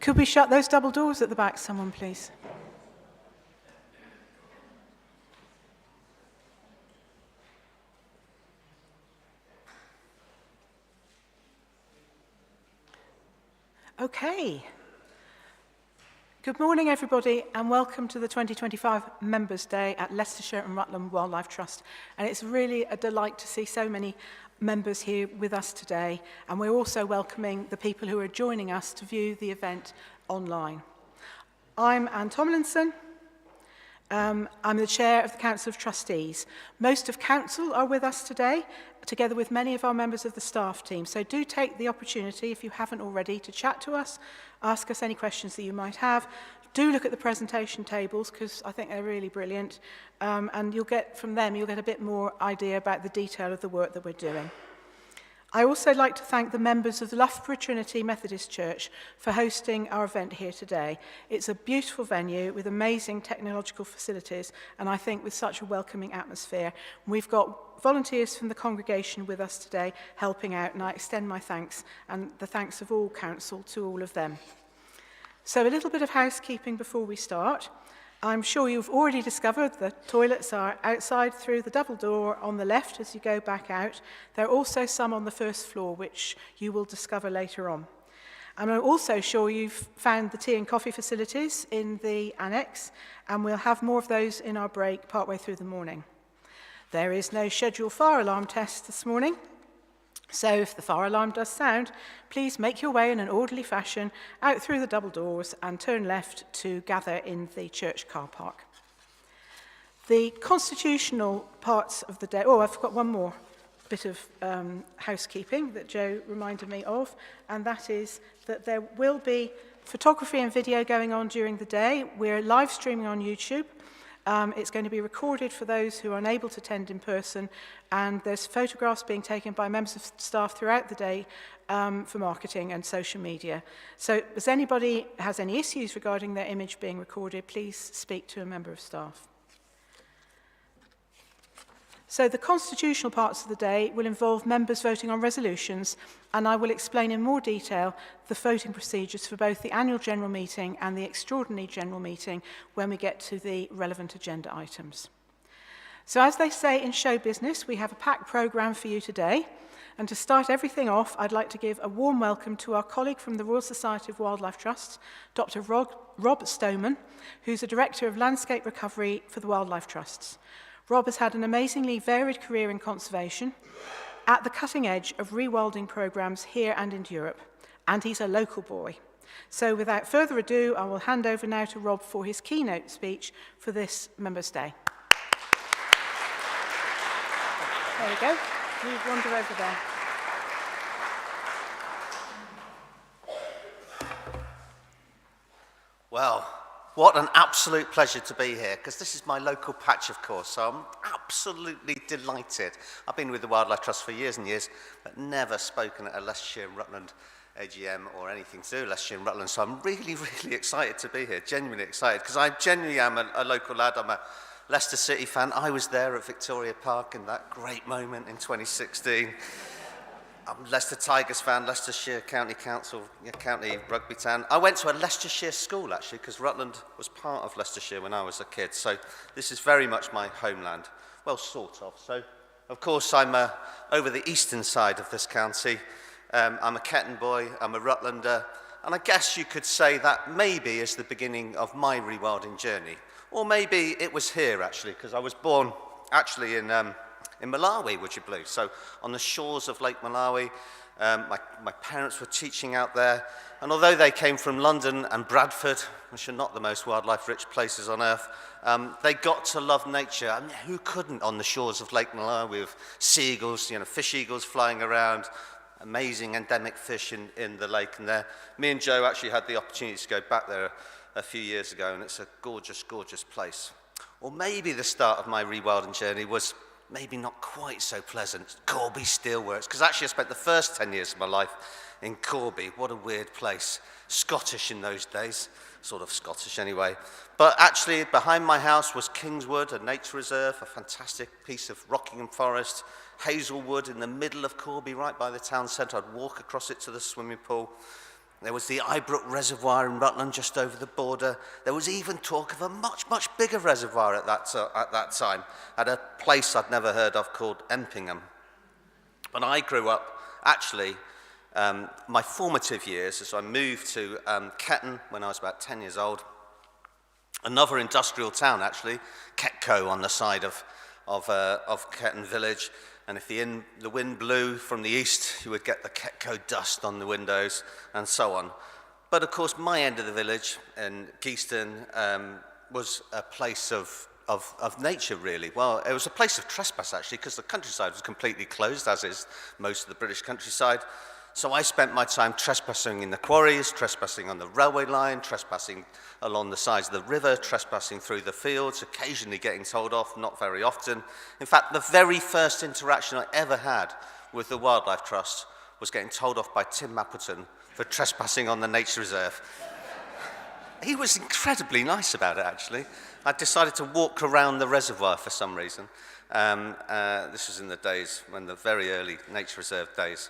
Could we shut those double doors at the back, someone, please? Okay. Good morning, everybody, and welcome to the 2025 Members' Day at Leicestershire and Rutland Wildlife Trust. And it's really a delight to see so many members here with us today, and we're also welcoming the people who are joining us to view the event online. I'm Anne Tomlinson. I'm the Chair of the Council of Trustees. Most of Council are with us today, together with many of our members of the staff team. So do take the opportunity, if you haven't already, to chat to us, ask us any questions that you might have. Do look at the presentation tables, because I think they're really brilliant. And you'll get a bit more idea about the detail of the work that we're doing. I also like to thank the members of the Loughborough Trinity Methodist Church for hosting our event here today. It's a beautiful venue with amazing technological facilities, and I think with such a welcoming atmosphere. We've got volunteers from the congregation with us today helping out, and I extend my thanks and the thanks of all council to all of them. So a little bit of housekeeping before we start. I'm sure you've already discovered the toilets are outside through the double door on the left as you go back out. There are also some on the first floor, which you will discover later on. And I'm also sure you've found the tea and coffee facilities in the annex, and we'll have more of those in our break partway through the morning. There is no scheduled fire alarm test this morning, so if the fire alarm does sound, please make your way in an orderly fashion out through the double doors and turn left to gather in the church car park. The constitutional parts of the day, I've got one more bit of housekeeping that Joe reminded me of, and that is that there will be photography and video going on during the day. We're live streaming on YouTube. It's going to be recorded for those who are unable to attend in person, and there's photographs being taken by members of staff throughout the day for marketing and social media. So if anybody has any issues regarding their image being recorded, please speak to a member of staff. So the constitutional parts of the day will involve members voting on resolutions, and I will explain in more detail the voting procedures for both the annual general meeting and the extraordinary general meeting when we get to the relevant agenda items. So as they say in show business, we have a packed programme for you today. And to start everything off, I'd like to give a warm welcome to our colleague from the Royal Society of Wildlife Trusts, Dr. Rob Stoneman, who's the Director of Landscape Recovery for the Wildlife Trusts. Rob has had an amazingly varied career in conservation, at the cutting edge of rewilding programmes here and in Europe, and he's a local boy. So without further ado, I will hand over now to Rob for his keynote speech for this Members' Day. There we go. You wander over there. Well, what an absolute pleasure to be here, because this is my local patch, of course, so I'm absolutely delighted. I've been with the Wildlife Trust for years and years, but never spoken at a Leicestershire and Rutland AGM or anything to do with Leicestershire and Rutland, so I'm really, really excited to be here, genuinely excited, because I genuinely am a local lad. I'm a Leicester City fan. I was there at Victoria Park in that great moment in 2016. I'm a Leicester Tigers fan, Leicestershire County Council, County Rugby Town. I went to a Leicestershire school, actually, because Rutland was part of Leicestershire when I was a kid. So this is very much my homeland. Well, sort of. So, of course, I'm over the eastern side of this county. I'm a Ketton boy, I'm a Rutlander. And I guess you could say that maybe is the beginning of my rewilding journey. Or maybe it was here, actually, because I was born, actually, in Malawi, would you believe? So on the shores of Lake Malawi, my parents were teaching out there, and although they came from London and Bradford, which are not the most wildlife-rich places on earth, they got to love nature. I mean, who couldn't on the shores of Lake Malawi with seagulls, fish eagles flying around, amazing endemic fish in the lake. And there, me and Joe actually had the opportunity to go back there a few years ago, and it's a gorgeous, gorgeous place. Or maybe the start of my rewilding journey was maybe not quite so pleasant, Corby Steelworks, because actually I spent the first 10 years of my life in Corby. What a weird place. Scottish in those days, sort of Scottish anyway. But actually behind my house was Kingswood, a nature reserve, a fantastic piece of Rockingham Forest, Hazelwood in the middle of Corby, right by the town centre. I'd walk across it to the swimming pool. There was the Ibrook Reservoir in Rutland just over the border. There was even talk of a much, much bigger reservoir at that time, at a place I'd never heard of called Empingham. When I grew up, actually, my formative years, as I moved to Ketton when I was about 10 years old, another industrial town actually, Ketco on the side of Ketton village, and if the wind blew from the east, you would get the Ketco dust on the windows and so on. But of course, my end of the village in Geeston was a place of nature, really. Well, it was a place of trespass, actually, because the countryside was completely closed, as is most of the British countryside. So I spent my time trespassing in the quarries, trespassing on the railway line, trespassing along the sides of the river, trespassing through the fields, occasionally getting told off, not very often. In fact, the very first interaction I ever had with the Wildlife Trust was getting told off by Tim Mappleton for trespassing on the nature reserve. He was incredibly nice about it, actually. I decided to walk around the reservoir for some reason. This was in the days, when the very early nature reserve days.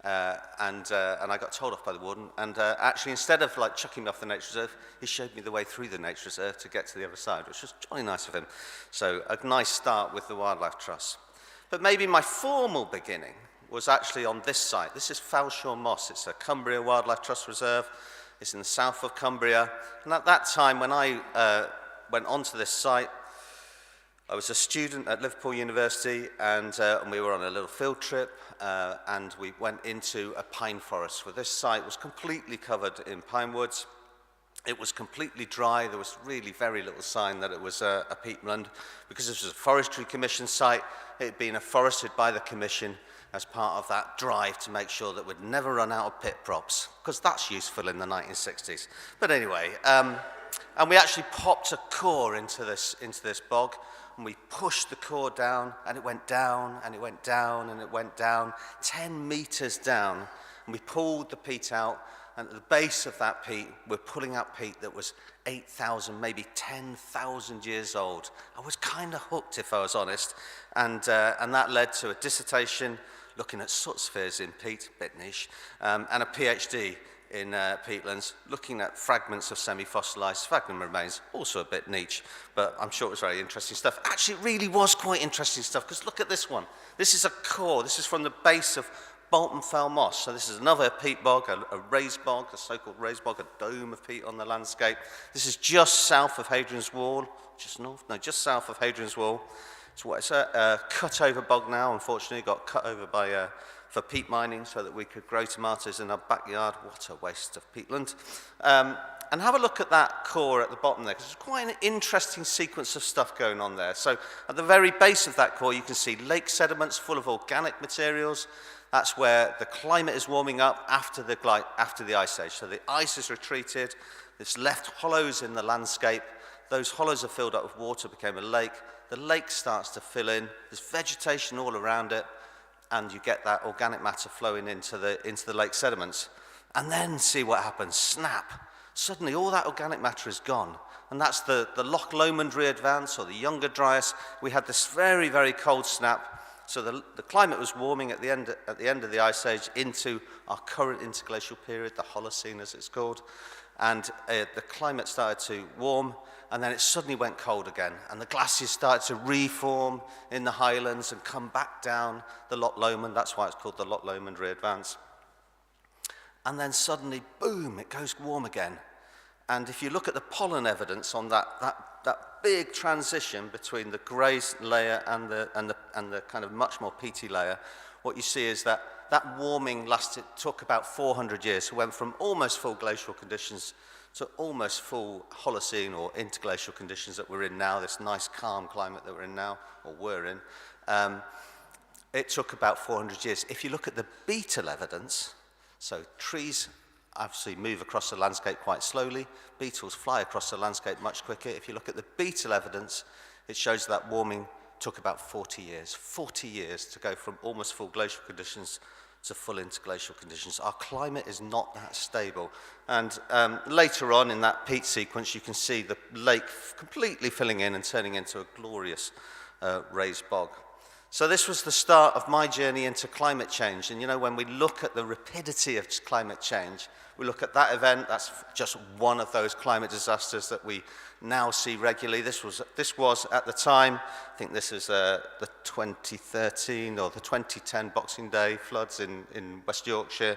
And I got told off by the warden, and actually instead of like chucking me off the nature reserve, he showed me the way through the nature reserve to get to the other side, which was jolly nice of him. So a nice start with the Wildlife Trust. But maybe my formal beginning was actually on this site. This is Fowlshaw Moss. It's a Cumbria Wildlife Trust Reserve. It's in the south of Cumbria. And at that time, when I went onto this site, I was a student at Liverpool University, and we were on a little field trip, and we went into a pine forest where this site was completely covered in pine woods. It was completely dry. There was really very little sign that it was a peatland. Because this was a Forestry Commission site, it had been afforested by the Commission as part of that drive to make sure that we'd never run out of pit props, because that's useful in the 1960s. But anyway, and we actually popped a core into this bog, and we pushed the core down, and it went down, and it went down, and it went down, 10 meters down, and we pulled the peat out, and at the base of that peat, we're pulling out peat that was 8,000, maybe 10,000 years old. I was kind of hooked, if I was honest, and that led to a dissertation looking at soot spheres in peat, a bit niche, and a PhD in peatlands, looking at fragments of semi-fossilized sphagnum remains, also a bit niche, but I'm sure it was very interesting stuff. Actually, it really was quite interesting stuff, because look at this one. This is a core. This is from the base of Bolton Fell Moss. So this is another peat bog, a raised bog, a so-called raised bog, a dome of peat on the landscape. This is just south of Hadrian's Wall, just south of Hadrian's Wall. It's a cut-over bog now, unfortunately, got cut over by for peat mining so that we could grow tomatoes in our backyard. What a waste of peatland. And have a look at that core at the bottom there, because there's quite an interesting sequence of stuff going on there. So at the very base of that core, you can see lake sediments full of organic materials. That's where the climate is warming up after the Ice Age. So the ice is retreated, it's left hollows in the landscape. Those hollows are filled up with water, became a lake. The lake starts to fill in, there's vegetation all around it, and you get that organic matter flowing into the lake sediments. And then see what happens, snap. Suddenly all that organic matter is gone. And that's the Loch Lomond re-advance, or the Younger Dryas. We had this very, very cold snap. So the climate was warming at the end of the Ice Age into our current interglacial period, the Holocene as it's called. And the climate started to warm, and then it suddenly went cold again. And the glaciers started to reform in the highlands and come back down the Loch Lomond. That's why it's called the Loch Lomond re-advance. And then suddenly, boom, it goes warm again. And if you look at the pollen evidence on that big transition between the grey layer and the kind of much more peaty layer, what you see is that warming took about 400 years. So it went from almost full glacial conditions to almost full Holocene or interglacial conditions that we're in now, this nice calm climate that we're in now, or were in. It took about 400 years. If you look at the beetle evidence, so trees obviously move across the landscape quite slowly. Beetles fly across the landscape much quicker. If you look at the beetle evidence, it shows that warming took about 40 years. 40 years to go from almost full glacial conditions to full interglacial conditions. Our climate is not that stable. And later on in that peat sequence, you can see the lake completely filling in and turning into a glorious raised bog. So this was the start of my journey into climate change. And you know, when we look at the rapidity of climate change, we look at that event, that's just one of those climate disasters that we now see regularly. This was at the time, I think this is the 2013 or the 2010 Boxing Day floods in West Yorkshire.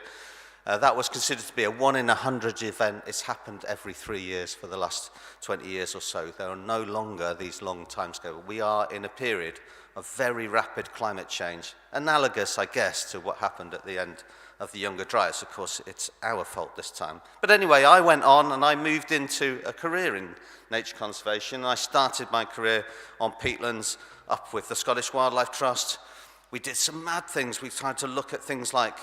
That was considered to be a 1 in 100 event. It's happened every 3 years for the last 20 years or so. There are no longer these long timescales. We are in a period of very rapid climate change, analogous, I guess, to what happened at the end of the Younger Dryas. Of course, it's our fault this time. But anyway, I went on and I moved into a career in nature conservation. I started my career on peatlands up with the Scottish Wildlife Trust. We did some mad things. We tried to look at things like,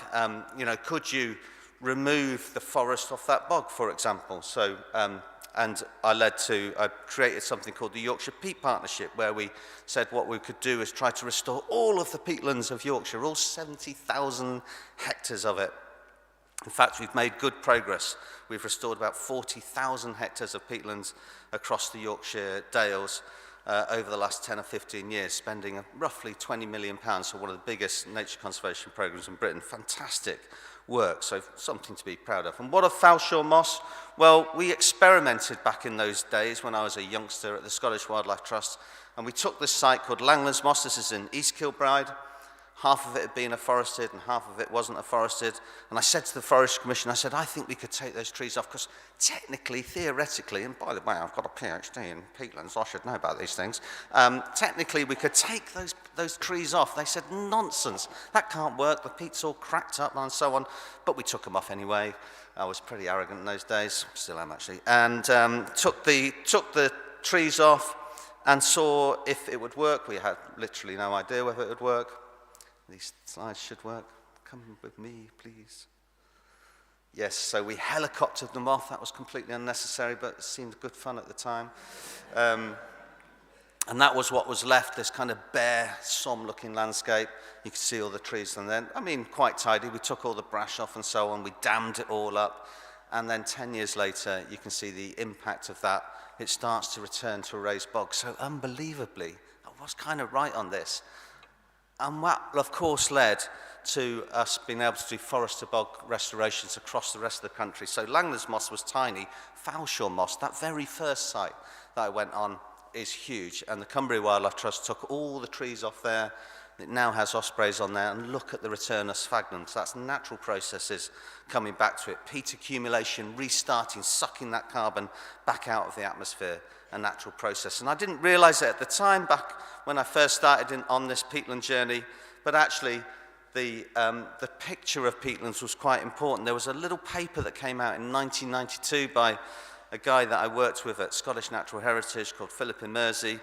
could you remove the forest off that bog, for example? So, and I created something called the Yorkshire Peat Partnership, where we said what we could do is try to restore all of the peatlands of Yorkshire, all 70,000 hectares of it. In fact, we've made good progress. We've restored about 40,000 hectares of peatlands across the Yorkshire Dales over the last 10 or 15 years, spending roughly £20 million for one of the biggest nature conservation programs in Britain. Fantastic work, so something to be proud of. And what of Falshore Moss? Well, we experimented back in those days when I was a youngster at the Scottish Wildlife Trust, and we took this site called Langlands Moss. This is in East Kilbride. Half of it had been afforested and half of it wasn't afforested. And I said to the Forest Commission, I said, I think we could take those trees off, because technically, theoretically, and by the way, I've got a PhD in peatlands, so I should know about these things. Technically, we could take those trees off. They said, nonsense, that can't work, the peat's all cracked up and so on. But we took them off anyway. I was pretty arrogant in those days, still am actually, and took the trees off and saw if it would work. We had literally no idea whether it would work. These slides should work. Come with me, please. Yes, so we helicoptered them off. That was completely unnecessary, but it seemed good fun at the time. And that was what was left, this kind of bare, somme-looking landscape. You could see all the trees, and then, quite tidy. We took all the brash off and so on. We dammed it all up. And then 10 years later, you can see the impact of that. It starts to return to a raised bog. So unbelievably, I was kind of right on this. And that, of course, led to us being able to do forest to bog restorations across the rest of the country. So Langlands Moss was tiny. Falshore Moss, that very first site that I went on, is huge. And the Cumbria Wildlife Trust took all the trees off there. It now has ospreys on there. And look at the return of sphagnum. So that's natural processes coming back to it. Peat accumulation, restarting, sucking that carbon back out of the atmosphere. A natural process. And I didn't realize it at the time, back when I first started on this peatland journey, but actually the picture of peatlands was quite important. There was a little paper that came out in 1992 by a guy that I worked with at Scottish Natural Heritage called Philip Immerzi.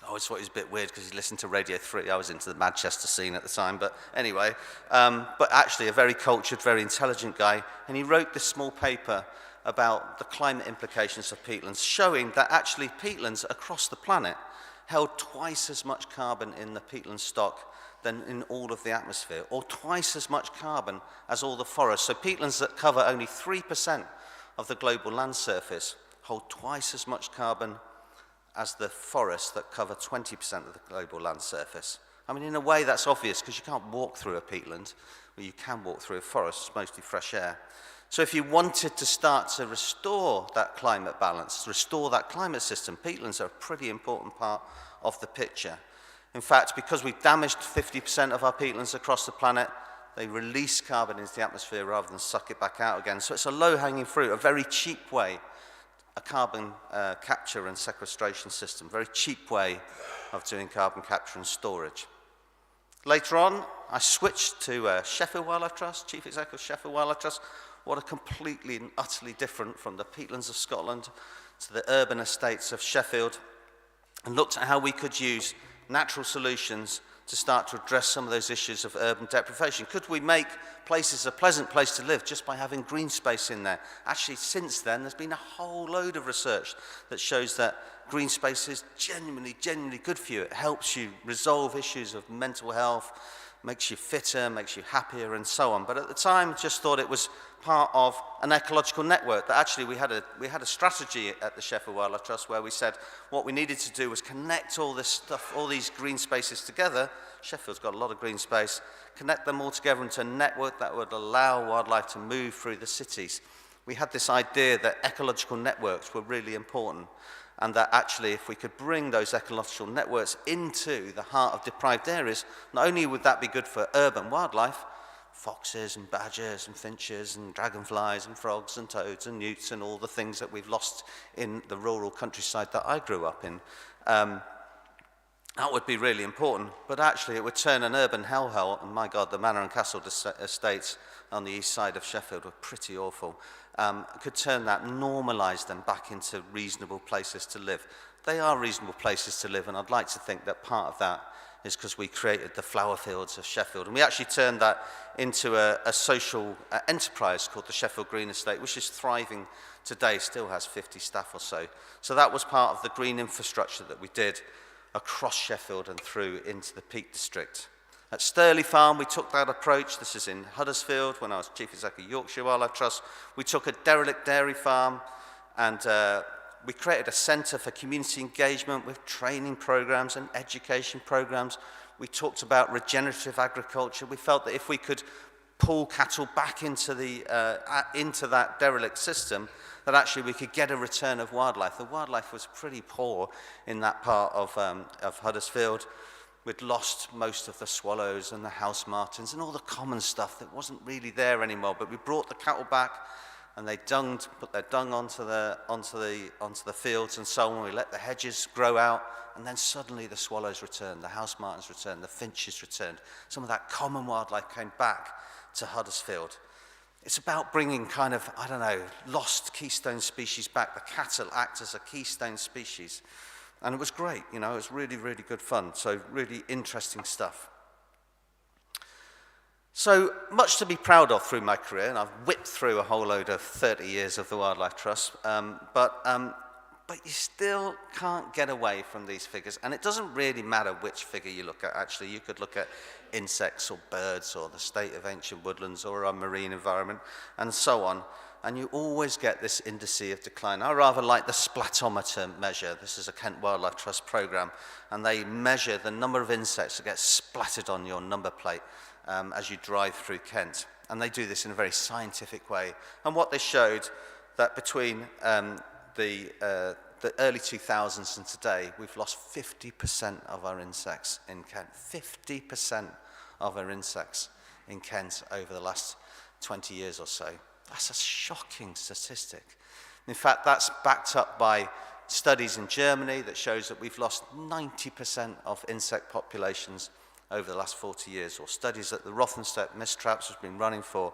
I always thought he was a bit weird because he listened to Radio 3. I was into the Manchester scene at the time, but anyway. But actually a very cultured, very intelligent guy, and he wrote this small paper about the climate implications of peatlands, showing that actually peatlands across the planet held twice as much carbon in the peatland stock than in all of the atmosphere, or twice as much carbon as all the forests. So peatlands that cover only 3% of the global land surface hold twice as much carbon as the forests that cover 20% of the global land surface. In a way that's obvious, because you can't walk through a peatland, but you can walk through a forest. It's mostly fresh air. So if you wanted to start to restore that climate balance, restore that climate system, peatlands are a pretty important part of the picture. In fact, because we've damaged 50% of our peatlands across the planet, they release carbon into the atmosphere rather than suck it back out again. So it's a low-hanging fruit, a very cheap way, a carbon capture and sequestration system, very cheap way of doing carbon capture and storage. Later on, I switched to Sheffield Wildlife Trust, Chief Executive of Sheffield Wildlife Trust. What a completely and utterly different from the peatlands of Scotland to the urban estates of Sheffield, and looked at how we could use natural solutions to start to address some of those issues of urban deprivation. Could we make places a pleasant place to live just by having green space in there? Actually, since then, there's been a whole load of research that shows that green space is genuinely good for you. It helps you resolve issues of mental health, makes you fitter, makes you happier, and so on. But at the time, just thought it was part of an ecological network. That actually we had a strategy at the Sheffield Wildlife Trust where we said what we needed to do was connect all this stuff, all these green spaces together. Sheffield's got a lot of green space. Connect them all together into a network that would allow wildlife to move through the cities. We had this idea that ecological networks were really important, and that actually if we could bring those ecological networks into the heart of deprived areas, not only would that be good for urban wildlife, foxes and badgers and finches and dragonflies and frogs and toads and newts and all the things that we've lost in the rural countryside that I grew up in. That would be really important, but actually it would turn an urban hellhole, and my God, the Manor and Castle estates on the east side of Sheffield were pretty awful. Could turn that, normalise them back into reasonable places to live. They are reasonable places to live, and I'd like to think that part of that is because we created the flower fields of Sheffield, and we actually turned that into a social enterprise called the Sheffield Green Estate, which is thriving today, still has 50 staff or so. So that was part of the green infrastructure that we did across Sheffield and through into the Peak District. At Sturley Farm, we took that approach. This is in Huddersfield, when I was Chief Executive of Yorkshire Wildlife Trust. We took a derelict dairy farm, and we created a centre for community engagement with training programs and education programs. We talked about regenerative agriculture. We felt that if we could pull cattle back into that derelict system, that actually we could get a return of wildlife. The wildlife was pretty poor in that part of Huddersfield. We'd lost most of the swallows and the house martins and all the common stuff that wasn't really there anymore. But we brought the cattle back, and they put their dung onto the fields and so on. We let the hedges grow out, and then suddenly the swallows returned, the house martins returned, the finches returned. Some of that common wildlife came back to Huddersfield. It's about bringing kind of, I don't know, lost keystone species back. The cattle act as a keystone species. And it was great, you know, it was really, really good fun. So really interesting stuff. So much to be proud of through my career, and I've whipped through a whole load of 30 years of the Wildlife Trust, but you still can't get away from these figures. And it doesn't really matter which figure you look at, actually. You could look at insects or birds or the state of ancient woodlands or our marine environment and so on. And you always get this indice of decline. I rather like the splatometer measure. This is a Kent Wildlife Trust programme, and they measure the number of insects that get splattered on your number plate as you drive through Kent. And they do this in a very scientific way. And what they showed, that between the early 2000s and today, we've lost 50% of our insects in Kent. 50% of our insects in Kent over the last 20 years or so. That's a shocking statistic. In fact, that's backed up by studies in Germany that shows that we've lost 90% of insect populations over the last 40 years, or studies that the Rothenstedt mist traps has been running for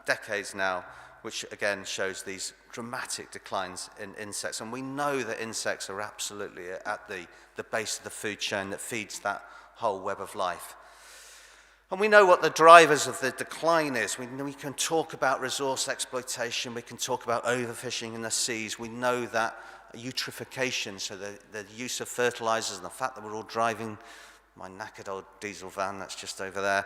decades now, which again shows these dramatic declines in insects. And we know that insects are absolutely at the base of the food chain that feeds that whole web of life. And we know what the drivers of the decline is. We can talk about resource exploitation, we can talk about overfishing in the seas. We know that eutrophication, so the use of fertilizers and the fact that we're all driving my knackered old diesel van that's just over there,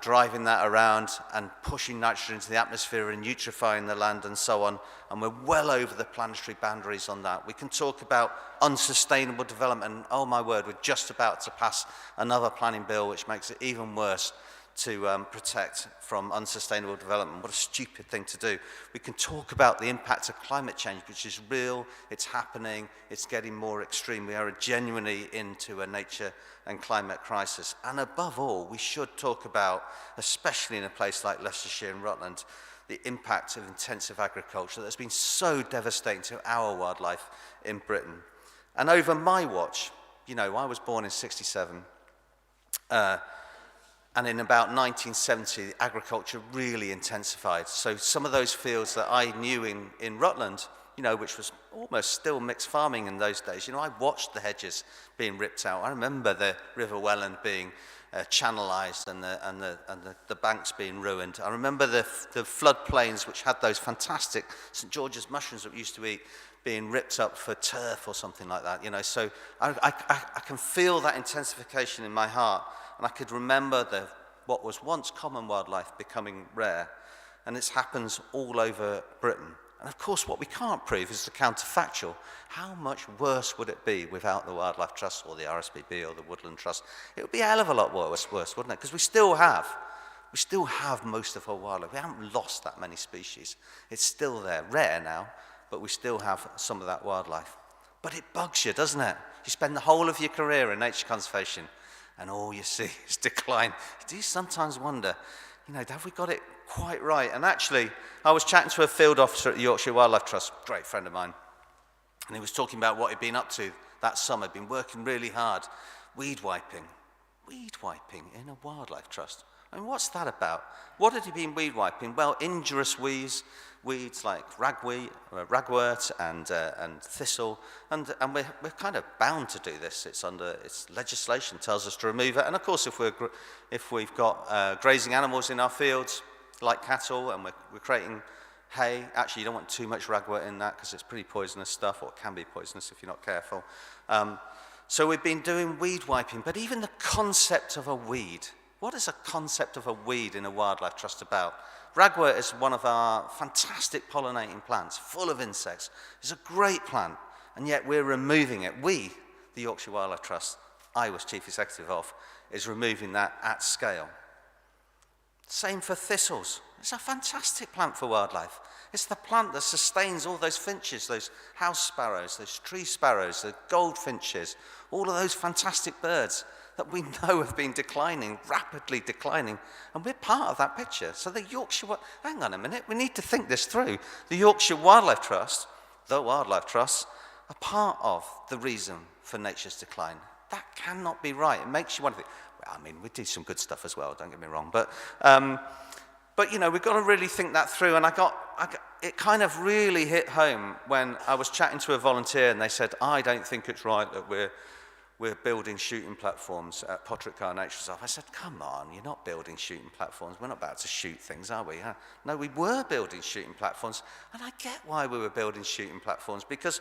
driving that around and pushing nitrogen into the atmosphere and eutrophizing the land and so on, and we're well over the planetary boundaries on that. We can talk about unsustainable development, and oh my word, we're just about to pass another planning bill which makes it even worse to protect from unsustainable development. What a stupid thing to do. We can talk about the impact of climate change, which is real, it's happening, it's getting more extreme. We are genuinely into a nature and climate crisis. And above all, we should talk about, especially in a place like Leicestershire and Rutland, the impact of intensive agriculture that's been so devastating to our wildlife in Britain. And over my watch, you know, I was born in 67, and in about 1970, agriculture really intensified. So some of those fields that I knew in Rutland, you know, which was almost still mixed farming in those days, you know, I watched the hedges being ripped out. I remember the River Welland being channelized and the banks being ruined. I remember the floodplains, which had those fantastic St. George's mushrooms that we used to eat, being ripped up for turf or something like that, you know. So I can feel that intensification in my heart. and I could remember what was once common wildlife becoming rare, and it happens all over Britain. And of course, what we can't prove is the counterfactual. How much worse would it be without the Wildlife Trust or the RSPB or the Woodland Trust? It would be a hell of a lot worse, wouldn't it? Because we still have most of our wildlife. We haven't lost that many species. It's still there, rare now, but we still have some of that wildlife. But it bugs you, doesn't it? You spend the whole of your career in nature conservation, and all you see is decline. You do sometimes wonder, have we got it quite right? And actually, I was chatting to a field officer at the Yorkshire Wildlife Trust, great friend of mine, and he was talking about what he'd been up to that summer, been working really hard, weed wiping in a wildlife trust. I mean, what's that about? What had he been weed wiping? Well, injurious weeds like ragwort and thistle, and we're kind of bound to do this. It's legislation tells us to remove it, and of course, if we've got grazing animals in our fields like cattle, and we're creating hay. Actually, you don't want too much ragwort in that because it's pretty poisonous stuff, or it can be poisonous if you're not careful. So we've been doing weed wiping, but even the concept of a weed. What is a concept of a weed in a wildlife trust about? Ragwort is one of our fantastic pollinating plants, full of insects. It's a great plant, and yet we're removing it. We, the Yorkshire Wildlife Trust, I was chief executive of, is removing that at scale. Same for thistles. It's a fantastic plant for wildlife. It's the plant that sustains all those finches, those house sparrows, those tree sparrows, the goldfinches, all of those fantastic birds that we know have been declining, rapidly declining, and we're part of that picture. So the hang on a minute, we need to think this through. The Yorkshire Wildlife Trust, the Wildlife Trust, are part of the reason for nature's decline. That cannot be right. It makes you want to think, well, I mean, we do some good stuff as well, don't get me wrong, but we've got to really think that through, and it kind of really hit home when I was chatting to a volunteer, and they said, I don't think it's right that we're building shooting platforms at Pottercar Nature Reserve. I said, come on, you're not building shooting platforms. We're not about to shoot things, are we? Huh? No, we were building shooting platforms, and I get why we were building shooting platforms, because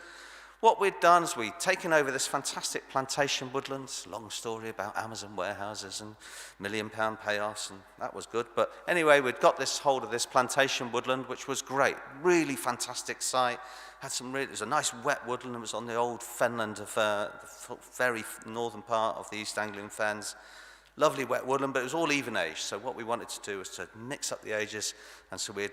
what we'd done is we'd taken over this fantastic plantation woodlands, long story about Amazon warehouses and £1 million payoffs, and that was good. But anyway, we'd got this hold of this plantation woodland, which was great, really fantastic site. It was a nice wet woodland. It was on the old fenland of the very northern part of the East Anglian Fens. Lovely wet woodland, but it was all even age. So what we wanted to do was to mix up the ages, and so we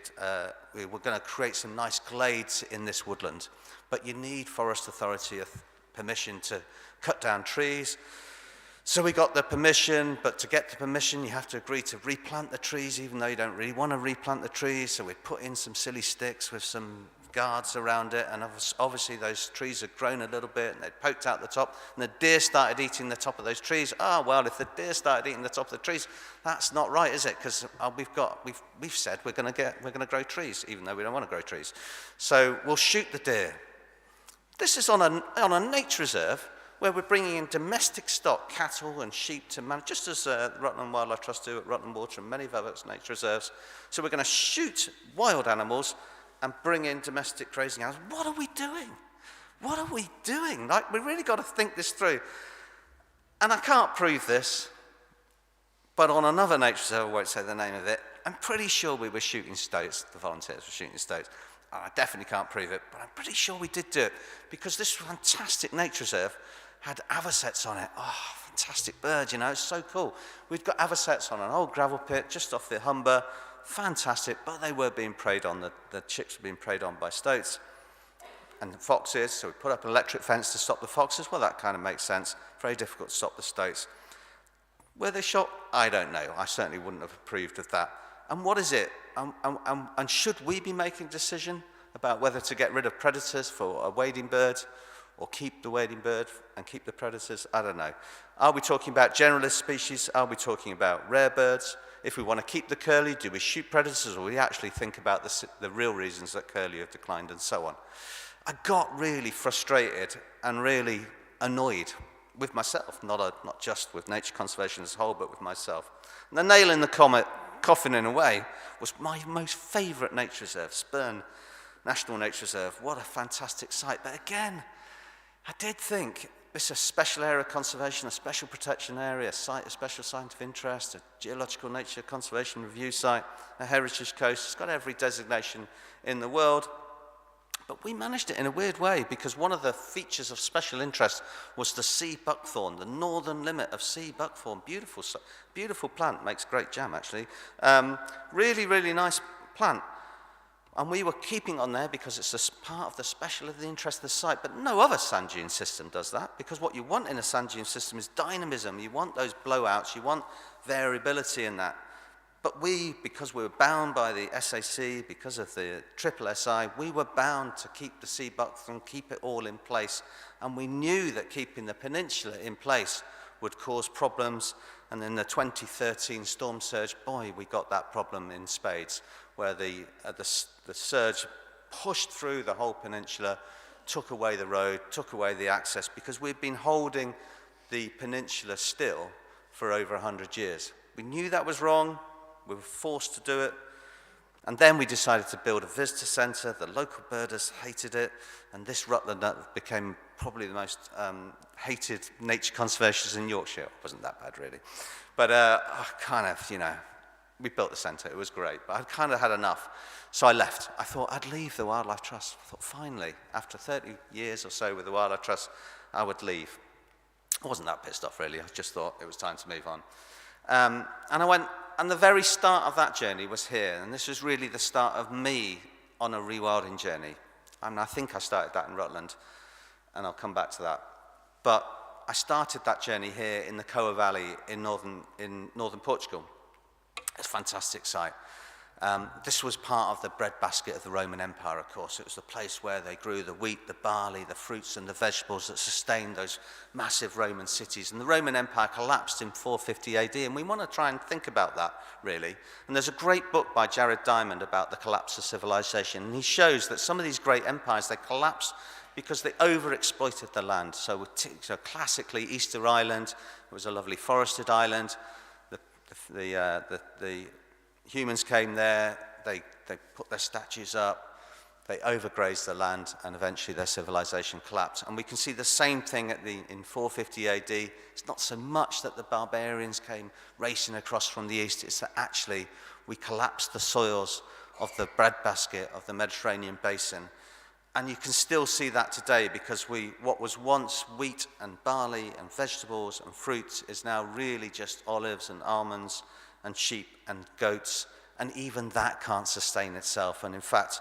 were going to create some nice glades in this woodland. But you need Forest Authority permission to cut down trees. So we got the permission, but to get the permission, you have to agree to replant the trees, even though you don't really want to replant the trees. So we put in some silly sticks with some guards around it, and obviously those trees had grown a little bit, and they'd poked out the top, and the deer started eating the top of those trees. Well, if the deer started eating the top of the trees, that's not right, is it? Because we've said we're going to grow trees, even though we don't want to grow trees. So we'll shoot the deer. This is on a nature reserve where we're bringing in domestic stock, cattle and sheep to manage, just as Rutland Wildlife Trust do at Rutland Water and many of other nature reserves. So we're going to shoot wild animals and bring in domestic grazing animals. What are we doing? What are we doing? Like, we really got to think this through. And I can't prove this, but on another nature reserve, I won't say the name of it, I'm pretty sure we were shooting stoats. The volunteers were shooting stoats. I definitely can't prove it, but I'm pretty sure we did do it, because this fantastic nature reserve had avocets on it. Fantastic birds, it's so cool. We'd got avocets on an old gravel pit just off the Humber. Fantastic, but they were being preyed on. The chicks were being preyed on by stoats and the foxes, so we put up an electric fence to stop the foxes. Well, that kind of makes sense. Very difficult to stop the stoats. Were they shot? I don't know. I certainly wouldn't have approved of that. And what is it? And should we be making a decision about whether to get rid of predators for a wading bird, or keep the wading bird and keep the predators? I don't know. Are we talking about generalist species? Are we talking about rare birds? If we want to keep the curlew, do we shoot predators, or do we actually think about the real reasons that curlew have declined, and so on? I got really frustrated and really annoyed with myself, not just with nature conservation as a whole, but with myself. And the nail in the coffin, in a way, was my most favourite nature reserve, Spurn National Nature Reserve. What a fantastic site. But again, I did think, It's a special area of conservation, a special protection area, a site of special scientific interest, a geological nature conservation review site, a heritage coast. It's got every designation in the world. But we managed it in a weird way because one of the features of special interest was the sea buckthorn, the northern limit of sea buckthorn. Beautiful plant, makes great jam actually. Really, really nice plant. And we were keeping on there because it's a part of the special of the interest of the site. But no other sand dune system does that, because what you want in a sand dune system is dynamism. You want those blowouts. You want variability in that. But we, because we were bound by the SAC, because of the SSSI, we were bound to keep the sea buckthorn, keep it all in place. And we knew that keeping the peninsula in place would cause problems. And in the 2013 storm surge, boy, we got that problem in spades, where the surge pushed through the whole peninsula, took away the road, took away the access, because we'd been holding the peninsula still for over 100 years. We knew that was wrong. We were forced to do it. And then we decided to build a visitor centre. The local birders hated it. And this Rutland became probably the most hated nature conservationist in Yorkshire. It wasn't that bad, really. But we built the centre. It was great. But I'd kind of had enough. So I left. I thought I'd leave the Wildlife Trust. I thought finally, after 30 years or so with the Wildlife Trust, I would leave. I wasn't that pissed off, really. I just thought it was time to move on. And I went, and the very start of that journey was here. And this was really the start of me on a rewilding journey. I think I started that in Rutland, and I'll come back to that. But I started that journey here in the Coa Valley in northern Portugal. It's a fantastic site. This was part of the breadbasket of the Roman Empire, of course. It was the place where they grew the wheat, the barley, the fruits and the vegetables that sustained those massive Roman cities. And the Roman Empire collapsed in 450 AD, and we want to try and think about that, really. And there's a great book by Jared Diamond about the collapse of civilization, and he shows that some of these great empires, they collapsed because they overexploited the land. So classically, Easter Island, it was a lovely forested island. The humans came there, they put their statues up, they overgrazed the land, and eventually their civilization collapsed. And we can see the same thing in 450 AD. It's not so much that the barbarians came racing across from the east, it's that actually we collapsed the soils of the breadbasket of the Mediterranean basin. And you can still see that today, because what was once wheat and barley and vegetables and fruits is now really just olives and almonds and sheep and goats, and even that can't sustain itself. And in fact,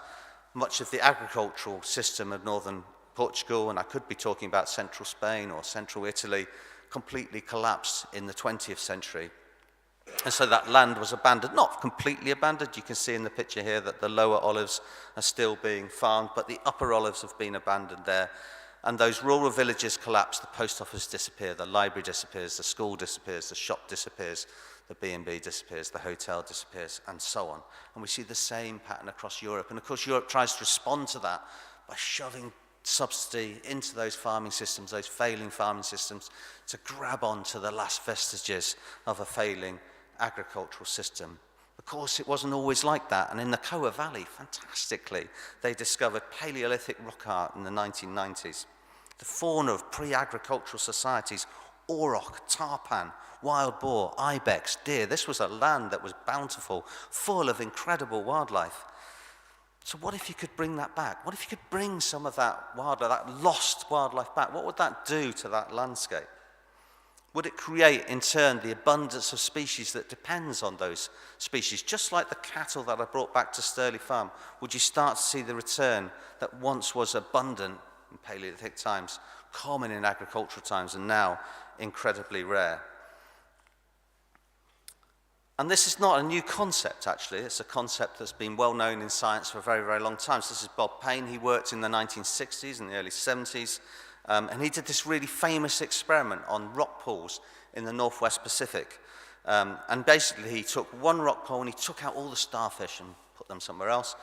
much of the agricultural system of northern Portugal, and I could be talking about central Spain or central Italy, completely collapsed in the 20th century. And so that land was abandoned, not completely abandoned. You can see in the picture here that the lower olives are still being farmed, but the upper olives have been abandoned there. And those rural villages collapse, the post office disappears, the library disappears, the school disappears, the shop disappears, the B&B disappears, the hotel disappears, and so on. And we see the same pattern across Europe. And of course, Europe tries to respond to that by shoving subsidy into those farming systems, those failing farming systems, to grab on to the last vestiges of a failing agricultural system. Of course, it wasn't always like that. And in the Coa Valley, fantastically, they discovered Paleolithic rock art in the 1990s. The fauna of pre-agricultural societies, auroch, tarpan, wild boar, ibex, deer. This was a land that was bountiful, full of incredible wildlife. So what if you could bring that back? What if you could bring some of that wildlife, that lost wildlife back? What would that do to that landscape? Would it create, in turn, the abundance of species that depends on those species? Just like the cattle that are brought back to Sturley Farm, would you start to see the return that once was abundant in Paleolithic times, common in agricultural times, and now incredibly rare? And this is not a new concept, actually. It's a concept that's been well known in science for a very, very long time. So this is Bob Payne. He worked in the 1960s and the early 70s. And he did this really famous experiment on rock pools in the Northwest Pacific. And basically, he took one rock pool and he took out all the starfish and put them somewhere else.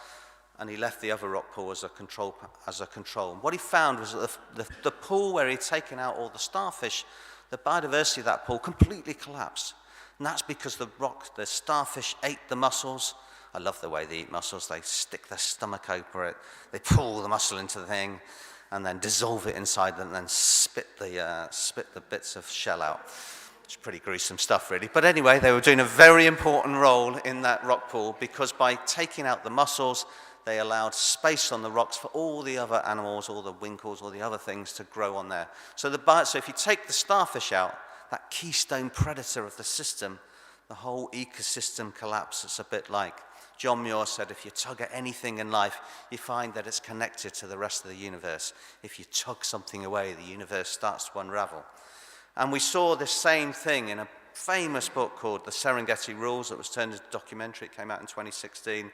And he left the other rock pool as a control. And what he found was that the pool where he'd taken out all the starfish, the biodiversity of that pool completely collapsed. And that's because the starfish ate the mussels. I love the way they eat mussels. They stick their stomach over it. They pull the mussel into the thing. and then dissolve it inside and then spit the bits of shell out. It's pretty gruesome stuff, really. But anyway, they were doing a very important role in that rock pool because by taking out the mussels, they allowed space on the rocks for all the other animals, all the winkles, all the other things to grow on there. So if you take the starfish out, that keystone predator of the system, the whole ecosystem collapses. A bit like John Muir said, if you tug at anything in life, you find that it's connected to the rest of the universe. If you tug something away, the universe starts to unravel. And we saw this same thing in a famous book called The Serengeti Rules that was turned into a documentary. It came out in 2016.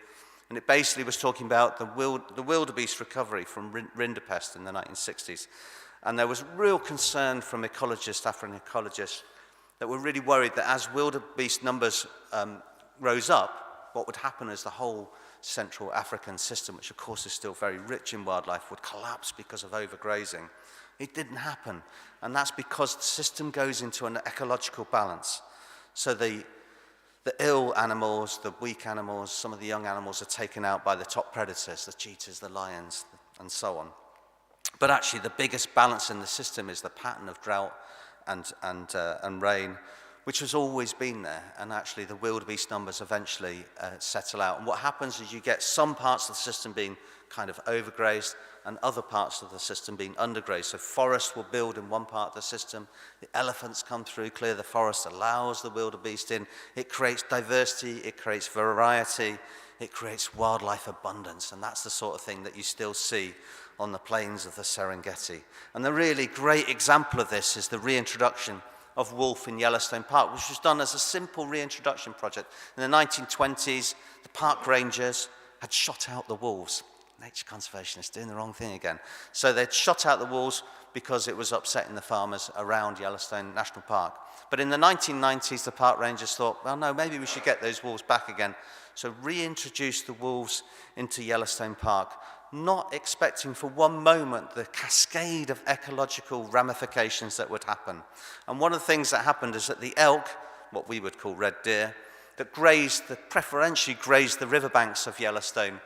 And it basically was talking about the wildebeest recovery from rinderpest in the 1960s. And there was real concern from ecologists, African ecologists, that were really worried that as wildebeest numbers rose up, what would happen is the whole Central African system, which of course is still very rich in wildlife, would collapse because of overgrazing. It didn't happen. And that's because the system goes into an ecological balance. So the ill animals, the weak animals, some of the young animals are taken out by the top predators, the cheetahs, the lions, and so on. But actually the biggest balance in the system is the pattern of drought and rain, which has always been there. And actually the wildebeest numbers eventually settle out. And what happens is you get some parts of the system being kind of overgrazed and other parts of the system being undergrazed. So forests will build in one part of the system, the elephants come through, clear the forest, allows the wildebeest in. It creates diversity, it creates variety, it creates wildlife abundance, and that's the sort of thing that you still see on the plains of the Serengeti. And the really great example of this is the reintroduction of wolf in Yellowstone Park, which was done as a simple reintroduction project. In the 1920s, the park rangers had shot out the wolves. Nature conservationists doing the wrong thing again. So they'd shot out the wolves because it was upsetting the farmers around Yellowstone National Park. But in the 1990s, the park rangers thought, well, no, maybe we should get those wolves back again. So reintroduced the wolves into Yellowstone Park, not expecting for one moment the cascade of ecological ramifications that would happen. And one of the things that happened is that the elk, what we would call red deer, that preferentially grazed the riverbanks of Yellowstone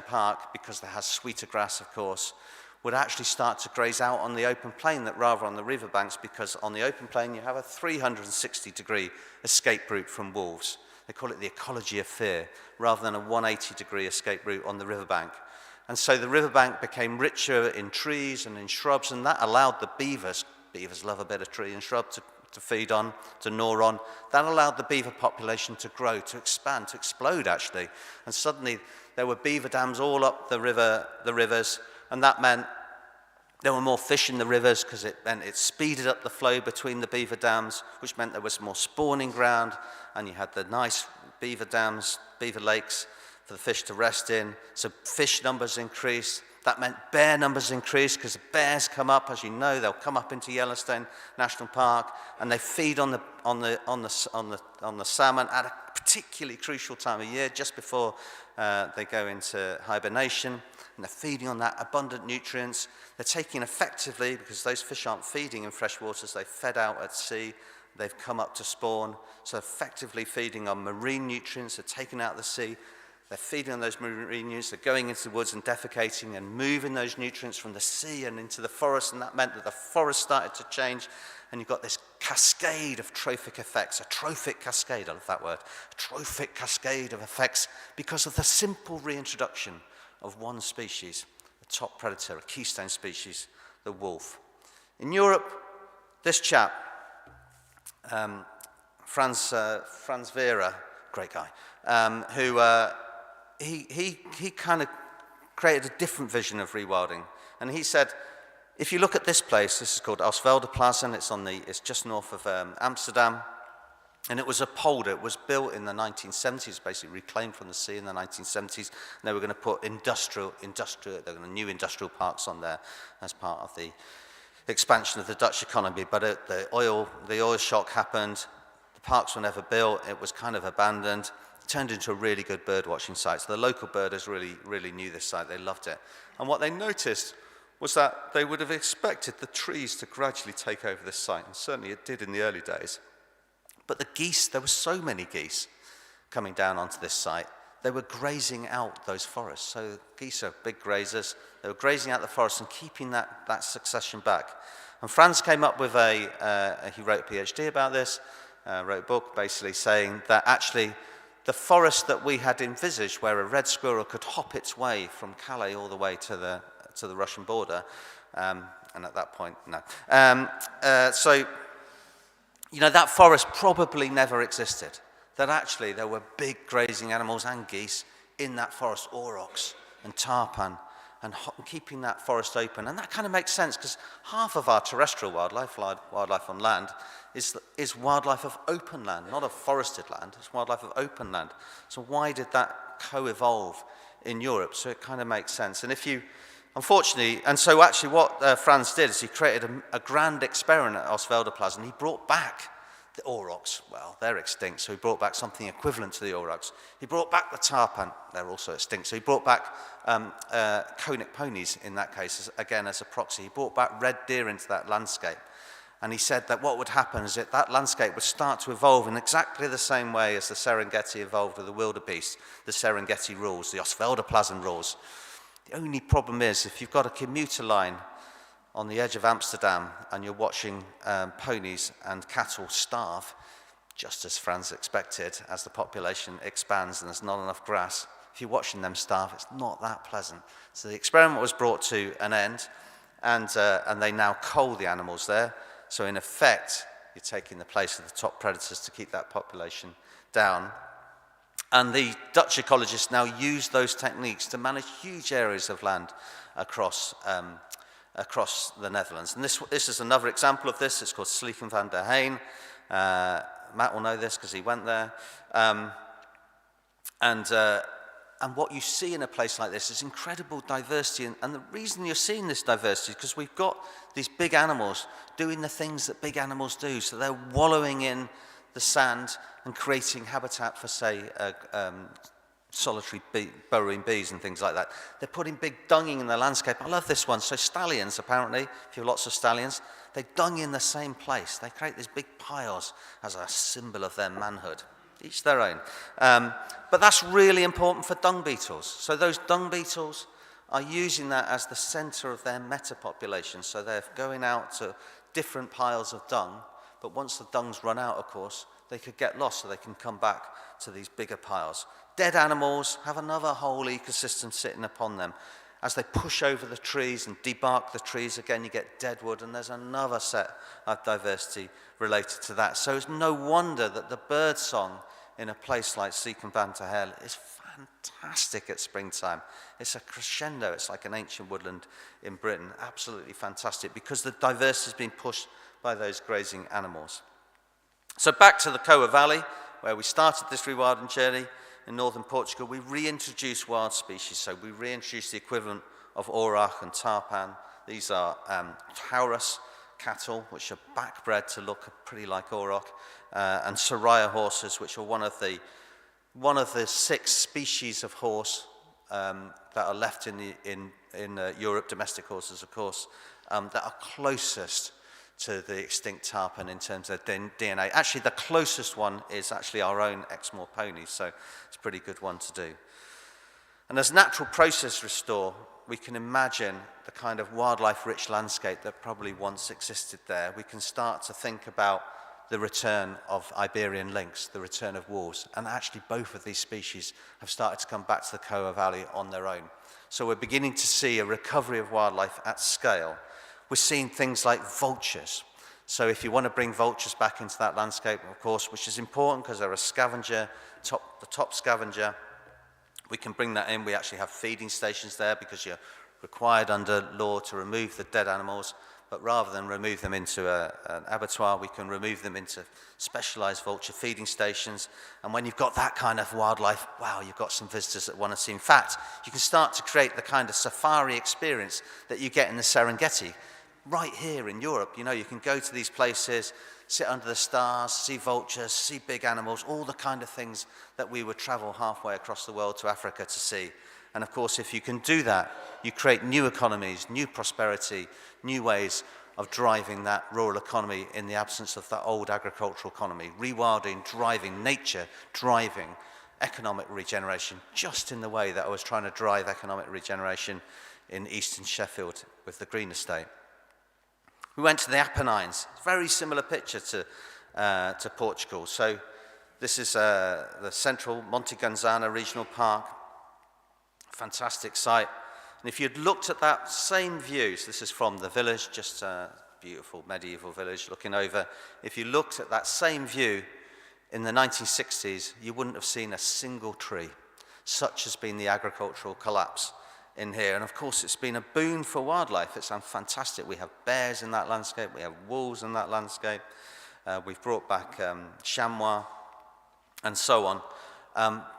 Park, because it has sweeter grass, of course, would actually start to graze out on the open plain that rather on the riverbanks, because on the open plain you have a 360-degree escape route from wolves. They call it the ecology of fear, rather than a 180-degree escape route on the riverbank. And so the riverbank became richer in trees and in shrubs, and that allowed the beavers love a bit of tree and shrub to feed on, to gnaw on. That allowed the beaver population to grow, to expand, to explode actually. And suddenly there were beaver dams all up the rivers, and that meant there were more fish in the rivers because it speeded up the flow between the beaver dams, which meant there was more spawning ground, and you had the nice beaver dams, beaver lakes for the fish to rest in. So fish numbers increased. That meant bear numbers increased because the bears come up, as you know, they'll come up into Yellowstone National Park, and they feed on the salmon at a particularly crucial time of year, just before they go into hibernation, and they're feeding on that abundant nutrients. They're taking effectively, because those fish aren't feeding in fresh waters, they've fed out at sea, they've come up to spawn, so effectively feeding on marine nutrients, they're taken out of the sea, they're feeding on those marine nutrients, they're going into the woods and defecating and moving those nutrients from the sea and into the forest, and that meant that the forest started to change, and you've got this cascade of trophic effects, a trophic cascade, I love that word, a trophic cascade of effects because of the simple reintroduction of one species, a top predator, a keystone species, the wolf. In Europe, this chap, Franz Vera, great guy, who he kind of created a different vision of rewilding, and he said, if you look at this place, this is called Osvelderplassen, it's just north of Amsterdam, and it was a polder. It was built in the 1970s, basically reclaimed from the sea in the 1970s, and they were going to put new industrial parks on there as part of the expansion of the Dutch economy, but the oil shock happened, the parks were never built, it was kind of abandoned, it turned into a really good bird watching site. So the local birders really knew this site, they loved it. And what they noticed was that they would have expected the trees to gradually take over this site, and certainly it did in the early days. But the geese, there were so many geese coming down onto this site they were grazing out those forests. So geese are big grazers. They were grazing out the forest and keeping that succession back. And Franz came up with he wrote a PhD about this, wrote a book basically saying that actually the forest that we had envisaged, where a red squirrel could hop its way from Calais all the way to the Russian border, and at that point, no. So, you know, that forest probably never existed. That actually there were big grazing animals and geese in that forest, aurochs and tarpan, and keeping that forest open. And that kind of makes sense because half of our terrestrial wildlife on land, is wildlife of open land, not of forested land. It's wildlife of open land. So why did that co-evolve in Europe? So it kind of makes sense. And unfortunately, and so actually what Franz did is he created a grand experiment at Oswaldeplatz, and he brought back the aurochs. Well, they're extinct, so he brought back something equivalent to the aurochs. He brought back the tarpan. They're also extinct. So he brought back conic ponies in that case, again as a proxy. He brought back red deer into that landscape. And he said that what would happen is that landscape would start to evolve in exactly the same way as the Serengeti evolved with the wildebeest, the Serengeti rules, the Oswaldeplatz rules. The only problem is if you've got a commuter line on the edge of Amsterdam and you're watching ponies and cattle starve, just as Franz expected, as the population expands and there's not enough grass, if you're watching them starve, it's not that pleasant. So the experiment was brought to an end, and they now cull the animals there. So in effect, you're taking the place of the top predators to keep that population down. And the Dutch ecologists now use those techniques to manage huge areas of land across the Netherlands. And this is another example of this. It's called Slieken van der Heijn. Matt will know this because he went there. And what you see in a place like this is incredible diversity. And the reason you're seeing this diversity is because we've got these big animals doing the things that big animals do. So they're wallowing in the sand and creating habitat for, say, solitary burrowing bees and things like that. They're putting big dunging in the landscape. I love this one. So stallions, apparently, if you have lots of stallions, they dung in the same place. They create these big piles as a symbol of their manhood. Each their own. But that's really important for dung beetles. So those dung beetles are using that as the center of their metapopulation. So they're going out to different piles of dung, but once the dung's run out, of course, they could get lost, so they can come back to these bigger piles. Dead animals have another whole ecosystem sitting upon them. As they push over the trees and debark the trees, again, you get dead wood, and there's another set of diversity related to that. So it's no wonder that the bird song in a place like Slieken van der Heijn is fantastic at springtime. It's a crescendo. It's like an ancient woodland in Britain. Absolutely fantastic, because the diversity has been pushed by those grazing animals. So back to the Coa Valley, where we started this rewilding journey in northern Portugal. We reintroduced wild species. So we reintroduced the equivalent of auroch and tarpan. These are Taurus cattle, which are backbred to look pretty like auroch, and Soraya horses, which are one of the 6 species of horse that are left in Europe, domestic horses, of course, that are closest to the extinct tarpan in terms of DNA. Actually, the closest one is actually our own Exmoor ponies, so it's a pretty good one to do. And as natural process restore, we can imagine the kind of wildlife-rich landscape that probably once existed there. We can start to think about the return of Iberian lynx, the return of wolves, and actually both of these species have started to come back to the Coa Valley on their own. So we're beginning to see a recovery of wildlife at scale. We're seeing things like vultures. So if you want to bring vultures back into that landscape, of course, which is important because they're a scavenger, the top scavenger, we can bring that in. We actually have feeding stations there because you're required under law to remove the dead animals, but rather than remove them into an abattoir, we can remove them into specialized vulture feeding stations. And when you've got that kind of wildlife, wow, you've got some visitors that want to see. In fact, you can start to create the kind of safari experience that you get in the Serengeti. Right here in Europe, you know, you can go to these places, sit under the stars, see vultures, see big animals, all the kind of things that we would travel halfway across the world to Africa to see. And of course, if you can do that, you create new economies, new prosperity, new ways of driving that rural economy in the absence of that old agricultural economy. Rewilding, driving, nature, driving economic regeneration, just in the way that I was trying to drive economic regeneration in Eastern Sheffield with the Green Estate. We went to the Apennines, very similar picture to Portugal. So this is the central Monte Ganzana Regional Park, fantastic site. And if you'd looked at that same view, so this is from the village, just a beautiful medieval village looking over. If you looked at that same view in the 1960s, you wouldn't have seen a single tree. Such has been the agricultural collapse in here. And of course, it's been a boon for wildlife. It's fantastic. We have bears in that landscape. We have wolves in that landscape. We've brought back chamois and so on.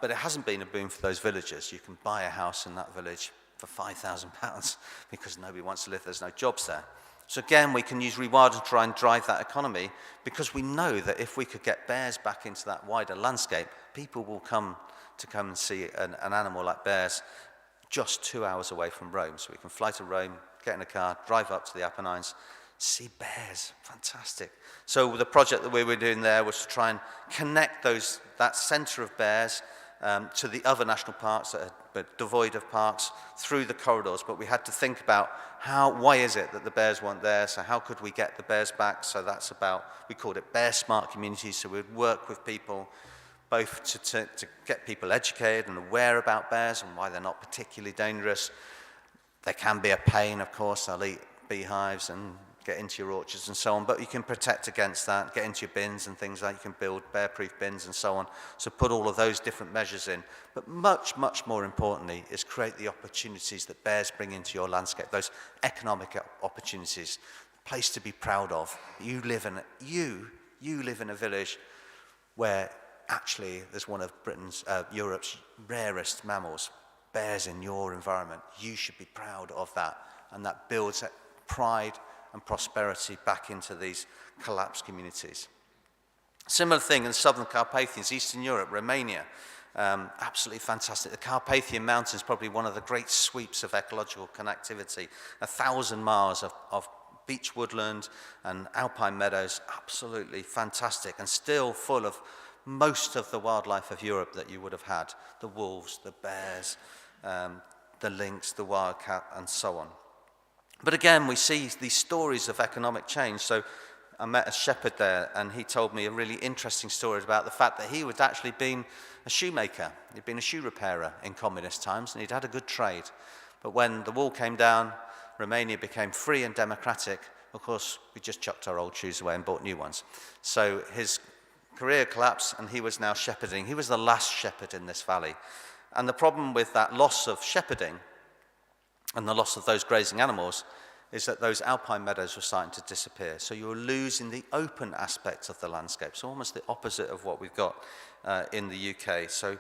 But it hasn't been a boon for those villagers. You can buy a house in that village for £5,000 because nobody wants to live, there's no jobs there. So again, we can use rewilding to try and drive that economy, because we know that if we could get bears back into that wider landscape, people will come and see an animal like bears just 2 hours away from Rome. So we can fly to Rome, get in a car, drive up to the Apennines, see bears. Fantastic. So the project that we were doing there was to try and connect that centre of bears to the other national parks that are devoid of parks through the corridors. But we had to think about why is it that the bears weren't there, so how could we get the bears back? So that's about, we called it Bear Smart Communities. So we'd work with people both to get people educated and aware about bears and why they're not particularly dangerous. They can be a pain, of course. They'll eat beehives and get into your orchards and so on, but you can protect against that, get into your bins and things like, you can build bear-proof bins and so on. So put all of those different measures in. But much, much more importantly is create the opportunities that bears bring into your landscape, those economic opportunities, a place to be proud of. You live in a village where actually there's one of Europe's rarest mammals, bears in your environment. You should be proud of that, and that builds that pride and prosperity back into these collapsed communities. Similar thing in the Southern Carpathians, Eastern Europe, Romania, absolutely fantastic. The Carpathian Mountains, probably one of the great sweeps of ecological connectivity, 1,000 miles of beech woodland and alpine meadows, absolutely fantastic, and still full of most of the wildlife of Europe that you would have had, the wolves, the bears, the lynx, the wildcat, and so on. But again, we see these stories of economic change. So I met a shepherd there, and he told me a really interesting story about the fact that he had actually been a shoemaker. He'd been a shoe repairer in communist times, and he'd had a good trade. But when the wall came down, Romania became free and democratic. Of course, we just chucked our old shoes away and bought new ones. So his career collapsed, and he was now shepherding. He was the last shepherd in this valley. And the problem with that loss of shepherding and the loss of those grazing animals is that those alpine meadows were starting to disappear. So you were losing the open aspects of the landscape. So almost the opposite of what we've got in the UK. So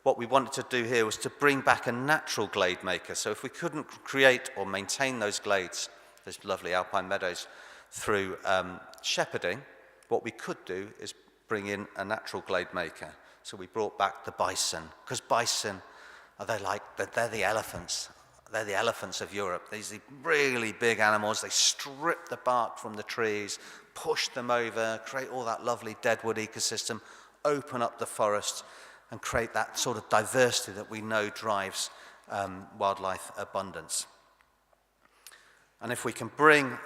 what we wanted to do here was to bring back a natural glade maker. So if we couldn't create or maintain those glades, those lovely alpine meadows, through shepherding, what we could do is bring in a natural glade maker. So we brought back the bison, because bison, they're the elephants. They're the elephants of Europe. These are really big animals. They strip the bark from the trees, push them over, create all that lovely deadwood ecosystem, open up the forest, and create that sort of diversity that we know drives wildlife abundance. And if we can bring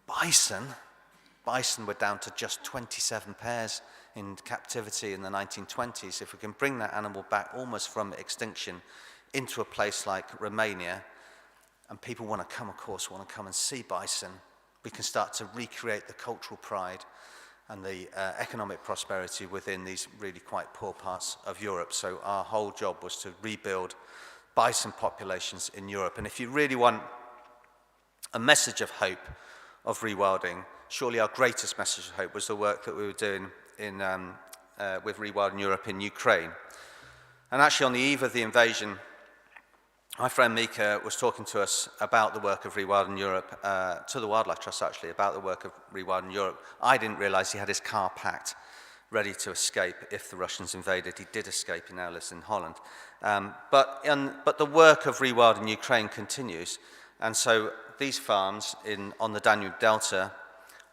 bison were down to just 27 pairs in captivity in the 1920s. If we can bring that animal back almost from extinction into a place like Romania, and people want to come and see bison, we can start to recreate the cultural pride and the economic prosperity within these really quite poor parts of Europe. So our whole job was to rebuild bison populations in Europe. And if you really want a message of hope of rewilding, surely our greatest message of hope was the work that we were doing with Rewilding Europe in Ukraine. And actually on the eve of the invasion, my friend Mika was talking to us about the work of Rewilding Europe, to the Wildlife Trust actually, about the work of Rewilding Europe. I didn't realise he had his car packed, ready to escape if the Russians invaded. He did escape, he now lives in Holland. But the work of Rewilding Ukraine continues. And so these farms on the Danube Delta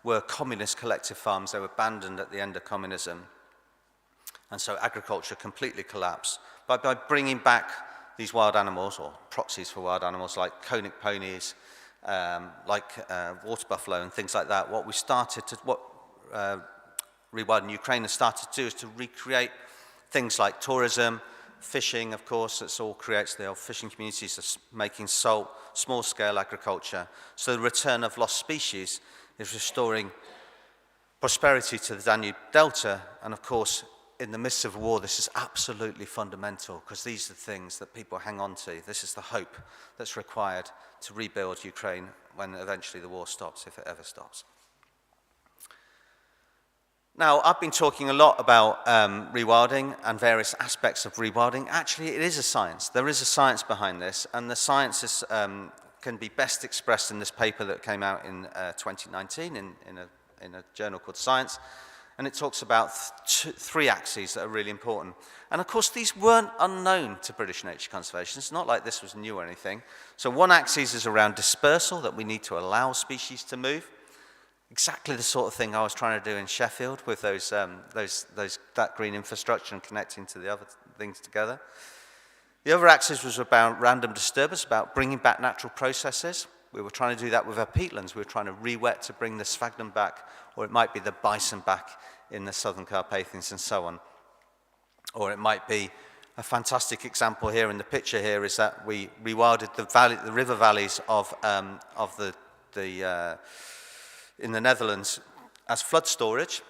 were communist collective farms. They were abandoned at the end of communism. And so agriculture completely collapsed. But by bringing back these wild animals, or proxies for wild animals, like conic ponies, water buffalo and things like that, what Rewilding Ukraine has started to do is to recreate things like tourism, fishing, of course. That's all creates the old fishing communities, making salt, small-scale agriculture. So the return of lost species is restoring prosperity to the Danube Delta. And of course, in the midst of war, this is absolutely fundamental, because these are the things that people hang on to. This is the hope that's required to rebuild Ukraine when eventually the war stops, if it ever stops. Now, I've been talking a lot about rewilding and various aspects of rewilding. Actually, it is a science. There is a science behind this, and the science can be best expressed in this paper that came out in 2019 in a journal called Science. And it talks about three axes that are really important. And of course, these weren't unknown to British nature conservation. It's not like this was new or anything. So one axis is around dispersal, that we need to allow species to move. Exactly the sort of thing I was trying to do in Sheffield with that green infrastructure and connecting to the other things together. The other axis was about random disturbance, about bringing back natural processes. We were trying to do that with our peatlands. We were trying to re-wet to bring the sphagnum back, or it might be the bison back in the southern Carpathians and so on. Or it might be a fantastic example here in the picture here is that we rewilded the river valleys in the Netherlands as flood storage,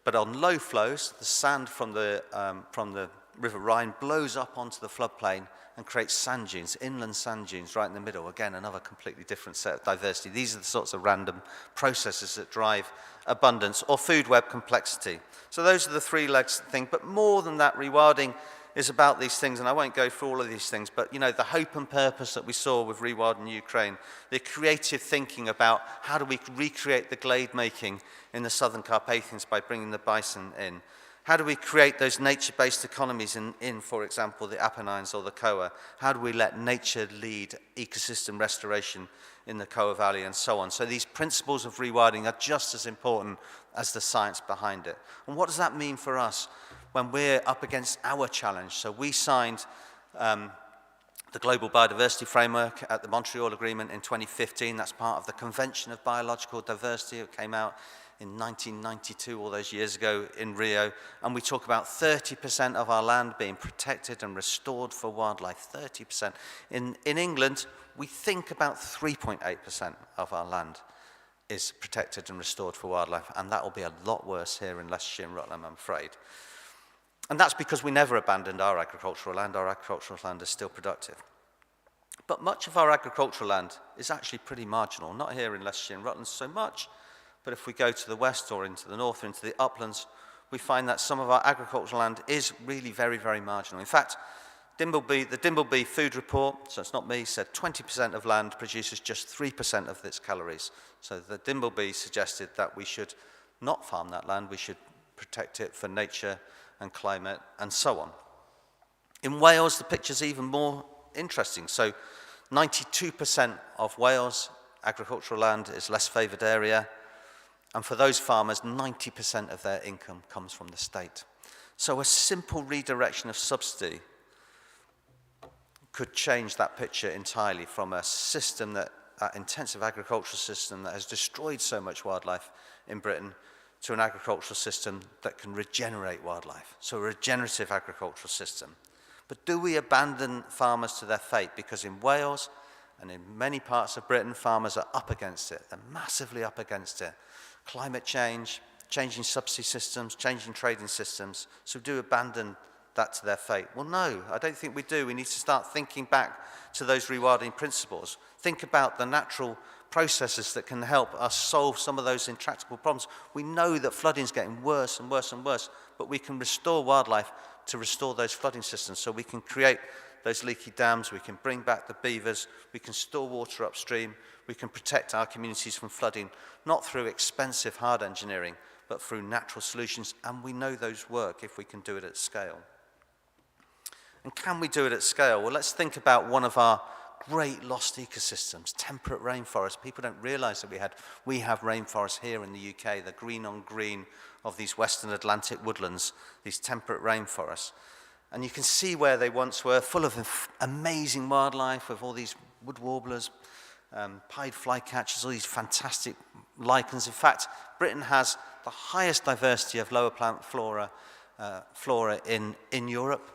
but on low flows, the sand from the River Rhine blows up onto the floodplain and creates sand dunes, inland sand dunes right in the middle. Again, another completely different set of diversity. These are the sorts of random processes that drive abundance or food web complexity. So those are the three legs of the thing, but more than that, rewilding is about these things, and I won't go through all of these things, but the hope and purpose that we saw with Rewilding Ukraine, the creative thinking about how do we recreate the glade making in the southern Carpathians by bringing the bison in. How do we create those nature-based economies in, for example, the Apennines or the Coa? How do we let nature lead ecosystem restoration in the Coa Valley and so on? So these principles of rewilding are just as important as the science behind it. And what does that mean for us when we're up against our challenge? So we signed the Global Biodiversity Framework at the Montreal Agreement in 2015. That's part of the Convention of Biological Diversity. It came out in 1992, all those years ago in Rio, and we talk about 30% of our land being protected and restored for wildlife, 30%. In England, we think about 3.8% of our land is protected and restored for wildlife, and that will be a lot worse here in Leicestershire and Rutland, I'm afraid. And that's because we never abandoned our agricultural land. Our agricultural land is still productive. But much of our agricultural land is actually pretty marginal, not here in Leicestershire and Rutland so much, but if we go to the west or into the north or into the uplands, we find that some of our agricultural land is really very, very marginal. In fact, the Dimbleby Food Report, so it's not me, said 20% of land produces just 3% of its calories. So the Dimbleby suggested that we should not farm that land, we should protect it for nature and climate and so on. In Wales, the picture's even more interesting. So 92% of Wales agricultural land is less favoured area. And for those farmers, 90% of their income comes from the state. So a simple redirection of subsidy could change that picture entirely from a system that intensive agricultural system that has destroyed so much wildlife in Britain to an agricultural system that can regenerate wildlife. So a regenerative agricultural system. But do we abandon farmers to their fate? Because in Wales and in many parts of Britain, farmers are up against it. They're massively up against it. Climate change, changing subsidy systems, changing trading systems. So do abandon that to their fate? Well, no, I don't think we do. We need to start thinking back to those rewilding principles. Think about the natural processes that can help us solve some of those intractable problems. We know that flooding is getting worse and worse and worse, but we can restore wildlife to restore those flooding systems. So we can create those leaky dams, we can bring back the beavers, we can store water upstream, we can protect our communities from flooding, not through expensive hard engineering, but through natural solutions, and we know those work if we can do it at scale. And can we do it at scale? Well, let's think about one of our great lost ecosystems, temperate rainforests. People don't realise that we have rainforests here in the UK, the green on green of these Western Atlantic woodlands, these temperate rainforests. And you can see where they once were, full of amazing wildlife, with all these wood warblers, pied flycatchers, all these fantastic lichens. In fact, Britain has the highest diversity of lower plant flora in Europe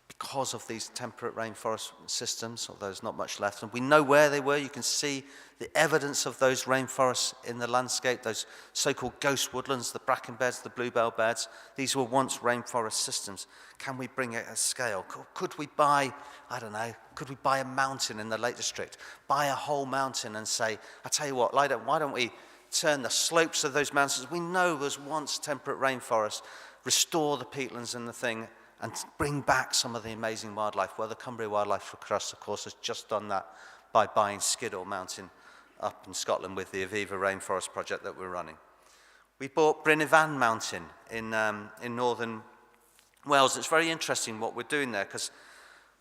because of these temperate rainforest systems, although there's not much left. And we know where they were. You can see the evidence of those rainforests in the landscape, those so-called ghost woodlands, the bracken beds, the bluebell beds. These were once rainforest systems. Can we bring it at scale? Could we buy, I don't know, could we buy a mountain in the Lake District, buy a whole mountain and say, I tell you what, why don't we turn the slopes of those mountains, we know was once temperate rainforests, restore the peatlands and the thing, and bring back some of the amazing wildlife. Well, the Cumbria Wildlife Trust, of course, has just done that by buying Skiddaw Mountain up in Scotland with the Aviva Rainforest project that we're running. We bought Bryn Ifan Mountain in northern Wales. It's very interesting what we're doing there, because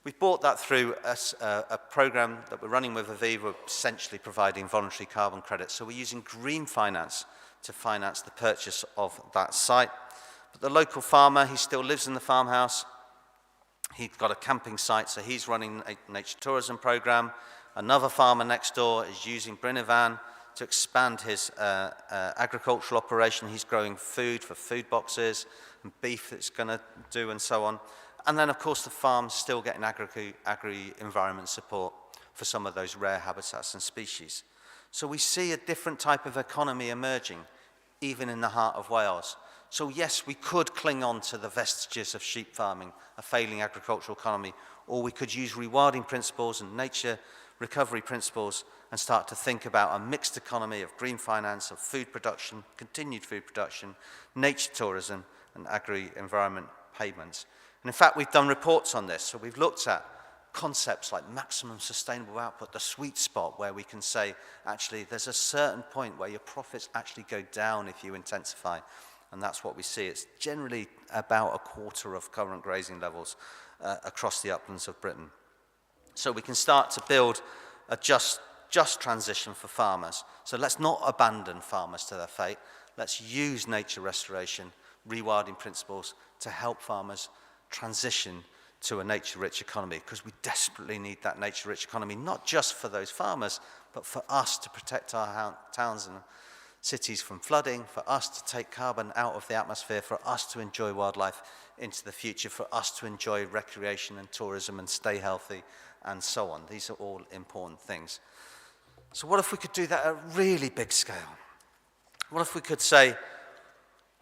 we bought that through a program that we're running with Aviva, essentially providing voluntary carbon credits. So we're using green finance to finance the purchase of that site. But the local farmer, he still lives in the farmhouse. He's got a camping site, so he's running a nature tourism program. Another farmer next door is using Bryn Ifan to expand his agricultural operation. He's growing food for food boxes and beef that's going to do, and so on. And then, of course, the farm's still getting agri-environment support for some of those rare habitats and species. So we see a different type of economy emerging, even in the heart of Wales. So yes, we could cling on to the vestiges of sheep farming, a failing agricultural economy, or we could use rewilding principles and nature recovery principles and start to think about a mixed economy of green finance, of food production, continued food production, nature tourism, and agri-environment payments. And in fact, we've done reports on this. So we've looked at concepts like maximum sustainable output, the sweet spot where we can say, actually, there's a certain point where your profits actually go down if you intensify. And that's what we see. It's generally about a quarter of current grazing levels across the uplands of Britain. So we can start to build a just transition for farmers. So let's not abandon farmers to their fate. Let's use nature restoration, rewilding principles to help farmers transition to a nature-rich economy, because we desperately need that nature-rich economy, not just for those farmers, but for us to protect our towns and cities from flooding, for us to take carbon out of the atmosphere, for us to enjoy wildlife into the future, for us to enjoy recreation and tourism and stay healthy, and so on. These are all important things. So what if we could do that at a really big scale? What if we could say,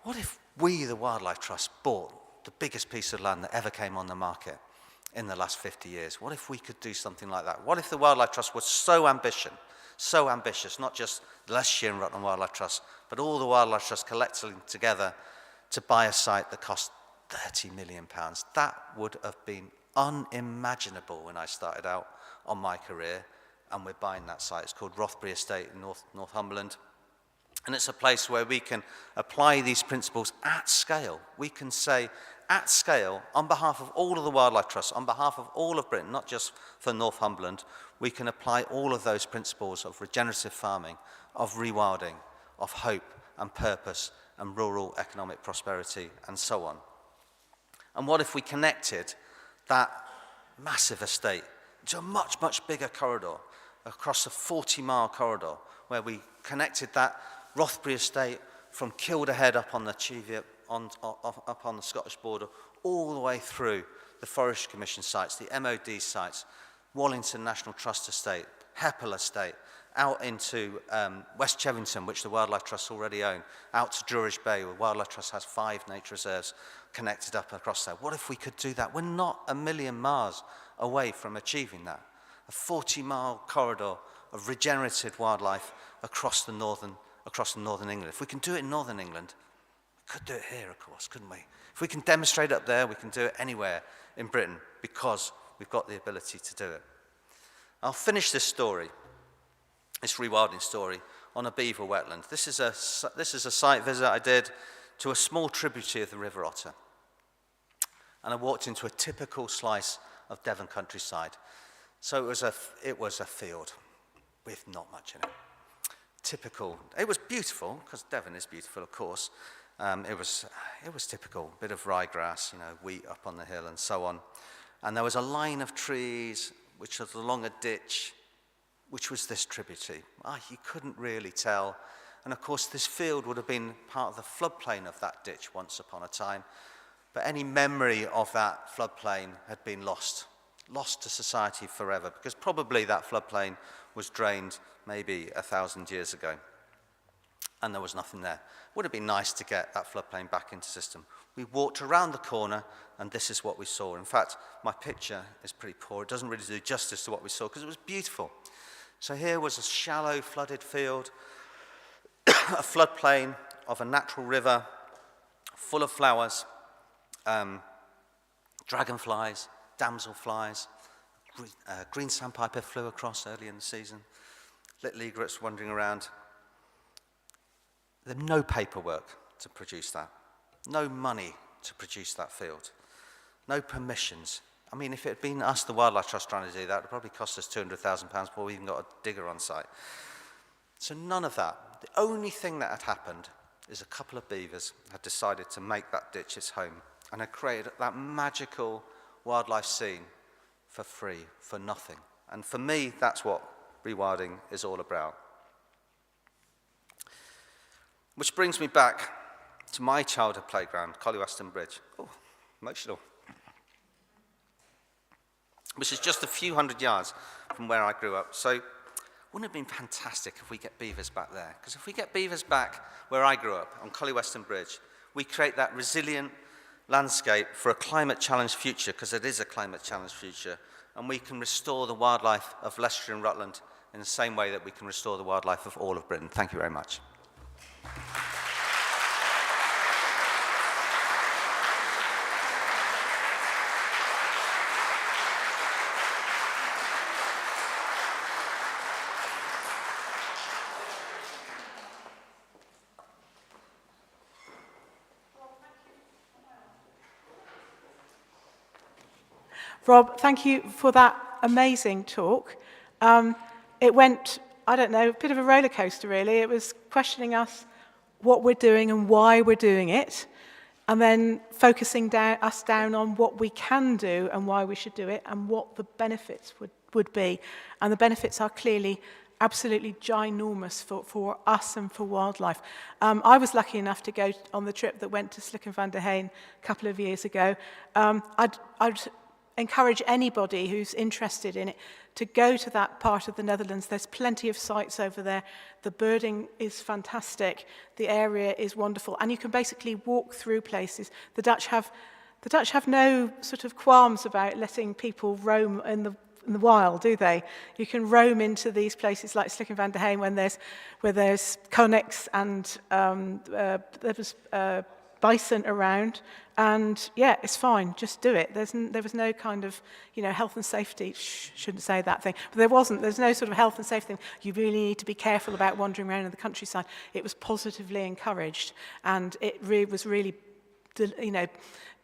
what if we, the Wildlife Trust, bought the biggest piece of land that ever came on the market in the last 50 years? What if we could do something like that? What if the Wildlife Trust was so ambitious, not just the Leicestershire and Rutland Wildlife Trust, but all the Wildlife Trusts collectively together to buy a site that cost £30 million. That would have been unimaginable when I started out on my career, and we're buying that site. It's called Rothbury Estate in Northumberland. And it's a place where we can apply these principles at scale. We can say, at scale, on behalf of all of the Wildlife Trusts, on behalf of all of Britain, not just for Northumberland, we can apply all of those principles of regenerative farming, of rewilding, of hope and purpose and rural economic prosperity, and so on. And what if we connected that massive estate to a much, much bigger corridor, across a 40-mile corridor, where we connected that Rothbury Estate from Kildahead up on the Cheviot, up on the Scottish border, all the way through the Forestry Commission sites, the MOD sites, Wallington National Trust Estate, Heppel Estate, out into West Chevington, which the Wildlife Trust already own, out to Druridge Bay, where Wildlife Trust has 5 nature reserves connected up across there. What if we could do that? We're not a million miles away from achieving that. A 40-mile corridor of regenerative wildlife across the northern England. If we can do it in northern England, we could do it here, of course, couldn't we? If we can demonstrate up there, we can do it anywhere in Britain, because we've got the ability to do it. I'll finish this story, this rewilding story, on a beaver wetland. This is a site visit I did to a small tributary of the River Otter. And I walked into a typical slice of Devon countryside. So it was a field with not much in it. Typical. It was beautiful, because Devon is beautiful, of course. It was typical. Bit of ryegrass, wheat up on the hill and so on. And there was a line of trees, which was along a ditch, which was this tributary. You couldn't really tell. And of course, this field would have been part of the floodplain of that ditch once upon a time. But any memory of that floodplain had been lost to society forever, because probably that floodplain was drained maybe 1,000 years ago, and there was nothing there. Would have been nice to get that floodplain back into system. We walked around the corner, and this is what we saw. In fact, my picture is pretty poor. It doesn't really do justice to what we saw, because it was beautiful. So here was a shallow, flooded field, a floodplain of a natural river, full of flowers, dragonflies, damselflies, green sandpiper flew across early in the season, little egrets wandering around. There was no paperwork to produce that, no money to produce that field, no permissions. I mean, if it had been us, the Wildlife Trust, trying to do that, it would probably cost us £200,000 before we even got a digger on site. So none of that. The only thing that had happened is a couple of beavers had decided to make that ditch its home and had created that magical wildlife scene for free, for nothing. And for me, that's what rewilding is all about. Which brings me back to my childhood playground, Colleyweston Bridge. Oh, emotional. Which is just a few hundred yards from where I grew up. So wouldn't it have been fantastic if we get beavers back there? Because if we get beavers back where I grew up, on Colleyweston Bridge, we create that resilient landscape for a climate challenged future, because it is a climate challenged future, and we can restore the wildlife of Leicestershire and Rutland in the same way that we can restore the wildlife of all of Britain. Thank you very much. Rob, thank you for that amazing talk. It went, I don't know, a bit of a roller coaster, really. It was questioning us what we're doing and why we're doing it, and then focusing us down on what we can do and why we should do it and what the benefits would be. And the benefits are clearly absolutely ginormous for us and for wildlife. I was lucky enough to go on the trip that went to Slicken-van-der-Heijn a couple of years ago. I'd encourage anybody who's interested in it to go to that part of the Netherlands. There's plenty of sites over there. The birding is fantastic. The area is wonderful. And you can basically walk through places. The Dutch have no sort of qualms about letting people roam in the wild, do they? You can roam into these places like Slicken-van-der-Heijn where there's konijks and there was bison around, and yeah, it's fine, just do it. There was no kind of, health and safety, shouldn't say that thing, but there's no sort of health and safety thing. You really need to be careful about wandering around in the countryside. It was positively encouraged, and it was really,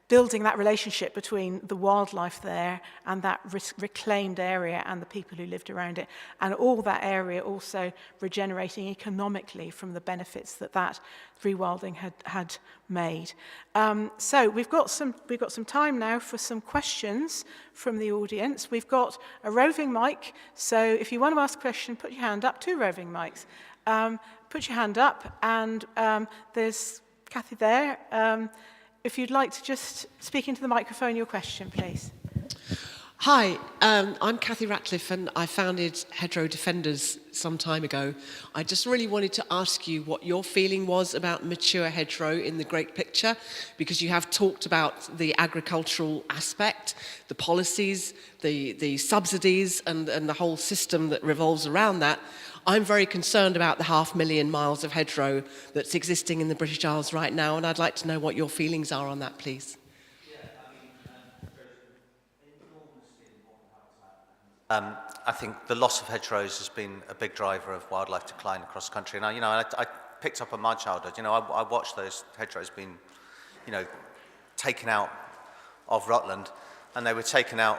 building that relationship between the wildlife there and that reclaimed area and the people who lived around it, and all that area also regenerating economically from the benefits that rewilding had made. So we've got some time now for some questions from the audience. We've got a roving mic, so if you want to ask a question, put your hand up. 2 roving mics. Put your hand up, and there's Kathy there. If you'd like to just speak into the microphone, your question, please. Hi, I'm Kathy Ratcliffe, and I founded Hedgerow Defenders some time ago. I just really wanted to ask you what your feeling was about mature hedgerow in the great picture, because you have talked about the agricultural aspect, the policies, the subsidies, and the whole system that revolves around that. I'm very concerned about the 500,000 miles of hedgerow that's existing in the British Isles right now, and I'd like to know what your feelings are on that, please. I think the loss of hedgerows has been a big driver of wildlife decline across the country. And I picked up on my childhood. I watched those hedgerows being, taken out of Rutland, and they were taken out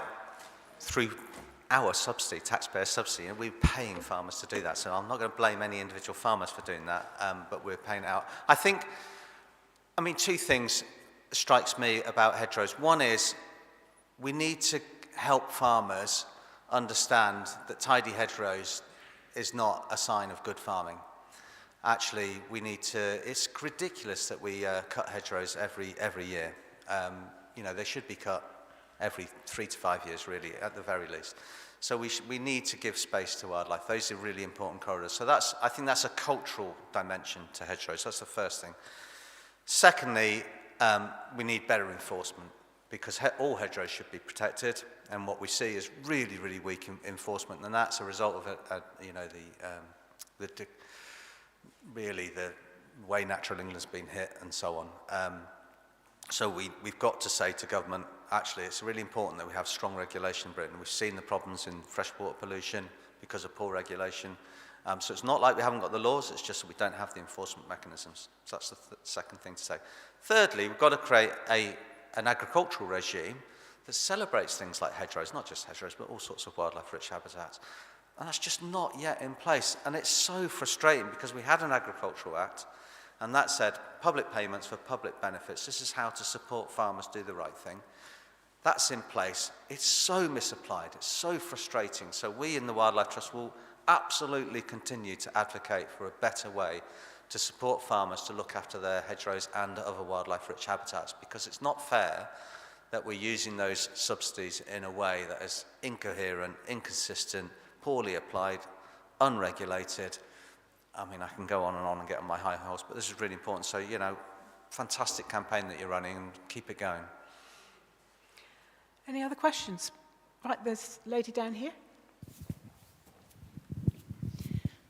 through our subsidy, taxpayer subsidy, and we're paying farmers to do that. So I'm not going to blame any individual farmers for doing that, but we're paying it out. I mean, two things strikes me about hedgerows. One is we need to help farmers understand that tidy hedgerows is not a sign of good farming. Actually, we need to, it's ridiculous that we cut hedgerows every year. You know, they should be cut every 3 to 5 years, really, at the very least. So we need to give space to wildlife. Those are really important corridors. So I think that's a cultural dimension to hedgerows. That's the first thing. Secondly, we need better enforcement, because all hedgerows should be protected, and what we see is really, really weak enforcement, and that's a result of you know, really the way natural England's been hit and so on. So we've got to say to government, actually, it's really important that we have strong regulation in Britain. We've seen the problems in freshwater pollution because of poor regulation. So it's not like we haven't got the laws, it's just that we don't have the enforcement mechanisms. So that's the second thing to say. Thirdly, we've got to create an agricultural regime that celebrates things like hedgerows, not just hedgerows, but all sorts of wildlife-rich habitats. And that's just not yet in place. And it's so frustrating, because we had an Agricultural Act, and that said public payments for public benefits. This is how to support farmers do the right thing. That's in place. It's so misapplied. It's so frustrating. So we in the Wildlife Trust will absolutely continue to advocate for a better way to support farmers to look after their hedgerows and other wildlife-rich habitats, because it's not fair that we're using those subsidies in a way that is incoherent, inconsistent, poorly applied, unregulated. I mean, I can go on and get on my high horse, but this is really important. So, you know, fantastic campaign that you're running, and keep it going. Any other questions? Right, there's a lady down here.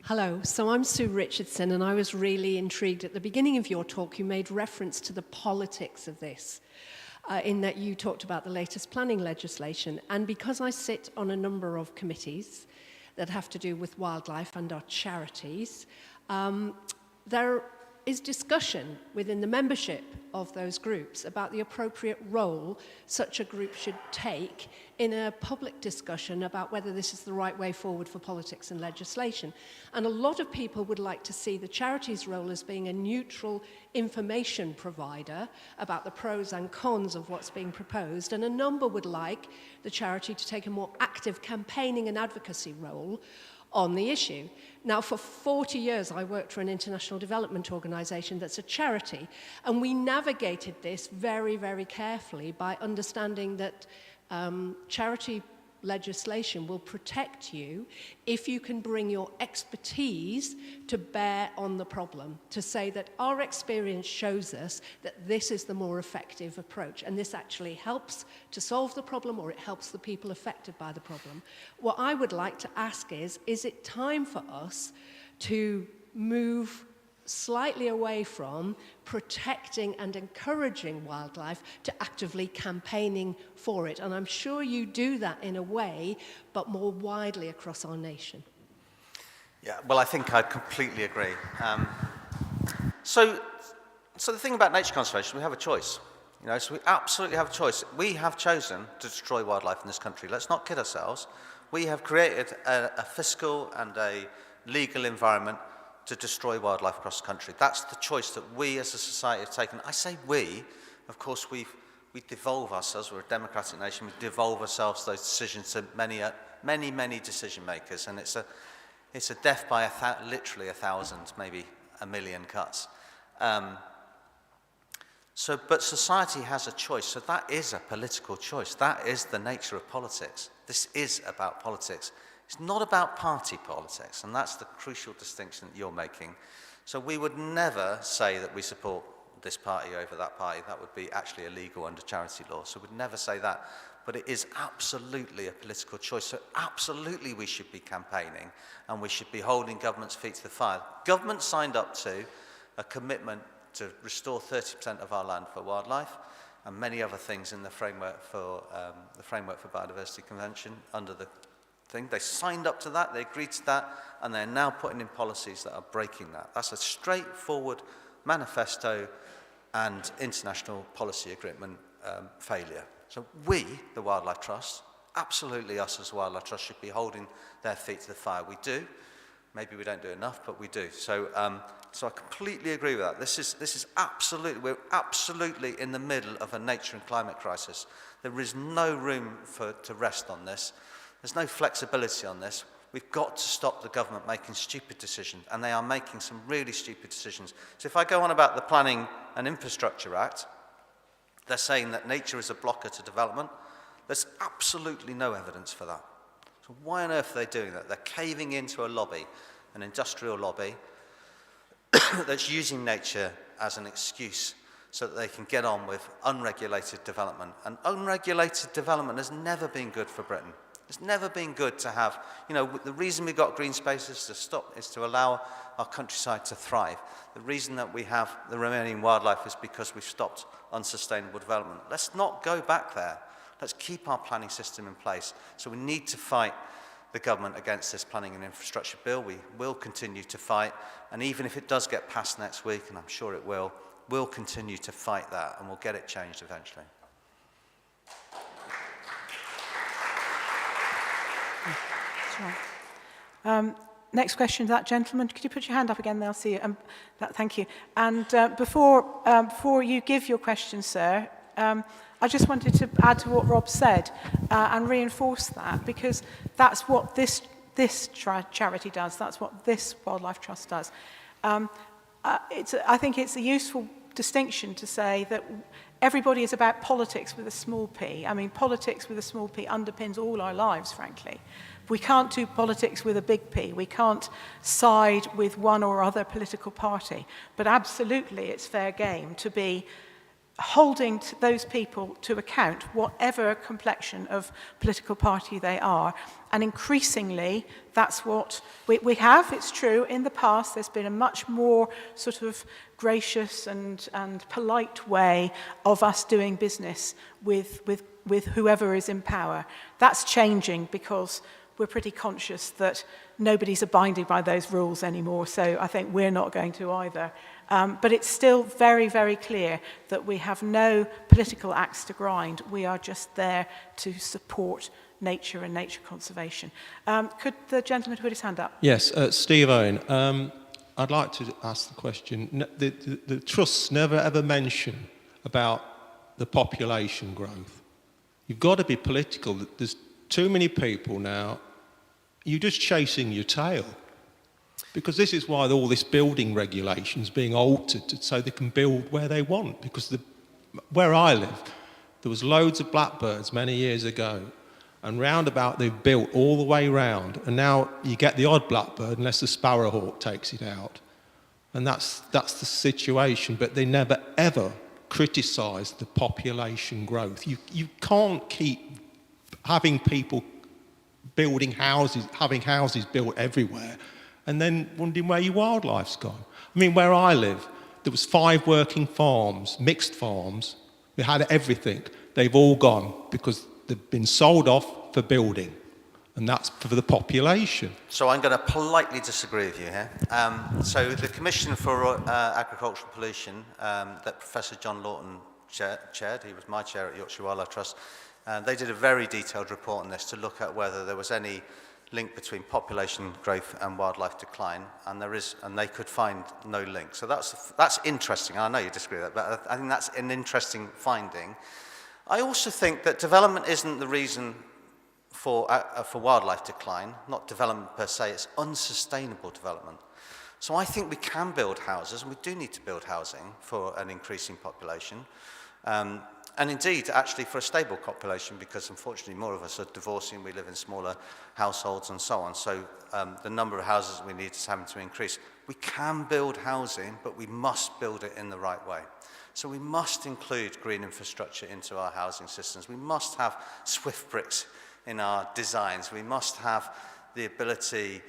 Hello, so I'm Sue Richardson, and I was really intrigued at the beginning of your talk. You made reference to the politics of this, in that you talked about the latest planning legislation. And because I sit on a number of committees that have to do with wildlife and our charities, there is discussion within the membership of those groups about the appropriate role such a group should take in a public discussion about whether this is the right way forward for politics and legislation. And a lot of people would like to see the charity's role as being a neutral information provider about the pros and cons of what's being proposed, and a number would like the charity to take a more active campaigning and advocacy role on the issue. Now, for 40 years, I worked for an international development organization that's a charity, and we navigated this very, very carefully by understanding that charity legislation will protect you if you can bring your expertise to bear on the problem, to say that our experience shows us that this is the more effective approach, and this actually helps to solve the problem, or it helps the people affected by the problem. What I would like to ask is it time for us to move slightly away from protecting and encouraging wildlife to actively campaigning for it? And I'm sure you do that in a way, but more widely across our nation. Yeah, well, I think I'd completely agree. So the thing about nature conservation, we have a choice. You know, so we absolutely have a choice. We have chosen to destroy wildlife in this country. Let's not kid ourselves. We have created a fiscal and a legal environment to destroy wildlife across the country. That's the choice that we as a society have taken. I say we, of course we devolve ourselves, we're a democratic nation, we devolve ourselves those decisions to many decision makers, and it's a death by literally 1,000, maybe 1 million cuts. But society has a choice, so that is a political choice. That is the nature of politics. This is about politics. It's not about party politics, and that's the crucial distinction that you're making. So we would never say that we support this party over that party. That would be actually illegal under charity law, so we'd never say that. But it is absolutely a political choice, so absolutely we should be campaigning, and we should be holding government's feet to the fire. Government signed up to a commitment to restore 30% of our land for wildlife, and many other things in the framework for Biodiversity Convention under the thing. They signed up to that, they agreed to that, and they're now putting in policies that are breaking that. That's a straightforward manifesto and international policy agreement failure. So we, the Wildlife Trust, absolutely us as Wildlife Trust should be holding their feet to the fire. We do. Maybe we don't do enough, but we do. So I completely agree with that. This is absolutely, we're absolutely in the middle of a nature and climate crisis. There is no room to rest on this. There's no flexibility on this. We've got to stop the government making stupid decisions, and they are making some really stupid decisions. So if I go on about the Planning and Infrastructure Act, they're saying that nature is a blocker to development. There's absolutely no evidence for that. So why on earth are they doing that? They're caving into a lobby, an industrial lobby, that's using nature as an excuse so that they can get on with unregulated development. And unregulated development has never been good for Britain. It's never been good to have, the reason we've got green spaces is to allow our countryside to thrive. The reason that we have the remaining wildlife is because we've stopped unsustainable development. Let's not go back there. Let's keep our planning system in place. So we need to fight the government against this planning and infrastructure bill. We will continue to fight, and even if it does get passed next week, and I'm sure it will, we'll continue to fight that, and we'll get it changed eventually. That's right. Next question to that gentleman. Could you put your hand up again? They'll see you. Thank you. And before you give your question, sir, I just wanted to add to what Rob said and reinforce that, because that's what this charity does. That's what this Wildlife Trust does. I think it's a useful distinction to say that everybody is about politics with a small p. I mean, politics with a small p underpins all our lives, frankly. We can't do politics with a big P. We can't side with one or other political party. But absolutely, it's fair game to be holding those people to account, whatever complexion of political party they are. And increasingly, that's what we have. It's true, in the past, there's been a much more sort of gracious and polite way of us doing business with whoever is in power. That's changing because we're pretty conscious that nobody's abiding by those rules anymore, so I think we're not going to either. But it's still very, very clear that we have no political axe to grind. We are just there to support nature and nature conservation. Could the gentleman put his hand up? Yes, Steve Owen. I'd like to ask the question. The trusts never ever mention about the population growth. You've got to be political. There's too many people now. You're just chasing your tail. Because this is why all this building regulation is being altered so they can build where they want. Because where I live, there was loads of blackbirds many years ago, and roundabout they've built all the way round, and now you get the odd blackbird unless the sparrowhawk takes it out. And that's the situation, but they never ever criticise the population growth. You can't keep having people building houses, having houses built everywhere, and then wondering where your wildlife's gone. I mean, where I live, there was 5 working farms, mixed farms. We had everything. They've all gone because they've been sold off for building, and that's for the population. So I'm going to politely disagree with you here. So the Commission for Agricultural Pollution that Professor John Lawton chaired, he was my chair at Yorkshire Wildlife Trust, they did a very detailed report on this to look at whether there was any link between population growth and wildlife decline, and there is, and they could find no link. So that's interesting. I know you disagree with that, but I think that's an interesting finding. I also think that development isn't the reason for wildlife decline, not development per se, it's unsustainable development. So I think we can build houses, and we do need to build housing for an increasing population. And indeed, actually, for a stable population, because unfortunately more of us are divorcing, we live in smaller households and so on. So the number of houses we need is having to increase. We can build housing, but we must build it in the right way. So we must include green infrastructure into our housing systems. We must have swift bricks in our designs. We must have the ability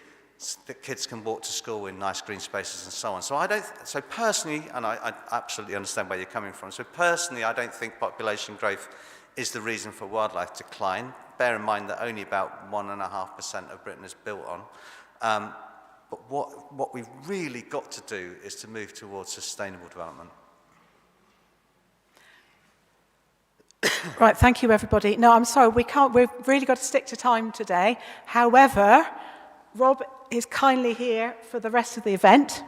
that kids can walk to school in nice green spaces and so on. So personally, and I absolutely understand where you're coming from, so personally I don't think population growth is the reason for wildlife decline. Bear in mind that only about 1.5% of Britain is built on. But what we've really got to do is to move towards sustainable development. Right, thank you, everybody. No, I'm sorry, we've really got to stick to time today. However, Rob is kindly here for the rest of the event,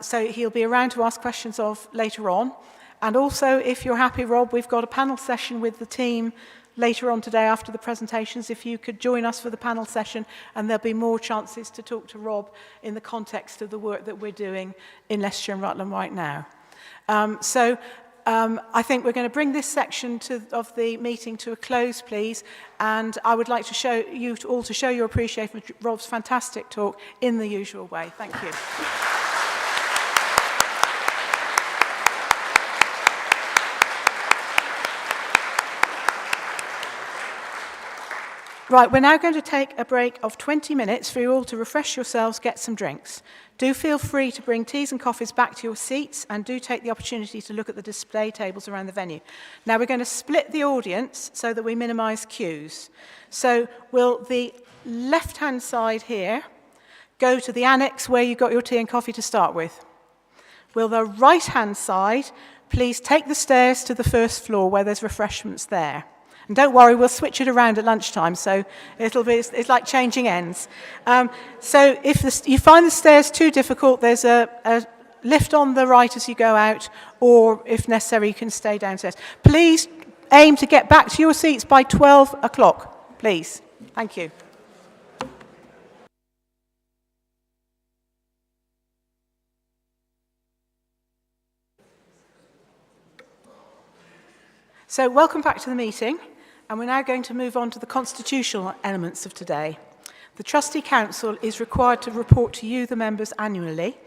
so he'll be around to ask questions of later on. And also, if you're happy, Rob, we've got a panel session with the team later on today after the presentations. If you could join us for the panel session, and there'll be more chances to talk to Rob in the context of the work that we're doing in Leicestershire and Rutland right now. I think we're going to bring this section of the meeting to a close, please. And I would like to show you all to show your appreciation for Rob's fantastic talk in the usual way. Thank you. Right, we're now going to take a break of 20 minutes for you all to refresh yourselves, get some drinks. Do feel free to bring teas and coffees back to your seats, and do take the opportunity to look at the display tables around the venue. Now we're going to split the audience so that we minimise queues. So will the left-hand side here go to the annex where you got your tea and coffee to start with? Will the right-hand side please take the stairs to the first floor where there's refreshments there? And don't worry, we'll switch it around at lunchtime, so it's like changing ends. So if you find the stairs too difficult, there's a lift on the right as you go out, or if necessary, you can stay downstairs. Please aim to get back to your seats by 12 o'clock, please. Thank you. So welcome back to the meeting. And we're now going to move on to the constitutional elements of today. The Trustee Council is required to report to you, the members, annually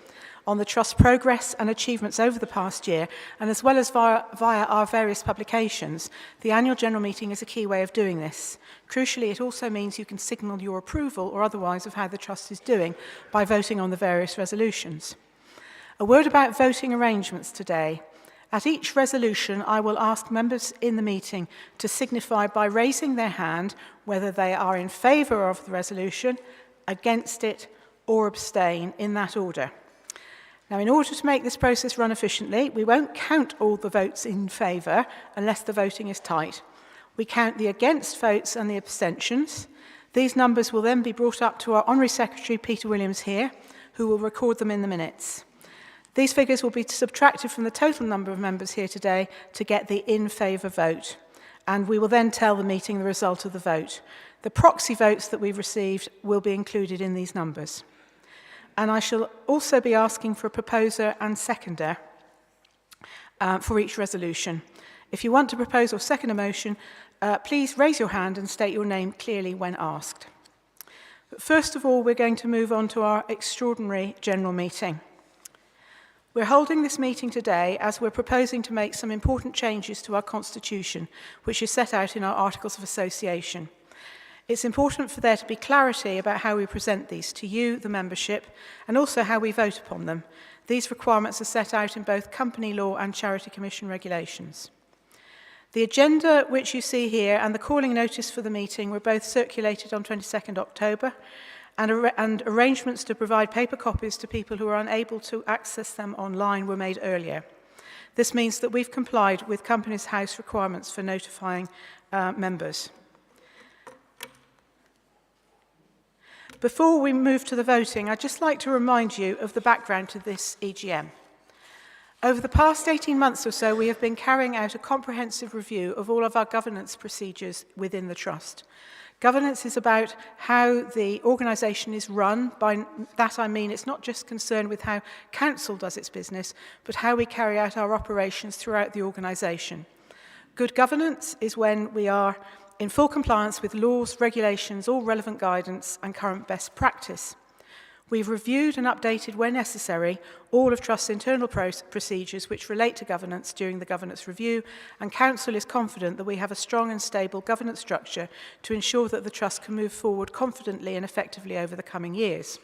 on the Trust's progress and achievements over the past year, and as well as via our various publications. The annual general meeting is a key way of doing this. Crucially, it also means you can signal your approval or otherwise of how the Trust is doing by voting on the various resolutions. A word about voting arrangements today. At each resolution, I will ask members in the meeting to signify by raising their hand whether they are in favour of the resolution, against it, or abstain, in that order. Now, in order to make this process run efficiently, we won't count all the votes in favour unless the voting is tight. We count the against votes and the abstentions. These numbers will then be brought up to our Honorary Secretary, Peter Williams, here, who will record them in the minutes. These figures will be subtracted from the total number of members here today to get the in favour vote, and we will then tell the meeting the result of the vote. The proxy votes that we've received will be included in these numbers. And I shall also be asking for a proposer and seconder for each resolution. If you want to propose or second a motion, please raise your hand and state your name clearly when asked. But first of all, we're going to move on to our extraordinary general meeting. We're holding this meeting today as we're proposing to make some important changes to our Constitution, which is set out in our Articles of Association. It's important for there to be clarity about how we present these to you, the membership, and also how we vote upon them. These requirements are set out in both company law and Charity Commission regulations. The agenda which you see here and the calling notice for the meeting were both circulated on 22nd October, and arrangements to provide paper copies to people who are unable to access them online were made earlier. This means that we've complied with Companies House requirements for notifying members. Before we move to the voting, I'd just like to remind you of the background to this AGM. Over the past 18 months or so, we have been carrying out a comprehensive review of all of our governance procedures within the Trust. Governance is about how the organisation is run. By that I mean it's not just concerned with how Council does its business, but how we carry out our operations throughout the organisation. Good governance is when we are in full compliance with laws, regulations, all relevant guidance and current best practice. We've reviewed and updated, where necessary, all of Trust's internal procedures which relate to governance during the governance review, and Council is confident that we have a strong and stable governance structure to ensure that the Trust can move forward confidently and effectively over the coming years.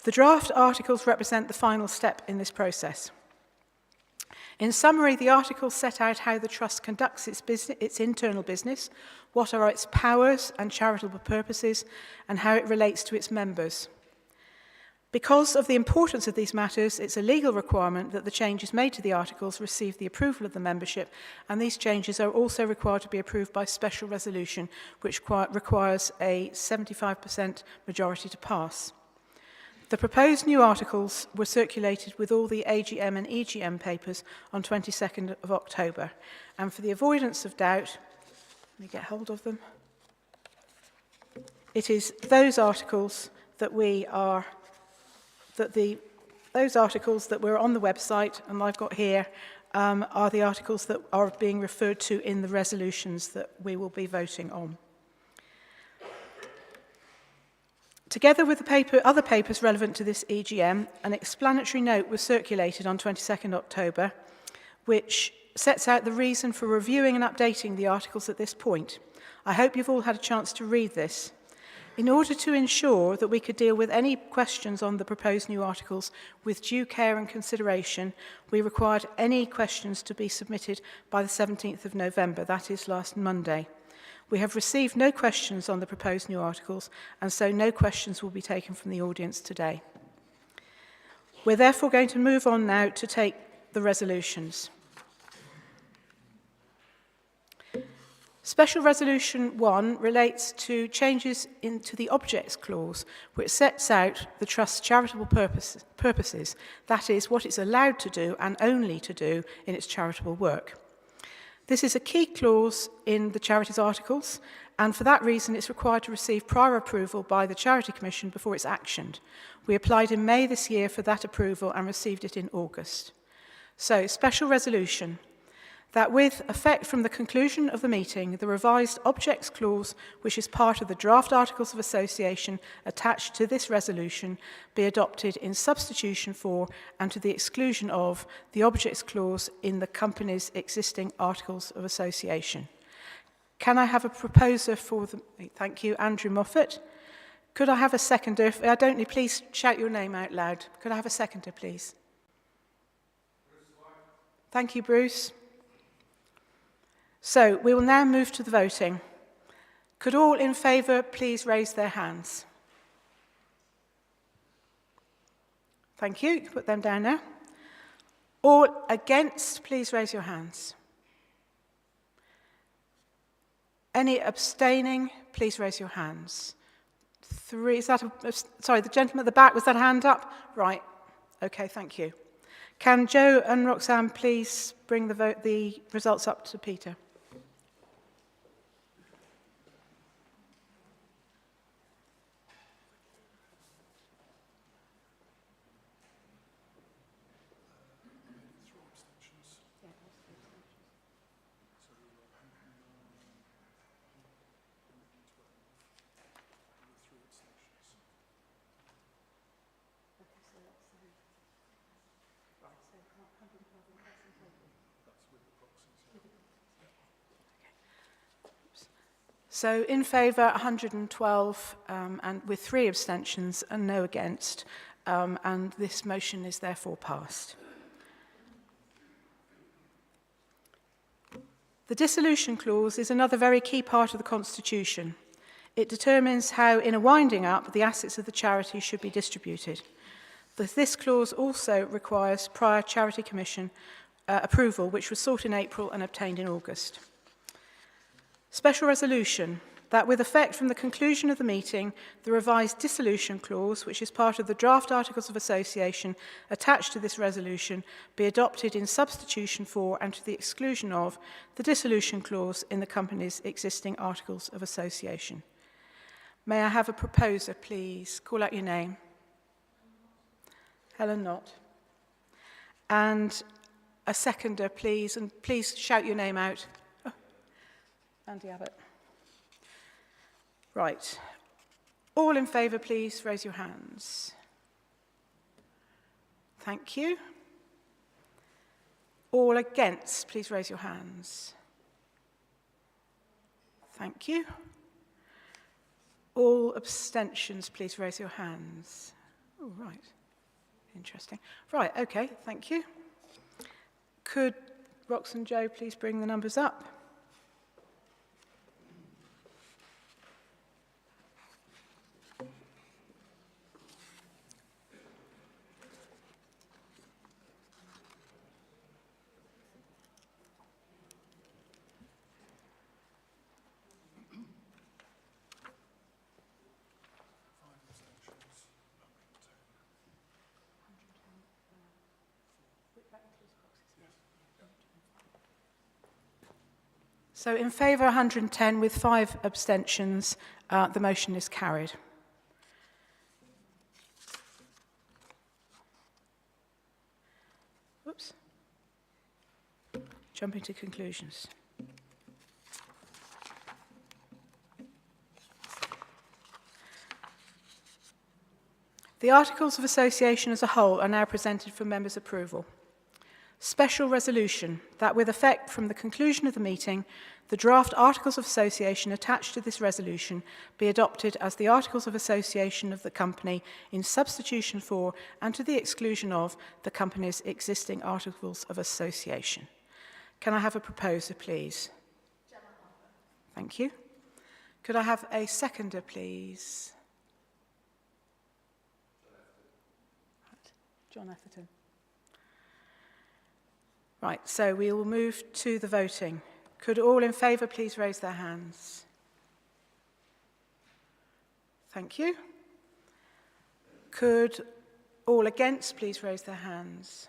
The draft articles represent the final step in this process. In summary, the articles set out how the Trust conducts its internal business, what are its powers and charitable purposes, and how it relates to its members. Because of the importance of these matters, it's a legal requirement that the changes made to the articles receive the approval of the membership, and these changes are also required to be approved by special resolution, which requires a 75% majority to pass. The proposed new articles were circulated with all the AGM and EGM papers on 22nd of October, and for the avoidance of doubt, let me get hold of them. It is those articles that those articles that were on the website, and I've got here, are the articles that are being referred to in the resolutions that we will be voting on. Together with the other papers relevant to this EGM, an explanatory note was circulated on 22nd October, which sets out the reason for reviewing and updating the articles at this point. I hope you've all had a chance to read this. In order to ensure that we could deal with any questions on the proposed new articles with due care and consideration, we required any questions to be submitted by the 17th of November, that is last Monday. We have received no questions on the proposed new articles, and so no questions will be taken from the audience today. We're therefore going to move on now to take the resolutions. Special Resolution 1 relates to changes into the Objects Clause, which sets out the Trust's charitable purposes, that is, what it's allowed to do and only to do in its charitable work. This is a key clause in the Charities articles, and for that reason it's required to receive prior approval by the Charity Commission before it's actioned. We applied in May this year for that approval and received it in August. So, Special Resolution. That with effect from the conclusion of the meeting, the revised Objects Clause, which is part of the draft Articles of Association attached to this resolution, be adopted in substitution for and to the exclusion of the Objects Clause in the company's existing Articles of Association. Can I have a proposer for the... Thank you, Andrew Moffat. Could I have a seconder? If I don't need, please shout your name out loud. Could I have a seconder, please? Thank you, Bruce. So, we will now move to the voting. Could all in favour please raise their hands? Thank you. You can put them down now. All against, please raise your hands. Any abstaining, please raise your hands. 3, is that sorry, the gentleman at the back, was that a hand up? Right. Okay, thank you. Can Joe and Roxanne please bring the results up to Peter? So in favour, 112, and with 3 abstentions and no against, and this motion is therefore passed. The dissolution clause is another very key part of the Constitution. It determines how, in a winding up, the assets of the charity should be distributed. This clause also requires prior Charity Commission approval, which was sought in April and obtained in August. Special resolution that with effect from the conclusion of the meeting, the revised dissolution clause, which is part of the draft Articles of Association attached to this resolution, be adopted in substitution for and to the exclusion of the dissolution clause in the company's existing Articles of Association. May I have a proposer, please? Call out your name. Helen Knott. And a seconder, please, and please shout your name out. Andy Abbott. Right. All in favour, please raise your hands. Thank you. All against, please raise your hands. Thank you. All abstentions, please raise your hands. Oh, right. Interesting. Right, okay, thank you. Could Rox and Joe please bring the numbers up? So in favour 110 with 5 abstentions, the motion is carried. Oops. Jumping to conclusions. The Articles of Association as a whole are now presented for members' approval. Special resolution that with effect from the conclusion of the meeting, the draft Articles of Association attached to this resolution be adopted as the Articles of Association of the company in substitution for and to the exclusion of the company's existing Articles of Association. Can I have a proposer, please? Thank you. Could I have a seconder, please? John Atherton. Right, so we will move to the voting. Could all in favour please raise their hands? Thank you. Could all against please raise their hands?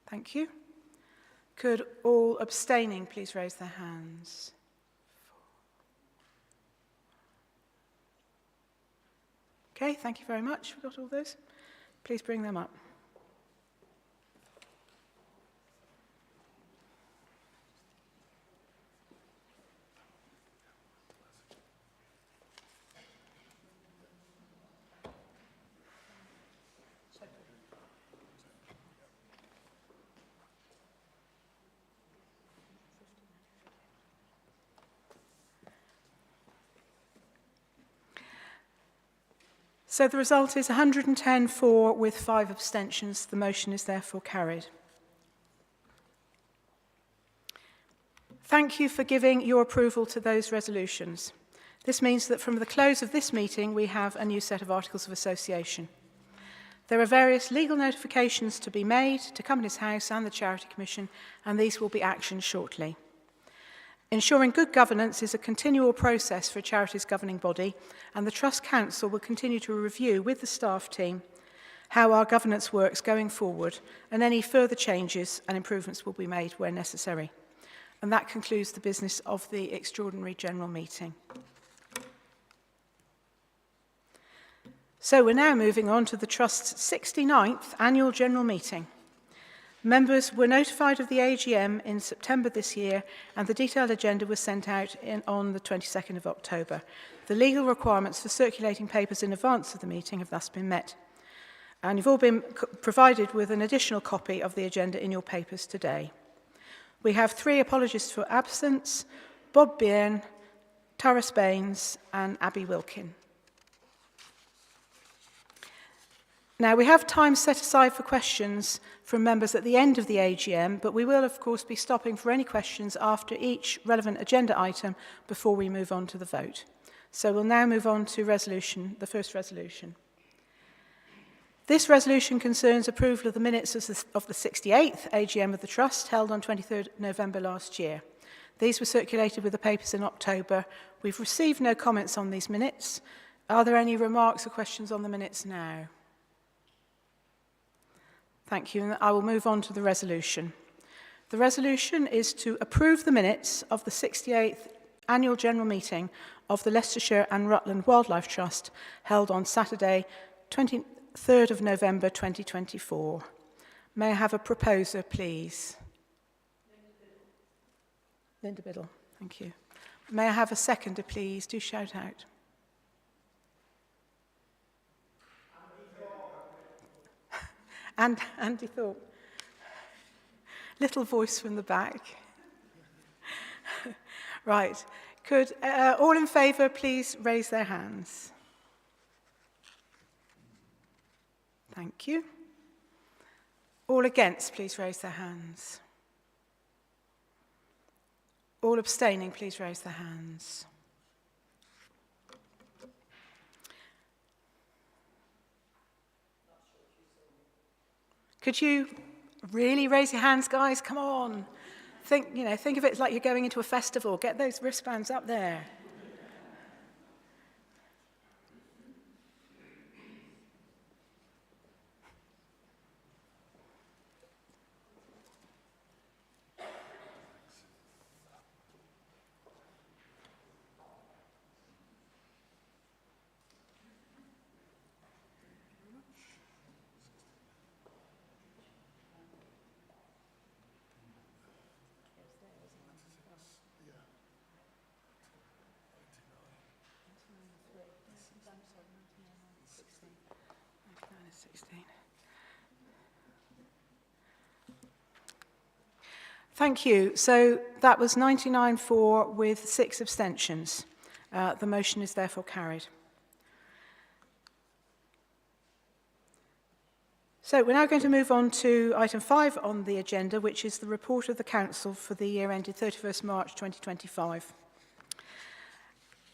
Thank you. Could all abstaining please raise their hands? Okay, thank you very much. We've got all those. Please bring them up. So the result is 110 for with 5 abstentions. The motion is therefore carried. Thank you for giving your approval to those resolutions. This means that from the close of this meeting, we have a new set of Articles of Association. There are various legal notifications to be made to Companies House and the Charity Commission, and these will be actioned shortly. Ensuring good governance is a continual process for a charity's governing body, and the Trust Council will continue to review with the staff team how our governance works going forward, and any further changes and improvements will be made where necessary. And that concludes the business of the Extraordinary General Meeting. So we're now moving on to the Trust's 69th Annual General Meeting. Members were notified of the AGM in September this year, and the detailed agenda was sent out on the 22nd of October. The legal requirements for circulating papers in advance of the meeting have thus been met. And you've all been provided with an additional copy of the agenda in your papers today. We have 3 apologists for absence: Bob Byrne, Taras Baines and Abby Wilkin. Now, we have time set aside for questions from members at the end of the AGM, but we will, of course, be stopping for any questions after each relevant agenda item before we move on to the vote. So we'll now move on to the first resolution. This resolution concerns approval of the minutes of the 68th AGM of the Trust, held on 23rd November last year. These were circulated with the papers in October. We've received no comments on these minutes. Are there any remarks or questions on the minutes now? Thank you, and I will move on to the resolution. The resolution is to approve the minutes of the 68th Annual General Meeting of the Leicestershire and Rutland Wildlife Trust, held on Saturday, 23rd of November 2024. May I have a proposer, please? Linda Biddle, thank you. May I have a seconder, please? Do shout out. And Andy Thorpe. Little voice from the back. Right. Could all in favour please raise their hands? Thank you. All against, please raise their hands. All abstaining, please raise their hands. Could you really raise your hands, guys? Come on. Think of it like you're going into a festival. Get those wristbands up there. 16. Thank you. So that was 99 for with 6 abstentions. The motion is therefore carried. So we're now going to move on to item 5 on the agenda, which is the report of the Council for the year ended 31st March 2025.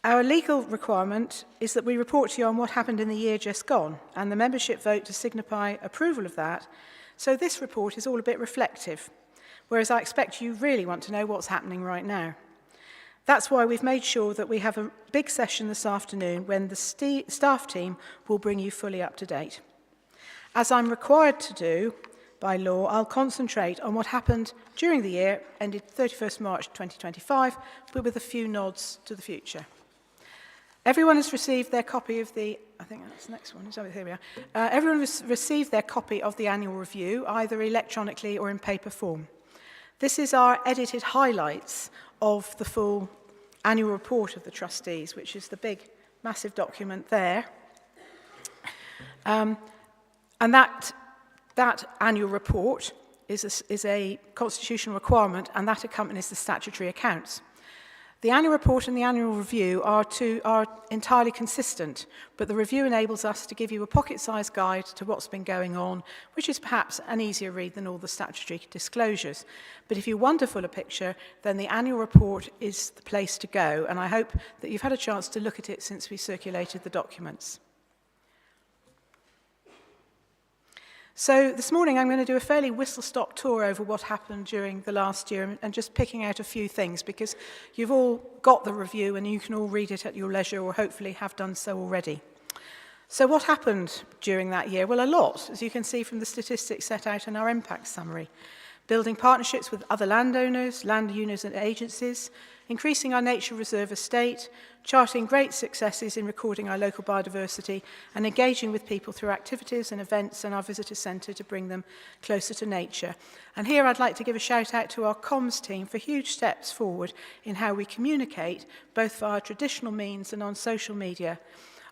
Our legal requirement is that we report to you on what happened in the year just gone, and the membership vote to signify approval of that. So this report is all a bit reflective, whereas I expect you really want to know what's happening right now. That's why we've made sure that we have a big session this afternoon when the staff team will bring you fully up to date. As I'm required to do by law, I'll concentrate on what happened during the year ended 31st March 2025, but with a few nods to the future. Everyone has received their copy of the, I think that's the next one, here we are. Everyone has received their copy of the annual review, either electronically or in paper form. This is our edited highlights of the full annual report of the Trustees, which is the big, massive document there. And that annual report is a constitutional requirement, and that accompanies the statutory accounts. The annual report and the annual review are entirely consistent, but the review enables us to give you a pocket-sized guide to what's been going on, which is perhaps an easier read than all the statutory disclosures. But if you want a fuller picture, then the annual report is the place to go, and I hope that you've had a chance to look at it since we circulated the documents. So this morning I'm going to do a fairly whistle-stop tour over what happened during the last year and just picking out a few things because you've all got the review and you can all read it at your leisure or hopefully have done so already. So what happened during that year? Well, a lot, as you can see from the statistics set out in our impact summary. Building partnerships with other landowners, land users and agencies, increasing our nature reserve estate, charting great successes in recording our local biodiversity and engaging with people through activities and events and our visitor centre to bring them closer to nature. And here I'd like to give a shout out to our comms team for huge steps forward in how we communicate, both via traditional means and on social media.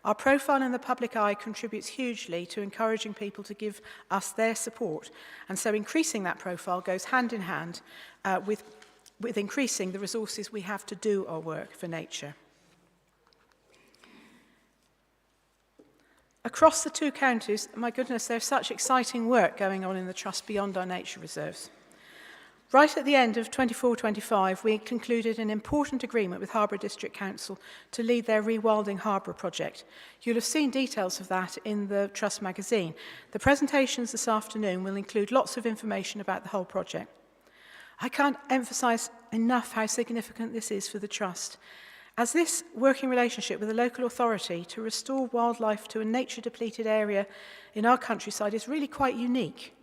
Our profile in the public eye contributes hugely to encouraging people to give us their support. And so increasing that profile goes hand in hand with increasing the resources we have to do our work for nature. Across the 2 counties, my goodness, there's such exciting work going on in the Trust beyond our nature reserves. Right at the end of 24-25, we concluded an important agreement with Harbour District Council to lead their Rewilding Harbour project. You'll have seen details of that in the Trust magazine. The presentations this afternoon will include lots of information about the whole project. I can't emphasise enough how significant this is for the Trust, as this working relationship with a local authority to restore wildlife to a nature-depleted area in our countryside is really quite unique.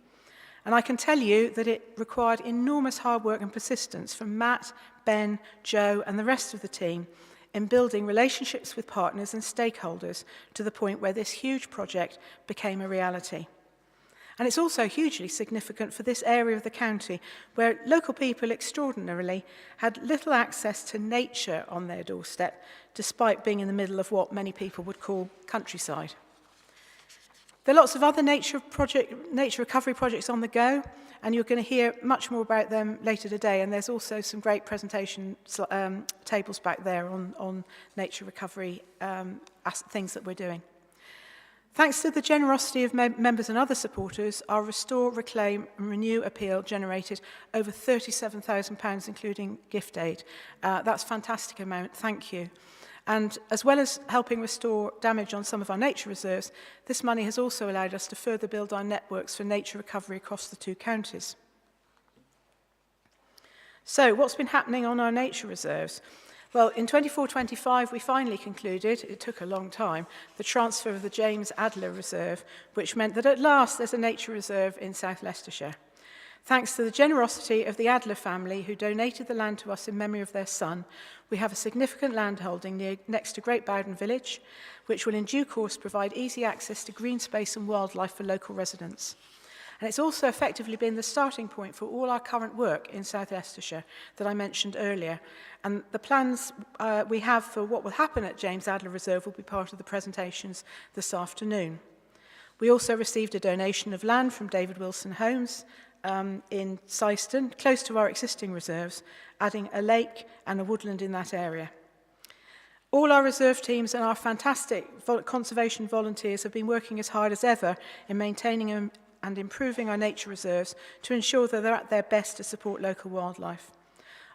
And I can tell you that it required enormous hard work and persistence from Matt, Ben, Joe and the rest of the team in building relationships with partners and stakeholders to the point where this huge project became a reality. And it's also hugely significant for this area of the county where local people extraordinarily had little access to nature on their doorstep, despite being in the middle of what many people would call countryside. There are lots of other nature recovery projects on the go, and you're going to hear much more about them later today. And there's also some great presentation tables back there on nature recovery things that we're doing. Thanks to the generosity of members and other supporters, our Restore, Reclaim and Renew appeal generated over £37,000, including gift aid. That's a fantastic amount, thank you. And as well as helping restore damage on some of our nature reserves, this money has also allowed us to further build our networks for nature recovery across the 2 counties. So, what's been happening on our nature reserves? Well, in 24-25, we finally concluded, it took a long time, the transfer of the James Adler Reserve, which meant that at last there's a nature reserve in South Leicestershire. Thanks to the generosity of the Adler family, who donated the land to us in memory of their son, we have a significant landholding next to Great Bowden Village, which will in due course provide easy access to green space and wildlife for local residents. And it's also effectively been the starting point for all our current work in South Leicestershire that I mentioned earlier. And the plans we have for what will happen at James Adler Reserve will be part of the presentations this afternoon. We also received a donation of land from David Wilson Homes in Sexton, close to our existing reserves, adding a lake and a woodland in that area. All our reserve teams and our fantastic conservation volunteers have been working as hard as ever in maintaining and improving our nature reserves to ensure that they're at their best to support local wildlife.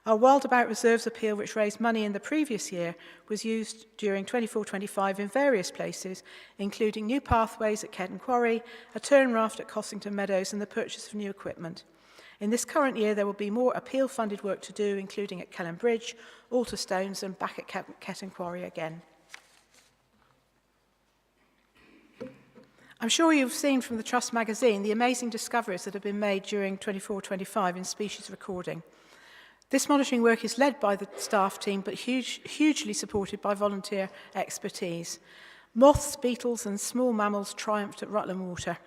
Our Wildabout Reserves appeal, which raised money in the previous year, was used during 24-25 in various places, including new pathways at Kedden Quarry, a turn raft at Cossington Meadows, and the purchase of new equipment. In this current year, there will be more appeal-funded work to do, including at Kelham Bridge, Alter Stones, and back at Kedden Quarry again. I'm sure you've seen from the Trust magazine the amazing discoveries that have been made during 24-25 in species recording. This monitoring work is led by the staff team, but hugely supported by volunteer expertise. Moths, beetles, and small mammals triumphed at Rutland Water.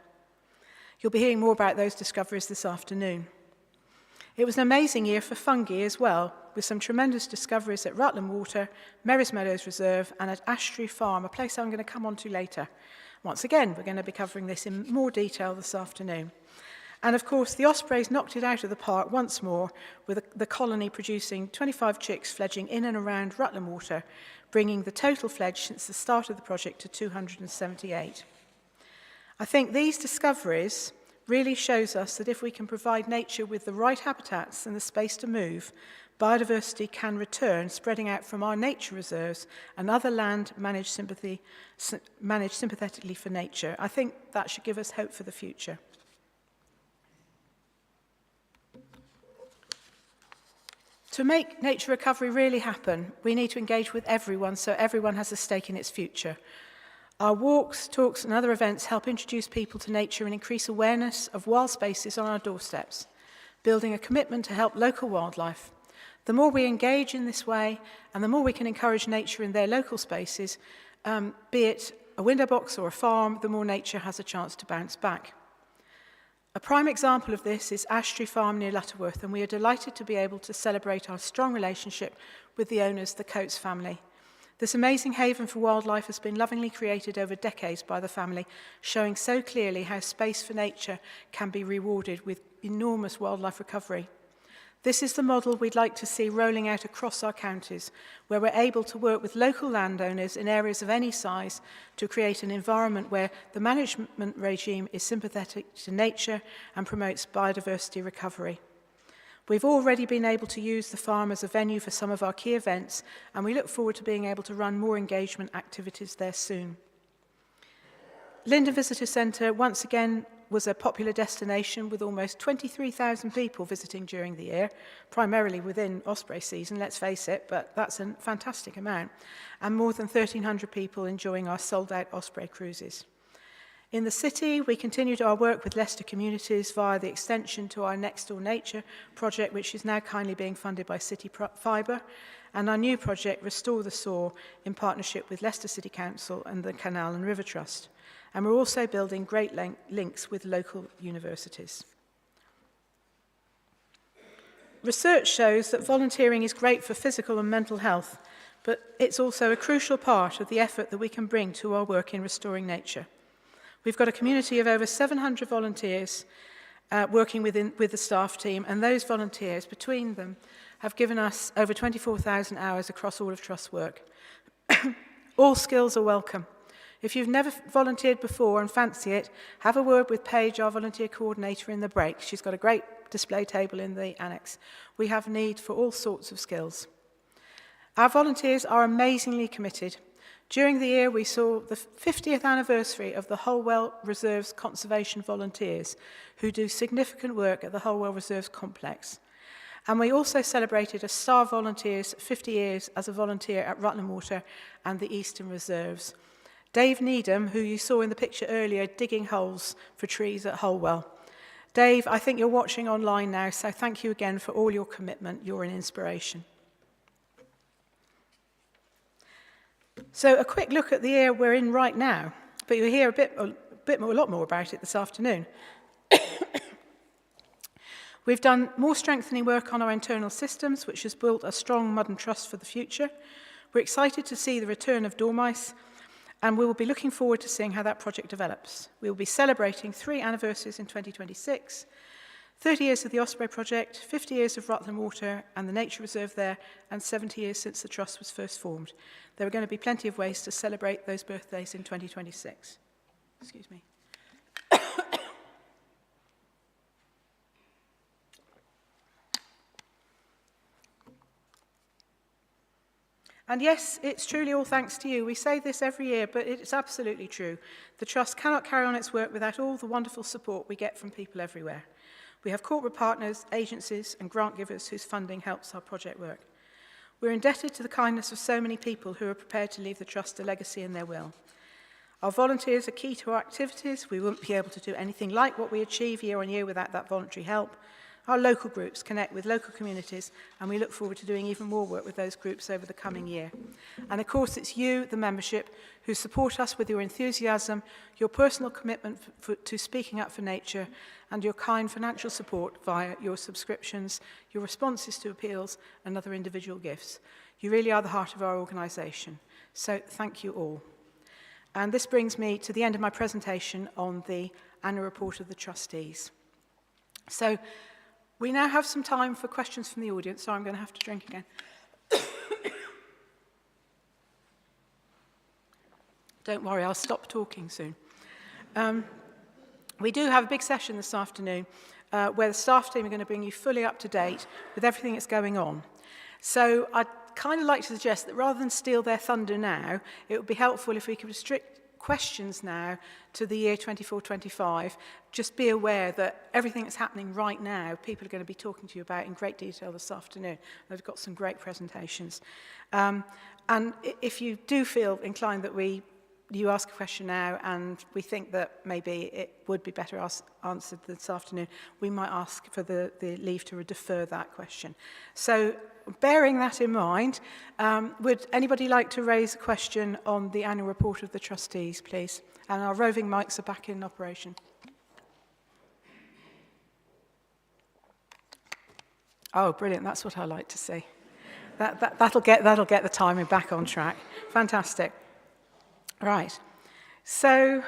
You'll be hearing more about those discoveries this afternoon. It was an amazing year for fungi as well, with some tremendous discoveries at Rutland Water, Merris Meadows Reserve, and at Ashtree Farm, a place I'm going to come on to later. Once again, we're going to be covering this in more detail this afternoon. And of course, the ospreys knocked it out of the park once more, with the colony producing 25 chicks fledging in and around Rutland Water, bringing the total fledge since the start of the project to 278. I think these discoveries really shows us that if we can provide nature with the right habitats and the space to move, biodiversity can return, spreading out from our nature reserves and other land managed sympathetically for nature. I think that should give us hope for the future. To make nature recovery really happen, we need to engage with everyone so everyone has a stake in its future. Our walks, talks and other events help introduce people to nature and increase awareness of wild spaces on our doorsteps, building a commitment to help local wildlife. The more we engage in this way and the more we can encourage nature in their local spaces, be it a window box or a farm, the more nature has a chance to bounce back. A prime example of this is Ashtree Farm near Lutterworth, and we are delighted to be able to celebrate our strong relationship with the owners, the Coates family. This amazing haven for wildlife has been lovingly created over decades by the family, showing so clearly how space for nature can be rewarded with enormous wildlife recovery. This is the model we'd like to see rolling out across our counties, where we're able to work with local landowners in areas of any size to create an environment where the management regime is sympathetic to nature and promotes biodiversity recovery. We've already been able to use the farm as a venue for some of our key events, and we look forward to being able to run more engagement activities there soon. Linden Visitor Centre once again was a popular destination with almost 23,000 people visiting during the year, primarily within osprey season, let's face it, but that's a fantastic amount, and more than 1,300 people enjoying our sold-out osprey cruises. In the city, we continued our work with Leicester communities via the extension to our Next Door Nature project, which is now kindly being funded by City Fibre, and our new project, Restore the Soar, in partnership with Leicester City Council and the Canal and River Trust. And we're also building great links with local universities. Research shows that volunteering is great for physical and mental health, but it's also a crucial part of the effort that we can bring to our work in restoring nature. We've got a community of over 700 volunteers working with the staff team, and those volunteers, between them, have given us over 24,000 hours across all of Trust's work. All skills are welcome. If you've never volunteered before and fancy it, have a word with Paige, our volunteer coordinator, in the break. She's got a great display table in the annex. We have need for all sorts of skills. Our volunteers are amazingly committed. During the year, we saw the 50th anniversary of the Holwell Reserves Conservation Volunteers, who do significant work at the Holwell Reserves Complex. And we also celebrated a Star Volunteer's 50 years as a volunteer at Rutland Water and the Eastern Reserves. Dave Needham, who you saw in the picture earlier, digging holes for trees at Holwell. Dave, I think you're watching online now, so thank you again for all your commitment. You're an inspiration. So a quick look at the year we're in right now, but you'll hear a lot more about it this afternoon. We've done more strengthening work on our internal systems, which has built a strong modern trust for the future. We're excited to see the return of dormice and we will be looking forward to seeing how that project develops. We will be celebrating 3 anniversaries in 2026, 30 years of the Osprey project, 50 years of Rutland Water and the nature reserve there, and 70 years since the Trust was first formed. There are going to be plenty of ways to celebrate those birthdays in 2026. Excuse me. And yes, it's truly all thanks to you. We say this every year, but it's absolutely true. The Trust cannot carry on its work without all the wonderful support we get from people everywhere. We have corporate partners, agencies and grant givers whose funding helps our project work. We're indebted to the kindness of so many people who are prepared to leave the Trust a legacy in their will. Our volunteers are key to our activities. We wouldn't be able to do anything like what we achieve year on year without that voluntary help. Our local groups connect with local communities, and we look forward to doing even more work with those groups over the coming year. And of course, it's you, the membership, who support us with your enthusiasm, your personal commitment to speaking up for nature, and your kind financial support via your subscriptions, your responses to appeals, and other individual gifts. You really are the heart of our organisation. So thank you all. And this brings me to the end of my presentation on the annual report of the Trustees. So we now have some time for questions from the audience, so I'm going to have to drink again. Don't worry, I'll stop talking soon. We do have a big session this afternoon where the staff team are going to bring you fully up to date with everything that's going on. So I'd kind of like to suggest that rather than steal their thunder now, it would be helpful if we could restrict questions now to the year 24-25. Just be aware that everything that's happening right now, people are going to be talking to you about in great detail this afternoon. They've got some great presentations. And if you do feel inclined that you ask a question now and we think that maybe it would be better answered this afternoon, we might ask for the leave to defer that question. So bearing that in mind, would anybody like to raise a question on the annual report of the Trustees, please? And our roving mics are back in operation. Oh, brilliant. That's what I like to see. That'll get the timing back on track. Fantastic. Right. So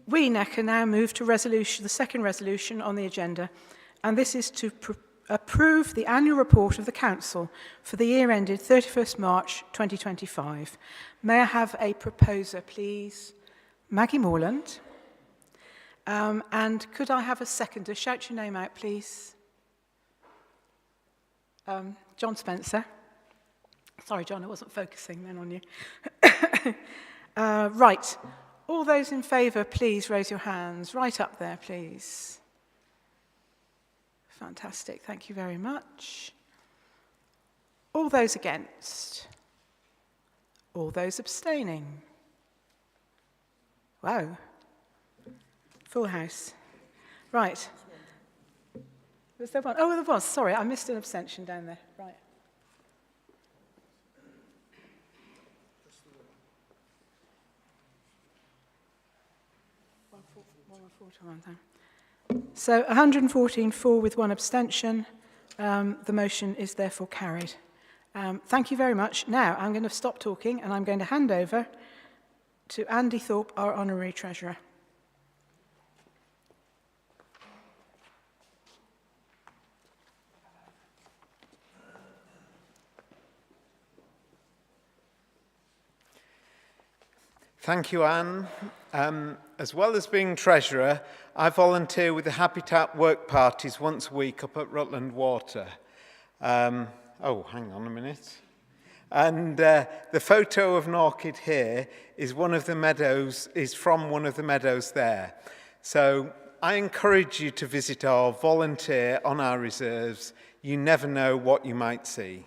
we can now move to the second resolution on the agenda, and this is to approve the annual report of the Council for the year ended 31st March 2025. May I have a proposer, please? Maggie Morland. And could I have a seconder? Shout your name out, please. John Spencer. Sorry, John, I wasn't focusing then on you. Right. All those in favour, please raise your hands. Right up there, please. Fantastic. Thank you very much. All those against? All those abstaining? Wow. Full house. Right. Was there one? Oh, there was. Sorry, I missed an abstention down there. Right. So 114 for with one abstention. The motion is therefore carried. Thank you very much. Now I'm going to stop talking and I'm going to hand over to Andy Thorpe, our Honorary Treasurer. Thank you, Anne. As well as being Treasurer, I volunteer with the Habitat work parties once a week up at Rutland Water. Hang on a minute. And the photo of an orchid here is from one of the meadows there. So I encourage you to visit or volunteer on our reserves. You never know what you might see.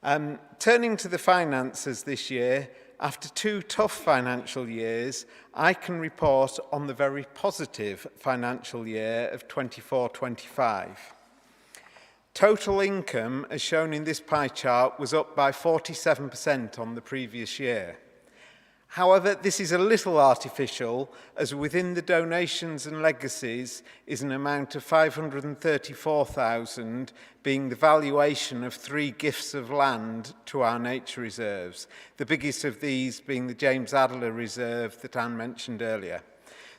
Turning to the finances this year, after 2 tough financial years, I can report on the very positive financial year of 24-25. Total income, as shown in this pie chart, was up by 47% on the previous year. However, this is a little artificial, as within the donations and legacies is an amount of 534,000 being the valuation of 3 gifts of land to our nature reserves, the biggest of these being the James Adler Reserve that Anne mentioned earlier.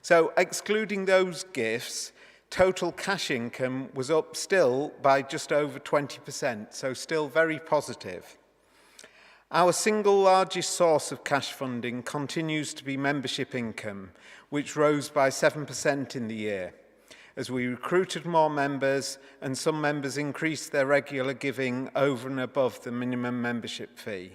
So excluding those gifts, total cash income was up still by just over 20%, so still very positive. Our single largest source of cash funding continues to be membership income, which rose by 7% in the year, as we recruited more members and some members increased their regular giving over and above the minimum membership fee.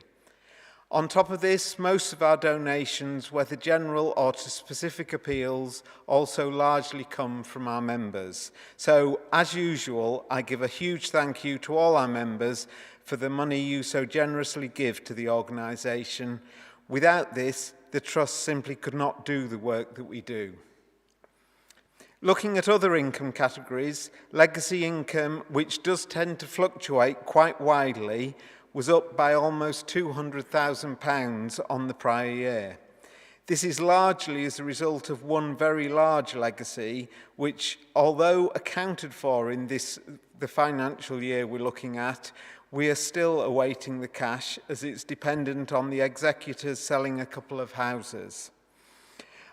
On top of this, most of our donations, whether general or to specific appeals, also largely come from our members. So, as usual, I give a huge thank you to all our members for the money you so generously give to the organisation. Without this, the Trust simply could not do the work that we do. Looking at other income categories, legacy income, which does tend to fluctuate quite widely, was up by almost £200,000 on the prior year. This is largely as a result of one very large legacy, which, although accounted for in the financial year we're looking at, we are still awaiting the cash, as it's dependent on the executors selling a couple of houses.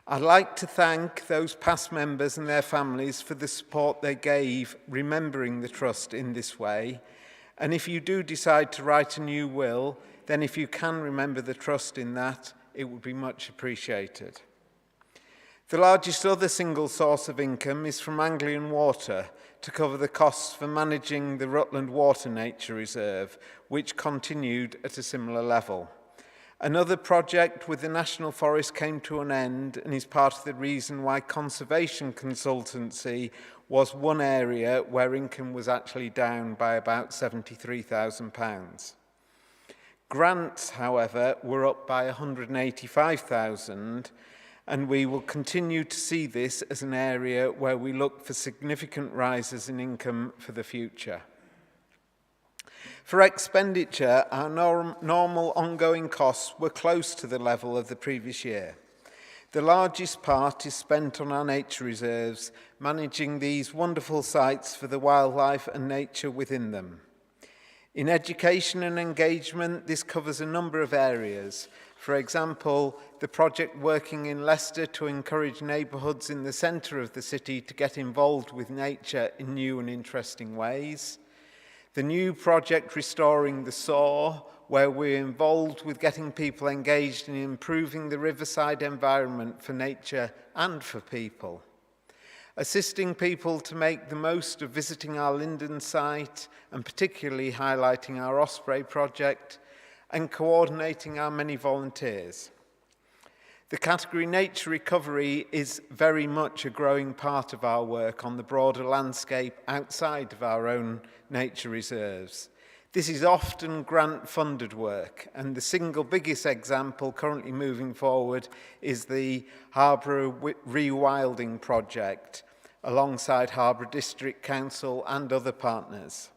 I'd like to thank those past members and their families for the support they gave remembering the Trust in this way. And if you do decide to write a new will, then if you can remember the Trust in that, it would be much appreciated. The largest other single source of income is from Anglian Water to cover the costs for managing the Rutland Water Nature Reserve, which continued at a similar level. Another project with the National Forest came to an end and is part of the reason why conservation consultancy was one area where income was actually down by about £73,000. Grants, however, were up by £185,000, and we will continue to see this as an area where we look for significant rises in income for the future. For expenditure, our normal ongoing costs were close to the level of the previous year. The largest part is spent on our nature reserves, managing these wonderful sites for the wildlife and nature within them. In education and engagement, this covers a number of areas. For example, the project working in Leicester to encourage neighbourhoods in the centre of the city to get involved with nature in new and interesting ways. The new project Restoring the Soar, where we're involved with getting people engaged in improving the riverside environment for nature and for people. Assisting people to make the most of visiting our Linden site, and particularly highlighting our Osprey project, and coordinating our many volunteers. The category Nature Recovery is very much a growing part of our work on the broader landscape outside of our own nature reserves. This is often grant-funded work, and the single biggest example currently moving forward is the Loughborough Rewilding project, alongside Loughborough District Council and other partners.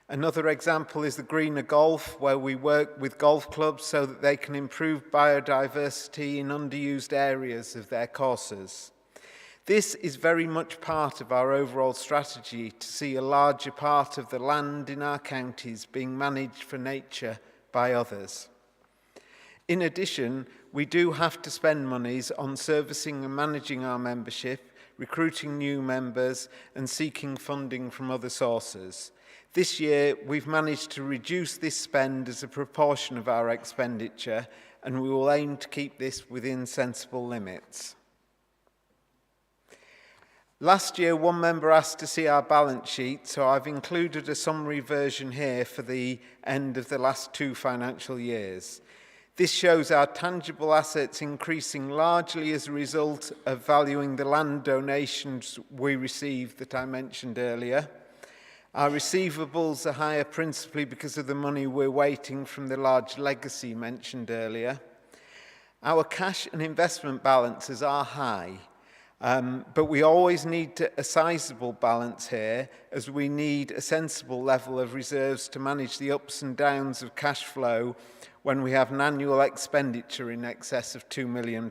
Another example is the Greener Golf, where we work with golf clubs so that they can improve biodiversity in underused areas of their courses. This is very much part of our overall strategy to see a larger part of the land in our counties being managed for nature by others. In addition, we do have to spend monies on servicing and managing our membership, recruiting new members, and seeking funding from other sources. This year, we've managed to reduce this spend as a proportion of our expenditure, and we will aim to keep this within sensible limits. Last year, one member asked to see our balance sheet, so I've included a summary version here for the end of the last 2 financial years. This shows our tangible assets increasing largely as a result of valuing the land donations we received that I mentioned earlier. Our receivables are higher principally because of the money we're waiting from the large legacy mentioned earlier. Our cash and investment balances are high, but we always need a sizable balance here, as we need a sensible level of reserves to manage the ups and downs of cash flow when we have an annual expenditure in excess of £2 million.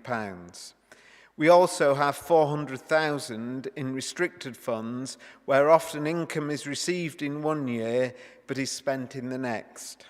We also have 400,000 in restricted funds, where often income is received in one year but is spent in the next.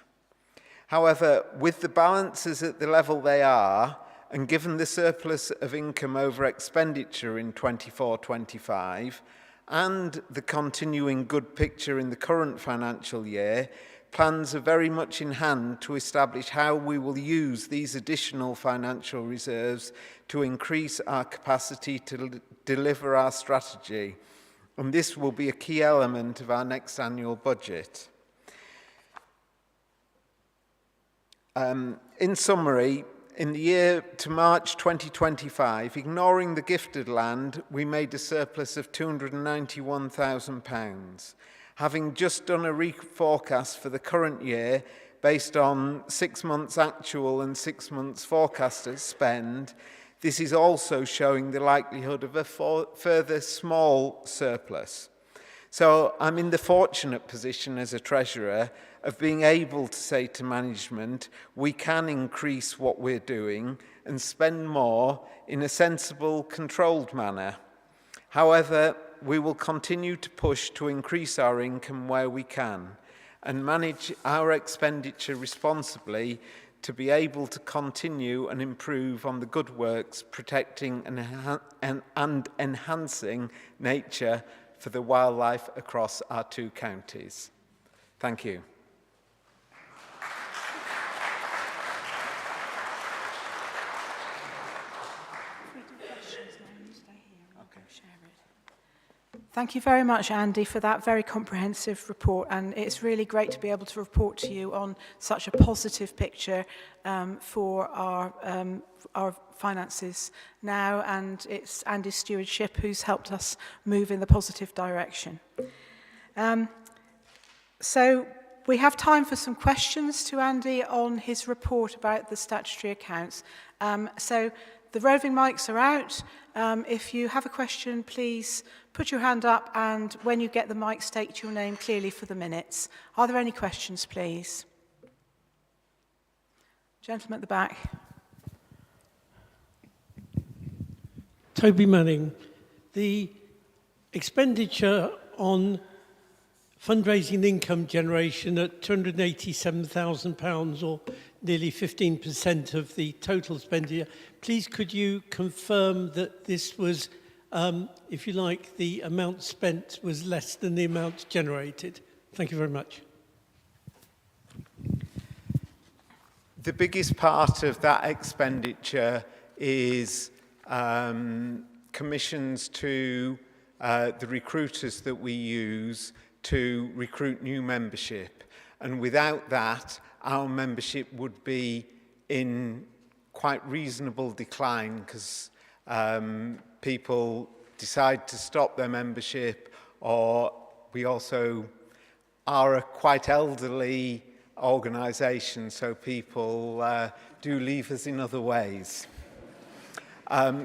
However, with the balances at the level they are, and given the surplus of income over expenditure in 24-25, and the continuing good picture in the current financial year, plans are very much in hand to establish how we will use these additional financial reserves to increase our capacity to deliver our strategy. And this will be a key element of our next annual budget. In summary, in the year to March 2025, ignoring the gifted land, we made a surplus of £291,000. Having just done a reforecast for the current year based on 6 months actual and 6 months forecasted spend, this is also showing the likelihood of a further small surplus. So I'm in the fortunate position as a treasurer of being able to say to management, we can increase what we're doing and spend more in a sensible, controlled manner. However, we will continue to push to increase our income where we can and manage our expenditure responsibly to be able to continue and improve on the good works, protecting and enhancing nature for the wildlife across our 2 counties. Thank you. Thank you very much, Andy, for that very comprehensive report, and it's really great to be able to report to you on such a positive picture for our finances now, and it's Andy's stewardship who's helped us move in the positive direction. So we have time for some questions to Andy on his report about the statutory accounts. So the roving mics are out. If you have a question, please put your hand up, and when you get the mic, state your name clearly for the minutes. Are there any questions, please? Gentleman at the back. Toby Manning. The expenditure on fundraising income generation at £287,000 or nearly 15% of the total expenditure. Please could you confirm that this was, if you like, the amount spent was less than the amount generated? Thank you very much. The biggest part of that expenditure is commissions to the recruiters that we use to recruit new membership. And without that, our membership would be in quite reasonable decline because people decide to stop their membership, or we also are a quite elderly organisation, so people do leave us in other ways.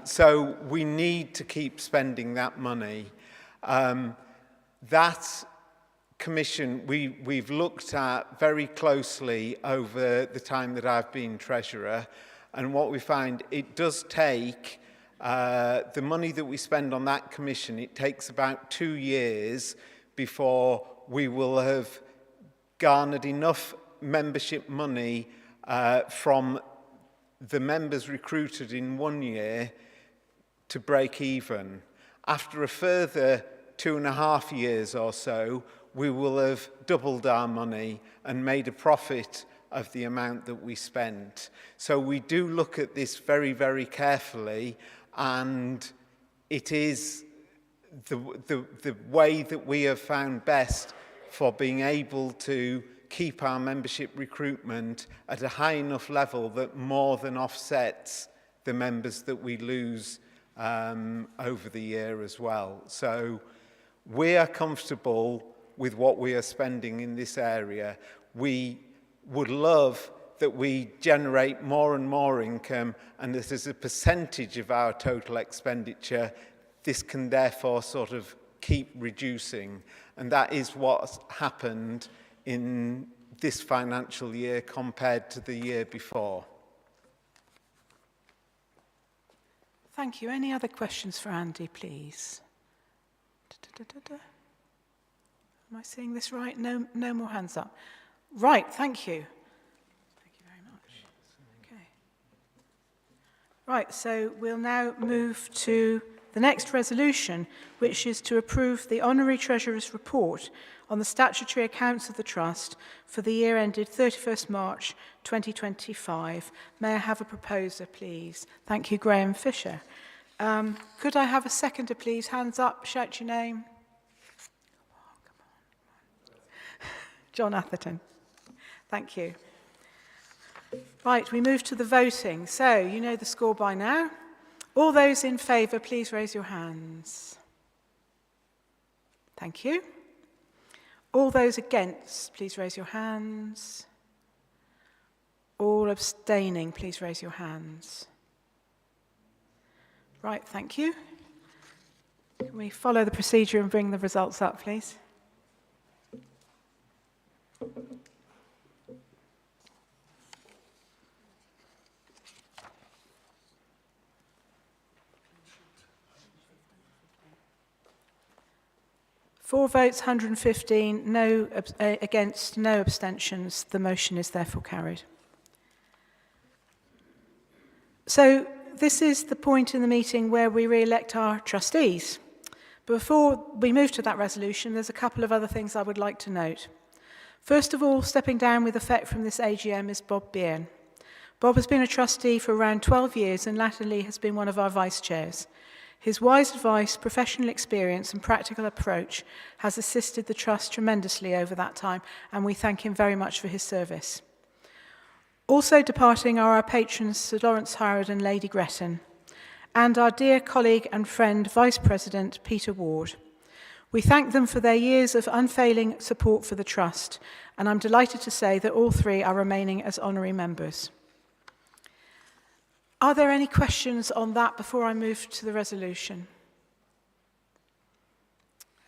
So we need to keep spending that money. That commission we've looked at very closely over the time that I've been treasurer, and what we find, it does take the money that we spend on that commission, it takes about 2 years before we will have garnered enough membership money from the members recruited in 1 year to break even. After a further 2.5 years or so, we will have doubled our money and made a profit of the amount that we spent. So we do look at this very, very carefully, and it is the way that we have found best for being able to keep our membership recruitment at a high enough level that more than offsets the members that we lose over the year as well. So we are comfortable with what we are spending in this area. We would love that we generate more and more income, and that as a percentage of our total expenditure, this can therefore sort of keep reducing. And that is what's happened in this financial year compared to the year before. Thank you. Any other questions for Andy, please? Am I seeing this right? No more hands up. Right, thank you. Thank you very much. Okay. Right, so we'll now move to the next resolution, which is to approve the Honorary Treasurer's report on the statutory accounts of the Trust for the year ended 31st March 2025. May I have a proposer, please? Thank you, Graham Fisher. Could I have a seconder, please? Hands up, shout your name. Come on. John Atherton. Thank you. Right, we move to the voting. So, you know the score by now. All those in favour, please raise your hands. Thank you. All those against, please raise your hands. All abstaining, please raise your hands. Right, thank you. Can we follow the procedure and bring the results up, please? For votes, 115, no against, no abstentions. The motion is therefore carried. So this is the point in the meeting where we re-elect our trustees. Before we move to that resolution, there's a couple of other things I would like to note. First of all, stepping down with effect from this AGM is Bob Byrne. Bob has been a trustee for around 12 years and latterly has been one of our vice chairs. His wise advice, professional experience and practical approach has assisted the Trust tremendously over that time, and we thank him very much for his service. Also departing are our patrons Sir Lawrence Howard and Lady Gretton, and our dear colleague and friend Vice President Peter Ward. We thank them for their years of unfailing support for the Trust, and I'm delighted to say that all three are remaining as honorary members. Are there any questions on that before I move to the resolution?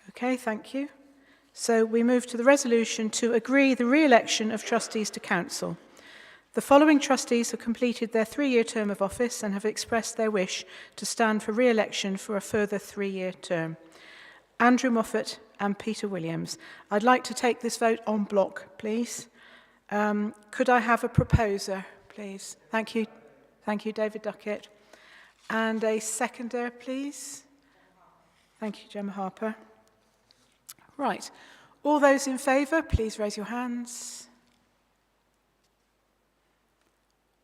Okay, thank you. So we move to the resolution to agree the re-election of trustees to council. The following trustees have completed their 3-year term of office and have expressed their wish to stand for re-election for a further 3-year term. Andrew Moffat and Peter Williams. I'd like to take this vote en bloc, please. Could I have a proposer, please? Thank you. Thank you, David Duckett. And a seconder, please. Thank you, Gemma Harper. Right. All those in favour, please raise your hands.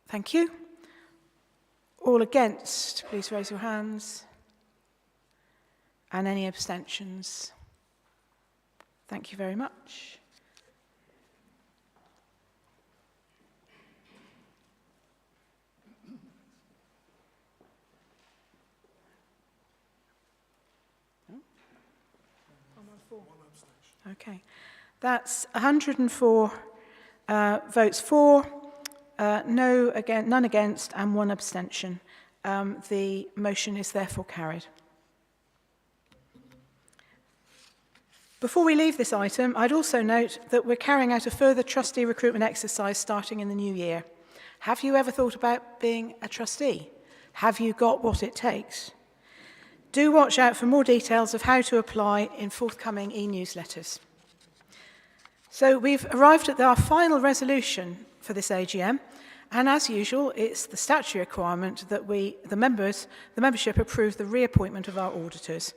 Thank you. All against, please raise your hands. And any abstentions? Thank you very much. Okay, that's 104 votes for, none against, and 1 abstention. The motion is therefore carried. Before we leave this item, I'd also note that we're carrying out a further trustee recruitment exercise starting in the new year. Have you ever thought about being a trustee? Have you got what it takes? Do watch out for more details of how to apply in forthcoming e-newsletters. So we've arrived at our final resolution for this AGM, and as usual, it's the statutory requirement that the membership approve the reappointment of our auditors.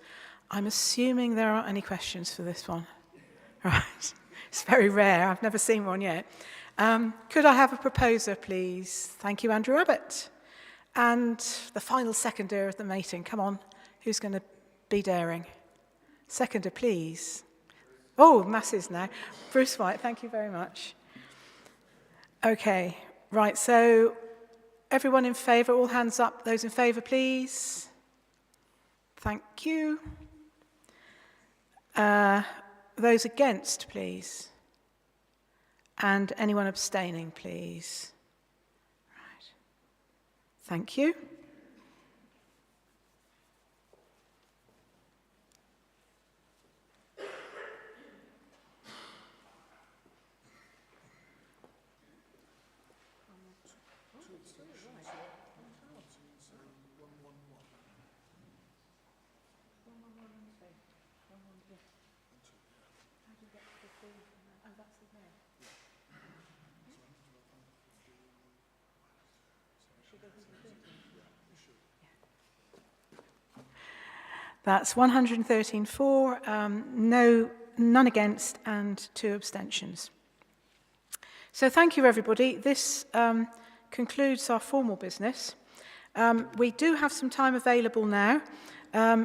I'm assuming there aren't any questions for this one. Right, it's very rare, I've never seen one yet. Could I have a proposer, please? Thank you, Andrew Abbott. And the final seconder of the meeting, come on. Who's going to be daring? Seconder, please. Oh, masses now. Bruce White, thank you very much. Okay, right, so everyone in favour, all hands up. Those in favour, please. Thank you. Those against, please. And anyone abstaining, please. Right. Thank you. That's 113 for, none against, and 2 abstentions. So thank you, everybody. This concludes our formal business. We do have some time available now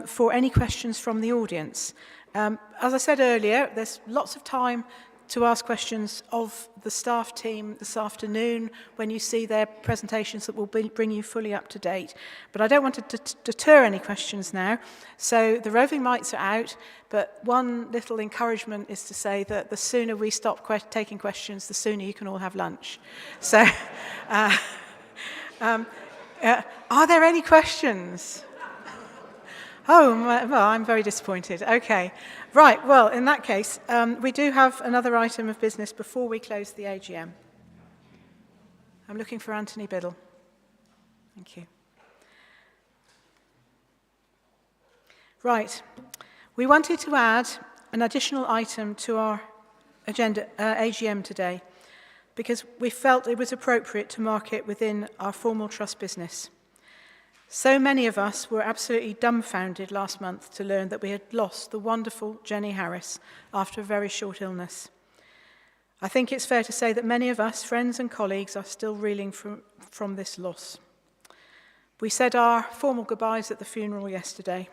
for any questions from the audience. As I said earlier, there's lots of time to ask questions of the staff team this afternoon when you see their presentations that will bring you fully up to date. But I don't want to deter any questions now. So the roving mics are out, but one little encouragement is to say that the sooner we stop taking questions, the sooner you can all have lunch. So are there any questions? Oh, well, I'm very disappointed. Okay. Right, well, in that case, we do have another item of business before we close the AGM. I'm looking for Anthony Biddle. Thank you. Right. We wanted to add an additional item to our agenda AGM today because we felt it was appropriate to mark it within our formal trust business. So many of us were absolutely dumbfounded last month to learn that we had lost the wonderful Jenny Harris after a very short illness. I think it's fair to say that many of us, friends and colleagues, are still reeling from this loss. We said our formal goodbyes at the funeral yesterday.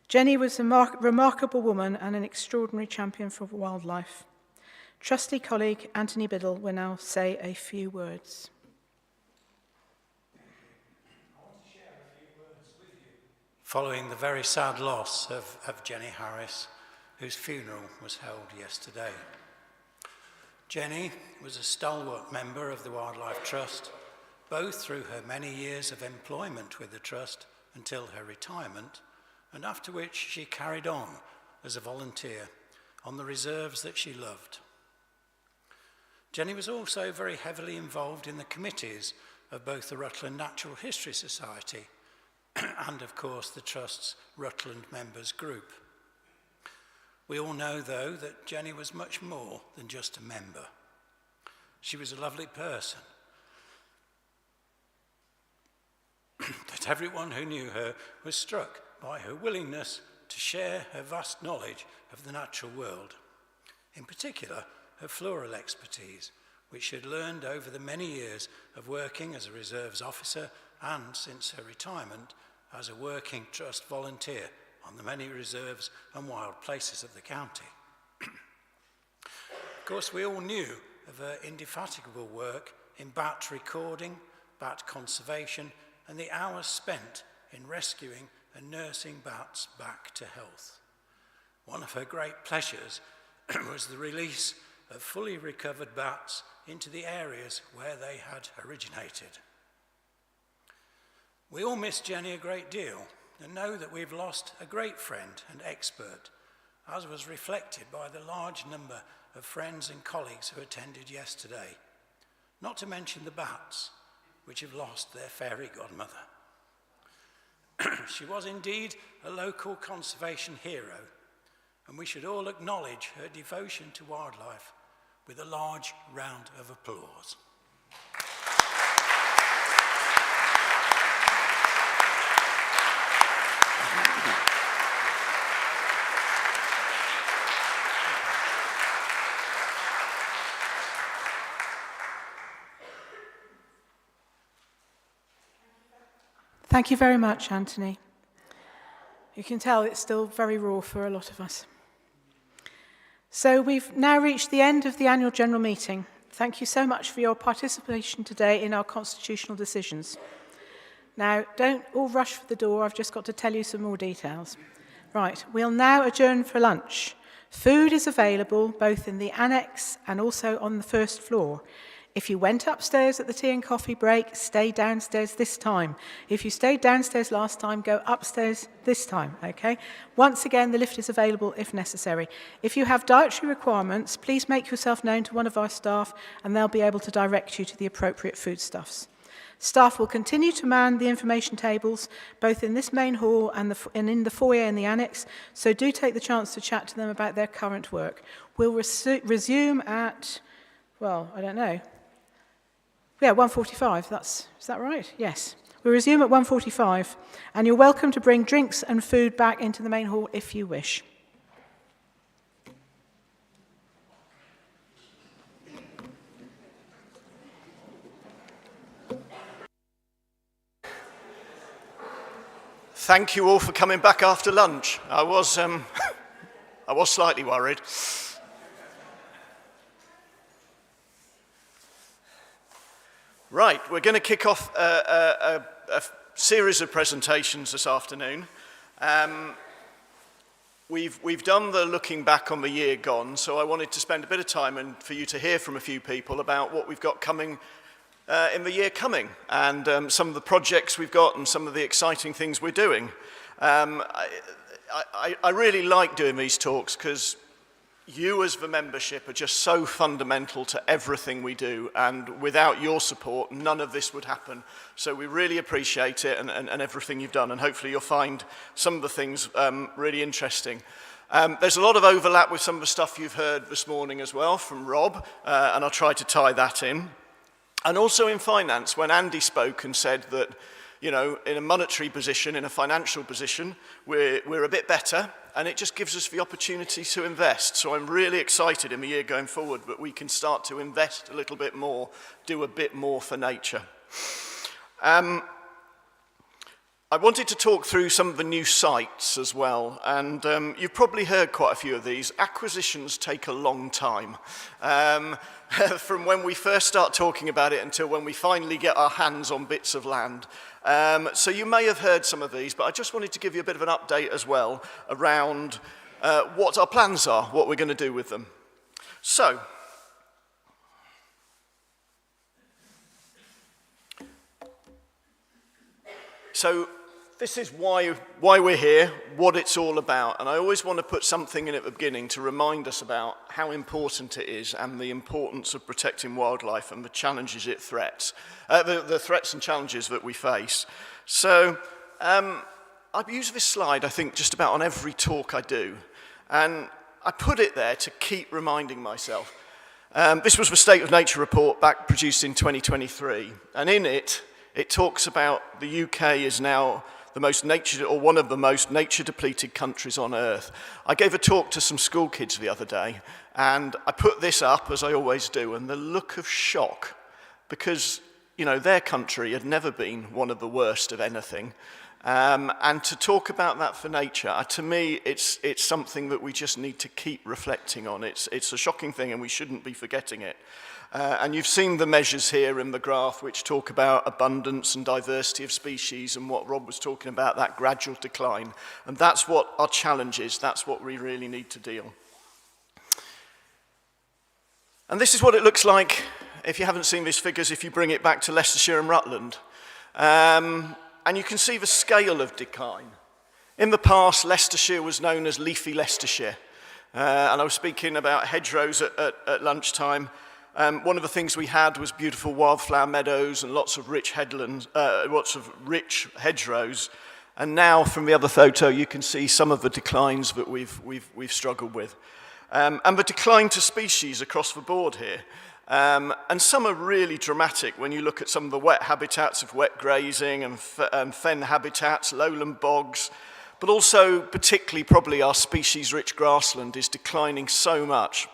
Jenny was a remarkable woman and an extraordinary champion for wildlife. Trusty colleague Anthony Biddle will now say a few words. Following the very sad loss of Jenny Harris, whose funeral was held yesterday. Jenny was a stalwart member of the Wildlife Trust, both through her many years of employment with the Trust until her retirement, and after which she carried on as a volunteer on the reserves that she loved. Jenny was also very heavily involved in the committees of both the Rutland Natural History Society and, of course, the Trust's Rutland Members Group. We all know, though, that Jenny was much more than just a member. She was a lovely person, that everyone who knew her was struck by her willingness to share her vast knowledge of the natural world, in particular her floral expertise, which she had learned over the many years of working as a reserves officer and, since her retirement, as a working trust volunteer on the many reserves and wild places of the county. Of course, we all knew of her indefatigable work in bat recording, bat conservation, and the hours spent in rescuing and nursing bats back to health. One of her great pleasures was the release of fully recovered bats into the areas where they had originated. We all miss Jenny a great deal and know that we've lost a great friend and expert, as was reflected by the large number of friends and colleagues who attended yesterday, not to mention the bats, which have lost their fairy godmother. She was indeed a local conservation hero, and we should all acknowledge her devotion to wildlife with a large round of applause. Thank you very much, Anthony. You can tell it's still very raw for a lot of us. So we've now reached the end of the annual general meeting. Thank you so much for your participation today in our constitutional decisions. Now, don't all rush for the door. I've just got to tell you some more details. Right, we'll now adjourn for lunch. Food is available both in the annex and also on the first floor. If you went upstairs at the tea and coffee break, stay downstairs this time. If you stayed downstairs last time, go upstairs this time, okay? Once again, the lift is available if necessary. If you have dietary requirements, please make yourself known to one of our staff and they'll be able to direct you to the appropriate foodstuffs. Staff will continue to man the information tables, both in this main hall and in the foyer in the annex, so do take the chance to chat to them about their current work. We'll resume at, well, I don't know. Yeah, 1:45, is that right? Yes. We'll resume at 1:45, and you're welcome to bring drinks and food back into the main hall if you wish. Thank you all for coming back after lunch. I was slightly worried. Right, we're going to kick off a series of presentations this afternoon. We've done the looking back on the year gone, so I wanted to spend a bit of time and for you to hear from a few people about what we've got coming in the year coming, and some of the projects we've got and some of the exciting things we're doing. I really like doing these talks because you as the membership are just so fundamental to everything we do, and without your support none of this would happen. So we really appreciate it and everything you've done, and hopefully you'll find some of the things really interesting. There's a lot of overlap with some of the stuff you've heard this morning as well from Rob, and I'll try to tie that in. And also in finance, when Andy spoke and said that, you know, in a monetary position, in a financial position, we're a bit better, and it just gives us the opportunity to invest. So I'm really excited in the year going forward that we can start to invest a little bit more, do a bit more for nature. I wanted to talk through some of the new sites as well, and you've probably heard quite a few of these. Acquisitions take a long time. From when we first start talking about it until when we finally get our hands on bits of land. So you may have heard some of these, but I just wanted to give you a bit of an update as well around what our plans are, what we're going to do with them. So this is why we're here, what it's all about, and I always want to put something in at the beginning to remind us about how important it is and the importance of protecting wildlife and the challenges it threats, the threats and challenges that we face. So I've used this slide, I think, just about on every talk I do, and I put it there to keep reminding myself. This was the State of Nature report produced in 2023, and in it talks about the UK is now the most one of the most nature-depleted countries on Earth. I gave a talk to some school kids the other day, and I put this up, as I always do, and the look of shock, because, you know, their country had never been one of the worst of anything. And to talk about that for nature, to me, it's something that we just need to keep reflecting on. It's a shocking thing, and we shouldn't be forgetting it. And you've seen the measures here in the graph which talk about abundance and diversity of species, and what Rob was talking about, that gradual decline. And that's what our challenge is. That's what we really need to deal. And this is what it looks like, if you haven't seen these figures, if you bring it back to Leicestershire and Rutland. And you can see the scale of decline. In the past, Leicestershire was known as leafy Leicestershire. And I was speaking about hedgerows at lunchtime. One of the things we had was beautiful wildflower meadows and lots of rich headlands, lots of rich hedgerows. And now, from the other photo, you can see some of the declines that we've struggled with, and the decline to species across the board here. And some are really dramatic when you look at some of the wet habitats of wet grazing and fen habitats, lowland bogs, but also particularly probably our species-rich grassland is declining so much.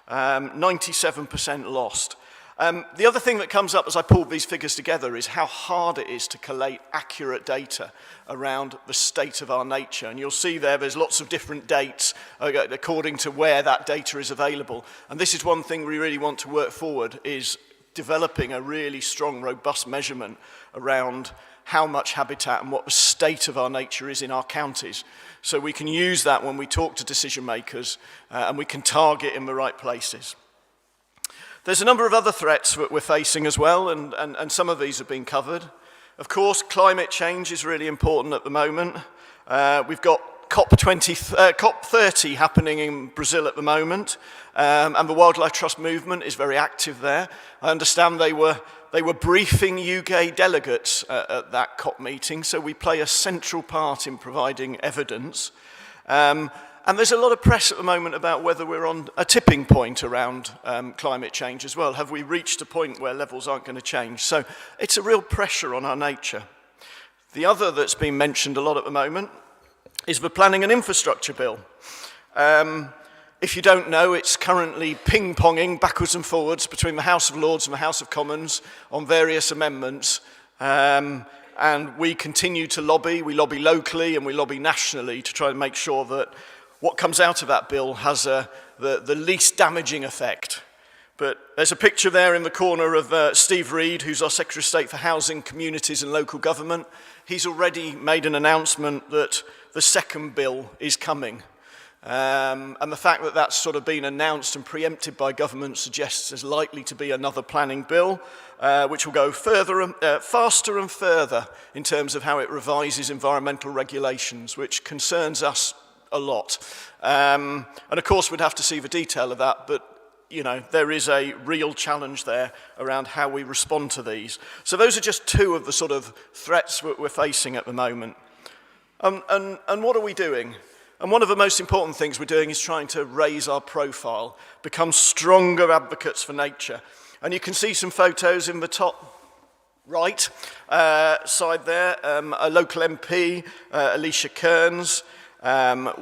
97% lost. The other thing that comes up as I pulled these figures together is how hard it is to collate accurate data around the state of our nature. And you'll see there's lots of different dates according to where that data is available. And this is one thing we really want to work forward, is developing a really strong, robust measurement around how much habitat and what the state of our nature is in our counties. So we can use that when we talk to decision makers, and we can target in the right places. There's a number of other threats that we're facing as well, and some of these have been covered. Of course, climate change is really important at the moment. We've got COP30 happening in Brazil at the moment, and the Wildlife Trust movement is very active there. I understand they were briefing UK delegates at that COP meeting, so we play a central part in providing evidence. And there's a lot of press at the moment about whether we're on a tipping point around climate change as well. Have we reached a point where levels aren't going to change? So it's a real pressure on our nature. The other that's been mentioned a lot at the moment is the Planning and Infrastructure Bill. If you don't know, it's currently ping-ponging backwards and forwards between the House of Lords and the House of Commons on various amendments. And we continue to lobby. We lobby locally and we lobby nationally to try and make sure that what comes out of that bill has the least damaging effect. But there's a picture there in the corner of Steve Reed, who's our Secretary of State for Housing, Communities and Local Government. He's already made an announcement that the second bill is coming. And the fact that that's sort of been announced and preempted by government suggests there's likely to be another planning bill, which will go faster and further in terms of how it revises environmental regulations, which concerns us a lot. And of course, we'd have to see the detail of that, but you know, there is a real challenge there around how we respond to these. So those are just two of the sort of threats we're facing at the moment. And what are we doing? And one of the most important things we're doing is trying to raise our profile, become stronger advocates for nature. And you can see some photos in the top right side there, a local MP, Alicia Kearns.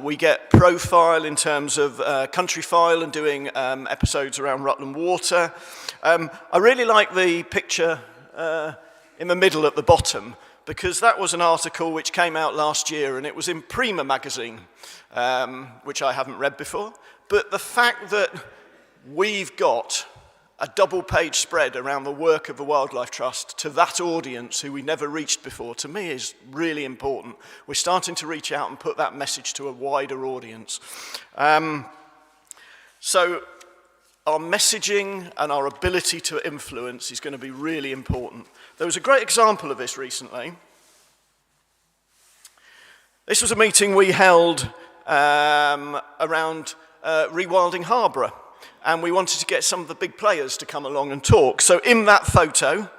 We get profile in terms of country file and doing episodes around Rutland Water. I really like the picture in the middle at the bottom, because that was an article which came out last year and it was in Prima magazine, which I haven't read before. But the fact that we've got a double-page spread around the work of the Wildlife Trust to that audience who we never reached before, to me is really important. We're starting to reach out and put that message to a wider audience. So our messaging and our ability to influence is going to be really important. There was a great example of this recently. This was a meeting we held around rewilding Loughborough. And we wanted to get some of the big players to come along and talk. So in that photo,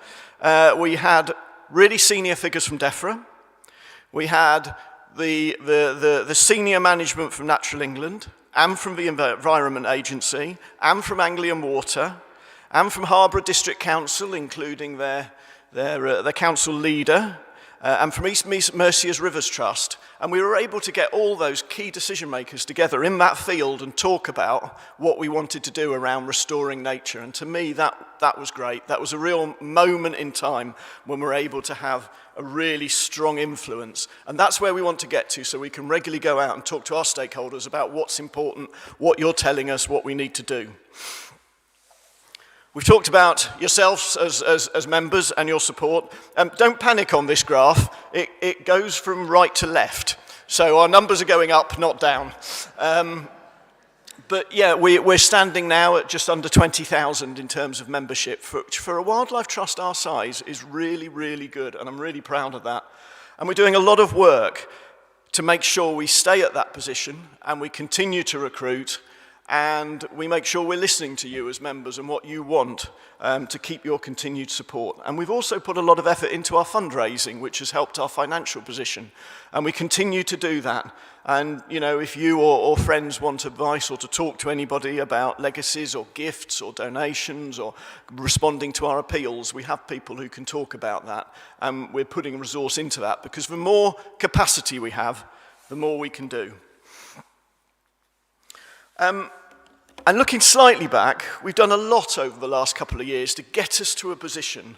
we had really senior figures from DEFRA. We had the senior management from Natural England, and from the Environment Agency, and from Anglian Water, and from Loughborough District Council, including their council leader, and from East Mercia's Rivers Trust. And we were able to get all those key decision makers together in that field and talk about what we wanted to do around restoring nature. And to me, that was great. That was a real moment in time when we're able to have a really strong influence. And that's where we want to get to, so we can regularly go out and talk to our stakeholders about what's important, what you're telling us, what we need to do. We've talked about yourselves as members and your support. Don't panic on this graph. It goes from right to left. So our numbers are going up, not down. But yeah, we're standing now at just under 20,000 in terms of membership, which for a wildlife trust our size is really, really good. And I'm really proud of that. And we're doing a lot of work to make sure we stay at that position and we continue to recruit, and we make sure we're listening to you as members and what you want to keep your continued support. And we've also put a lot of effort into our fundraising, which has helped our financial position. And we continue to do that. And, you know, if you or friends want advice or to talk to anybody about legacies or gifts or donations or responding to our appeals, we have people who can talk about that. And we're putting resource into that, because the more capacity we have, the more we can do. And looking slightly back, we've done a lot over the last couple of years to get us to a position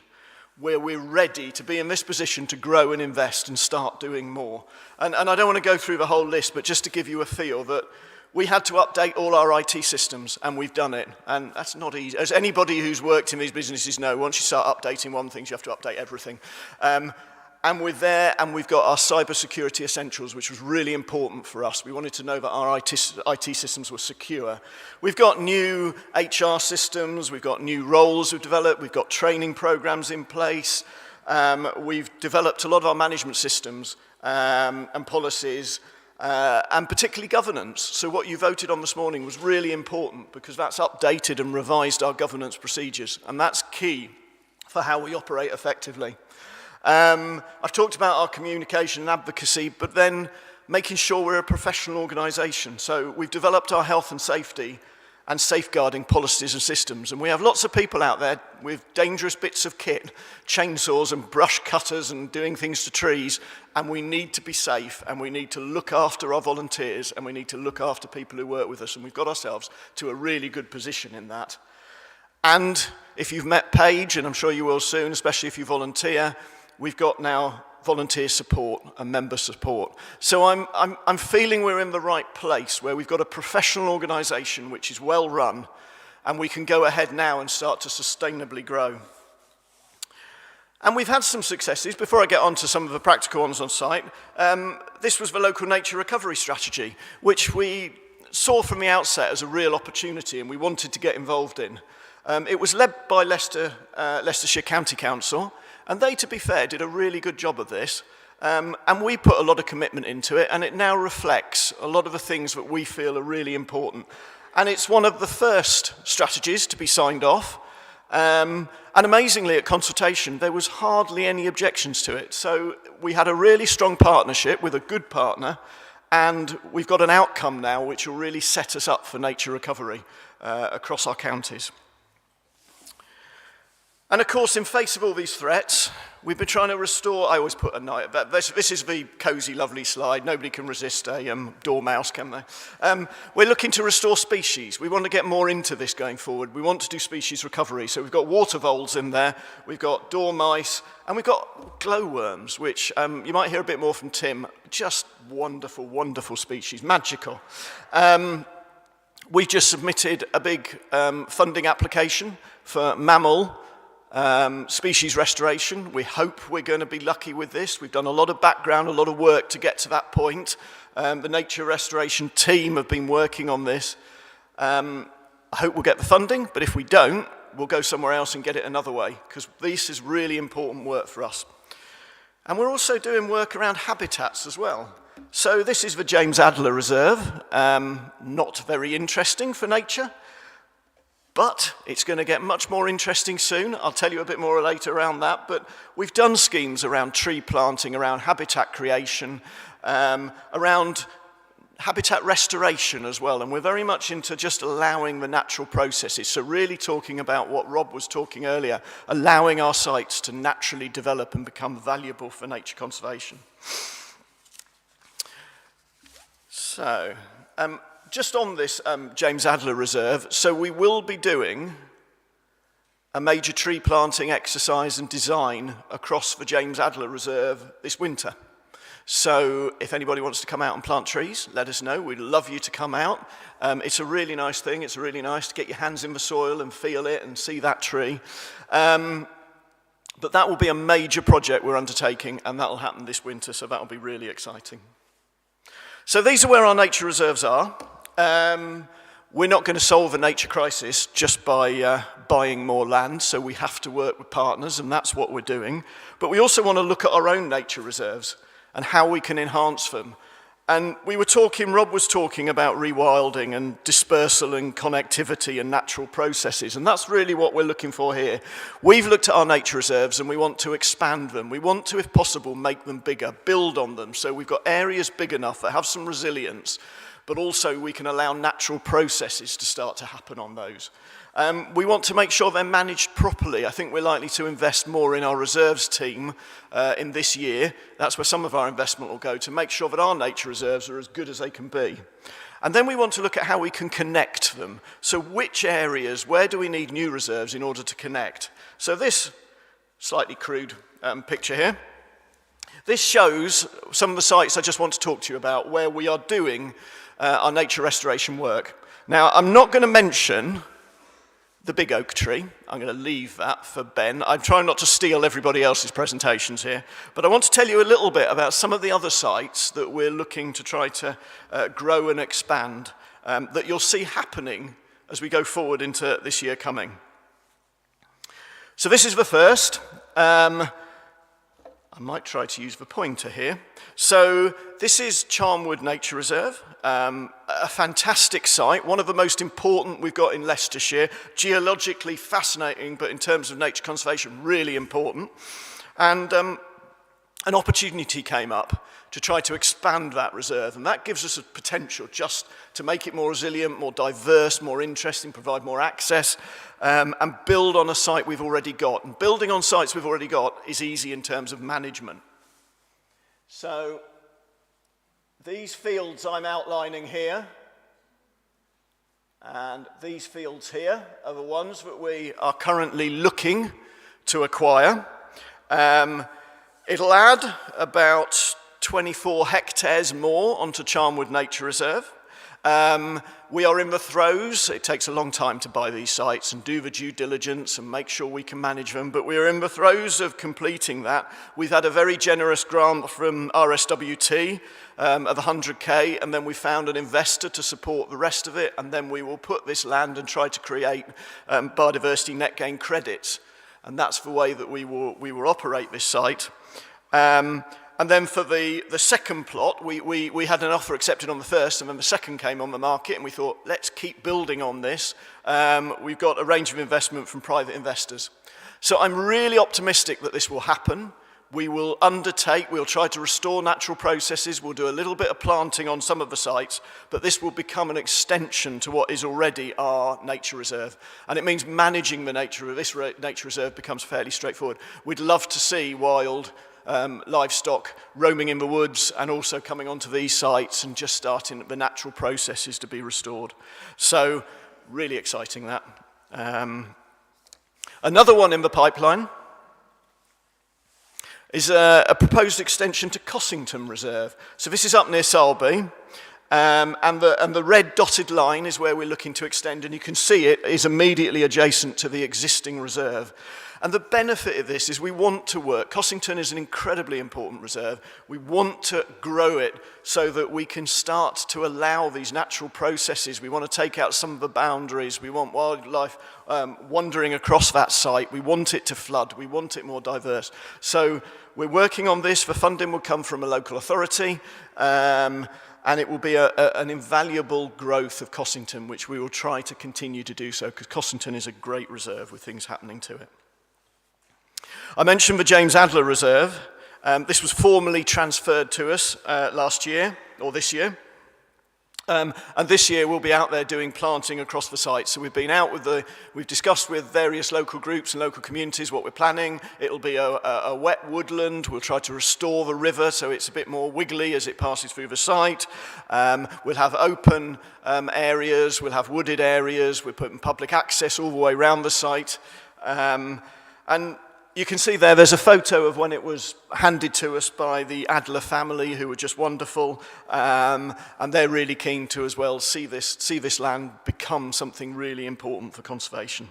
where we're ready to be in this position to grow and invest and start doing more. And I don't want to go through the whole list, but just to give you a feel that we had to update all our IT systems, and we've done it. And that's not easy. As anybody who's worked in these businesses know, once you start updating one thing, you have to update everything. And we're there, and we've got our cybersecurity essentials, which was really important for us. We wanted to know that our IT systems were secure. We've got new HR systems, we've got new roles we've developed, we've got training programs in place. We've developed a lot of our management systems and policies. and particularly governance. So what you voted on this morning was really important because that's updated and revised our governance procedures, and that's key for how we operate effectively. I've talked about our communication and advocacy, but then making sure we're a professional organisation. So we've developed our health and safety and safeguarding policies and systems. And we have lots of people out there with dangerous bits of kit, chainsaws and brush cutters and doing things to trees. And we need to be safe, and we need to look after our volunteers, and we need to look after people who work with us. And we've got ourselves to a really good position in that. And if you've met Paige, and I'm sure you will soon, especially if you volunteer, we've got now volunteer support and member support. So I'm feeling we're in the right place where we've got a professional organisation which is well run, and we can go ahead now and start to sustainably grow. And we've had some successes. Before I get on to some of the practical ones on site, this was the local nature recovery strategy, which we saw from the outset as a real opportunity and we wanted to get involved in. It was led by Leicestershire County Council, and they, to be fair, did a really good job of this. And we put a lot of commitment into it, and it now reflects a lot of the things that we feel are really important. And it's one of the first strategies to be signed off. And amazingly, at consultation, there was hardly any objections to it. So we had a really strong partnership with a good partner, and we've got an outcome now which will really set us up for nature recovery across our counties. And of course, in face of all these threats, we've been trying to restore, I always put a night, this is the cosy, lovely slide. Nobody can resist a dormouse, can they? We're looking to restore species. We want to get more into this going forward. We want to do species recovery. So we've got water voles in there, we've got dormice, and we've got glowworms, which you might hear a bit more from Tim. Just wonderful, wonderful species, magical. We've just submitted a big funding application for mammal species restoration. We hope we're going to be lucky with this. We've done a lot of background, a lot of work to get to that point. The nature restoration team have been working on this. I hope we'll get the funding, but if we don't, we'll go somewhere else and get it another way, because this is really important work for us. And we're also doing work around habitats as well. So this is the James Adler Reserve. Not very interesting for nature, but it's going to get much more interesting soon. I'll tell you a bit more later around that. But we've done schemes around tree planting, around habitat creation, around habitat restoration as well. And we're very much into just allowing the natural processes. So really talking about what Rob was talking earlier, allowing our sites to naturally develop and become valuable for nature conservation. So, just on this James Adler Reserve, so we will be doing a major tree planting exercise and design across the James Adler Reserve this winter. So if anybody wants to come out and plant trees, let us know. We'd love you to come out. It's a really nice thing. It's really nice to get your hands in the soil and feel it and see that tree. But that will be a major project we're undertaking, and that will happen this winter, so that will be really exciting. So these are where our nature reserves are. We're not going to solve a nature crisis just by buying more land, so we have to work with partners, and that's what we're doing. But we also want to look at our own nature reserves and how we can enhance them. And Rob was talking about rewilding and dispersal and connectivity and natural processes, and that's really what we're looking for here. We've looked at our nature reserves and we want to expand them. We want to, if possible, make them bigger, build on them, so we've got areas big enough that have some resilience, but also we can allow natural processes to start to happen on those. We want to make sure they're managed properly. I think we're likely to invest more in our reserves team in this year. That's where some of our investment will go, to make sure that our nature reserves are as good as they can be. And then we want to look at how we can connect them. So which areas, where do we need new reserves in order to connect? So this slightly crude picture here, this shows some of the sites I just want to talk to you about where we are doing our nature restoration work. Now, I'm not going to mention the big oak tree. I'm going to leave that for Ben. I'm trying not to steal everybody else's presentations here, but I want to tell you a little bit about some of the other sites that we're looking to try to grow and expand, that you'll see happening as we go forward into this year coming. So this is the first. I I might try to use the pointer here. So this is Charnwood Nature Reserve, a fantastic site, one of the most important we've got in Leicestershire, geologically fascinating, but in terms of nature conservation, really important. And an opportunity came up to try to expand that reserve, and that gives us a potential just to make it more resilient, more diverse, more interesting, provide more access, and build on a site we've already got. And building on sites we've already got is easy in terms of management. So these fields I'm outlining here, and these fields here are the ones that we are currently looking to acquire. It'll add about 24 hectares more onto Charnwood Nature Reserve. We are in the throes. It takes a long time to buy these sites and do the due diligence and make sure we can manage them, but we are in the throes of completing that. We've had a very generous grant from RSWT of 100k, and then we found an investor to support the rest of it, and then we will put this land and try to create biodiversity net gain credits. And that's the way that we will operate this site. And then for the second plot, we had an offer accepted on the first, and then the second came on the market, and we thought, let's keep building on this. We've got a range of investment from private investors. So I'm really optimistic that this will happen. We'll try to restore natural processes, we'll do a little bit of planting on some of the sites, but this will become an extension to what is already our nature reserve. And it means managing the nature of this nature reserve becomes fairly straightforward. We'd love to see wild livestock roaming in the woods and also coming onto these sites and just starting the natural processes to be restored. So really exciting that. Another one in the pipeline is a proposed extension to Cossington Reserve. So this is up near Salby, and the red dotted line is where we're looking to extend, and you can see it is immediately adjacent to the existing reserve. And the benefit of this is we want to work. Cossington is an incredibly important reserve. We want to grow it so that we can start to allow these natural processes. We want to take out some of the boundaries. We want wildlife wandering across that site. We want it to flood. We want it more diverse. So we're working on this. The funding will come from a local authority. And it will be an invaluable growth of Cossington, which we will try to continue to do so, because Cossington is a great reserve with things happening to it. I mentioned the James Adler Reserve. This was formally transferred to us last year, or this year. And this year we'll be out there doing planting across the site. So we've been out we've discussed with various local groups and local communities what we're planning. It'll be a wet woodland. We'll try to restore the river so it's a bit more wiggly as it passes through the site. We'll have open areas, we'll have wooded areas, we're putting public access all the way around the site. And you can see there's a photo of when it was handed to us by the Adler family, who were just wonderful, and they're really keen to as well see this land become something really important for conservation.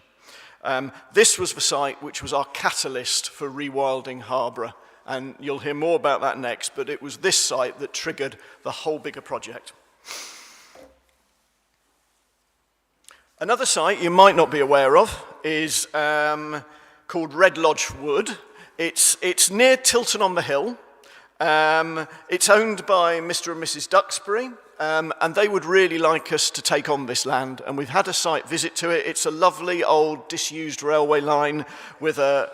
This was the site which was our catalyst for rewilding Harborough, and you'll hear more about that next, but it was this site that triggered the whole bigger project. Another site you might not be aware of is called Red Lodge Wood. It's near Tilton on the Hill. It's owned by Mr. and Mrs. Duxbury, and they would really like us to take on this land, and we've had a site visit to it. It's a lovely old disused railway line with a